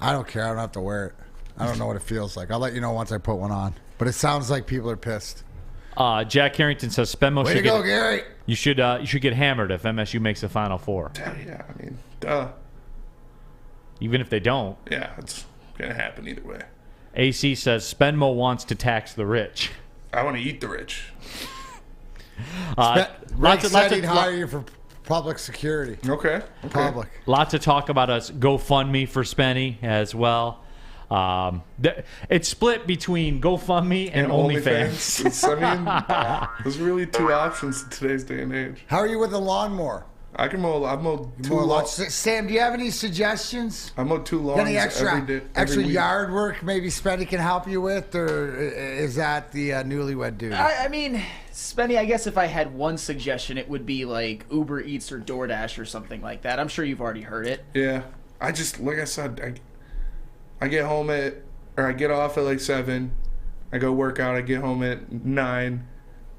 I don't care. I don't have to wear it. I don't know what it feels like. I'll let you know once I put one on. But it sounds like people are pissed. Jack Harrington says Spenmo should go, Gary. You should get hammered if MSU makes the Final Four. Yeah, duh. Even if they don't. Yeah, it's going to happen either way. AC says Spenmo wants to tax the rich. I want to eat the rich. Lots of hire you for public security. Okay. Public. Lots of talk about us GoFundMe for Spenny as well. It's split between GoFundMe and OnlyFans. There's really 2 options in today's day and age. How are you with the lawnmower? I mow 2 lawns. Sam, do you have any suggestions? I mow 2 lawns any extra every week. Yard work maybe Spenny can help you with, or is that the newlywed dude? Spenny, I guess if I had one suggestion, it would be like Uber Eats or DoorDash or something like that. I'm sure you've already heard it. Yeah. Like I said, I get home I get off at 7. I go work out. I get home at 9.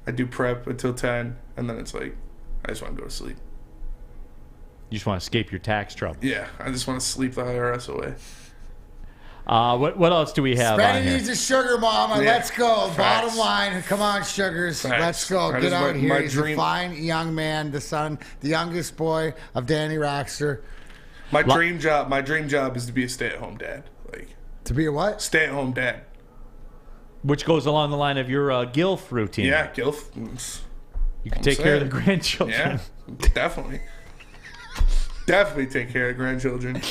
I do prep until 10. And then it's I just want to go to sleep. You just want to escape your tax trouble. Yeah, I just want to sleep the IRS away. What else do we have on here? Spenny needs a sugar mama. Yeah. Let's go. Facts. Bottom line. Come on, sugars. Facts. Let's go. Get out here. He's a fine young man, the youngest boy of Danny Raxter. My dream job is to be a stay-at-home dad. To be a what? Stay-at-home dad. Which goes along the line of your GILF routine. Yeah, GILF. You can take care of the grandchildren. Yeah, definitely. Definitely take care of grandchildren.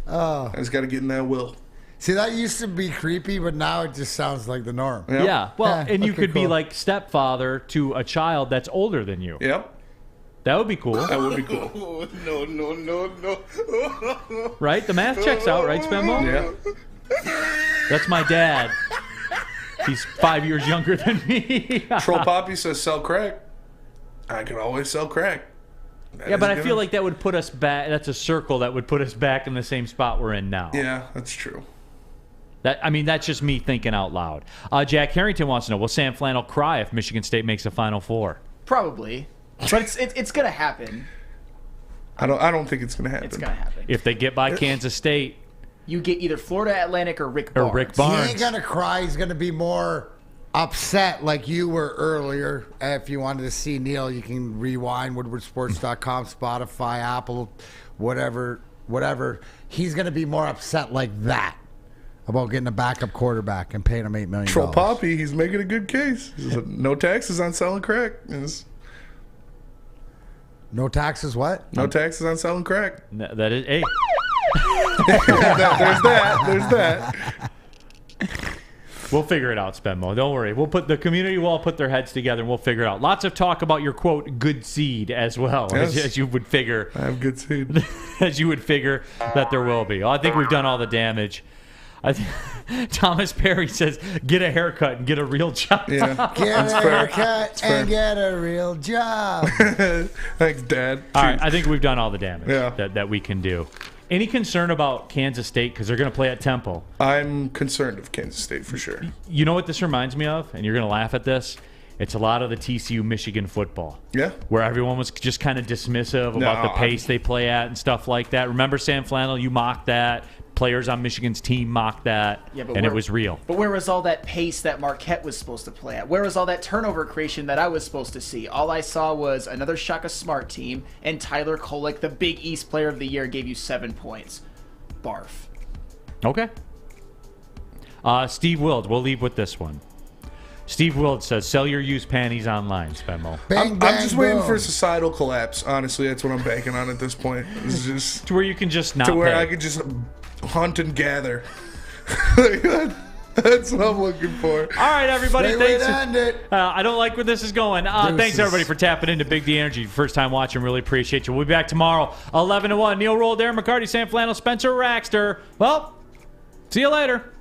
I just got to get in that will. See, that used to be creepy, but now it just sounds like the norm. Yep. Yeah. Well, and you could be like stepfather to a child that's older than you. Yep. That would be cool. That would be cool. No. Right? The math checks out, right, Spenmo? Yeah. That's my dad. He's 5 years younger than me. Troll Poppy says sell crack. I could always sell crack. Yeah, but I feel like that would put us back. That's a circle that would put us back in the same spot we're in now. Yeah, that's true. That's just me thinking out loud. Jack Harrington wants to know, will Sam Flannel cry if Michigan State makes a Final Four? Probably. But it's going to happen. I don't think it's going to happen. It's going to happen. If they get by Kansas State. You get either Florida Atlantic or Rick Barnes. He ain't going to cry. He's going to be more upset like you were earlier. If you wanted to see Neal, you can rewind woodwardsports.com, Spotify, Apple, whatever. He's going to be more upset like that about getting a backup quarterback and paying him $8 million. Troll Poppy, he's making a good case. No taxes on selling crack. No taxes what? No taxes on selling crack. That is, hey. There's that. We'll figure it out, Spenmo. Don't worry. The community will all put their heads together and we'll figure it out. Lots of talk about your, quote, good seed as well, yes. as you would figure. I have good seed. As you would figure that there will be. I think we've done all the damage. Thomas Perry says, get a haircut and get a real job. Yeah, Get a haircut and get a real job. Thanks, Dad. All right, I think we've done all the damage Yeah. that we can do. Any concern about Kansas State because they're going to play at Temple? I'm concerned of Kansas State for sure. You know what this reminds me of? And you're going to laugh at this. It's a lot of the TCU Michigan football. Yeah. Where everyone was just kind of dismissive about the pace they play at and stuff like that. Remember, Sam Flannel, you mocked that. Players on Michigan's team mocked that, and it was real. But where was all that pace that Marquette was supposed to play at? Where was all that turnover creation that I was supposed to see? All I saw was another Shaka Smart team, and Tyler Kolek, the Big East Player of the Year, gave you 7 points. Barf. Okay. Steve Wild, we'll leave with this one. Steve Wild says, sell your used panties online, Spenmo. I'm just waiting for societal collapse. Honestly, that's what I'm banking on at this point. It's just to where you can just not to where pay. I can just hunt and gather. That's what I'm looking for. All right, everybody. Great way Thanks. to end it. I don't like where this is going. Thanks, everybody, for tapping into Big D Energy. First time watching. Really appreciate you. We'll be back tomorrow, 11 to 1. Neal, Ruhl, Darren, McCarty, Sam Flannel, Spencer Raxter. Well, see you later.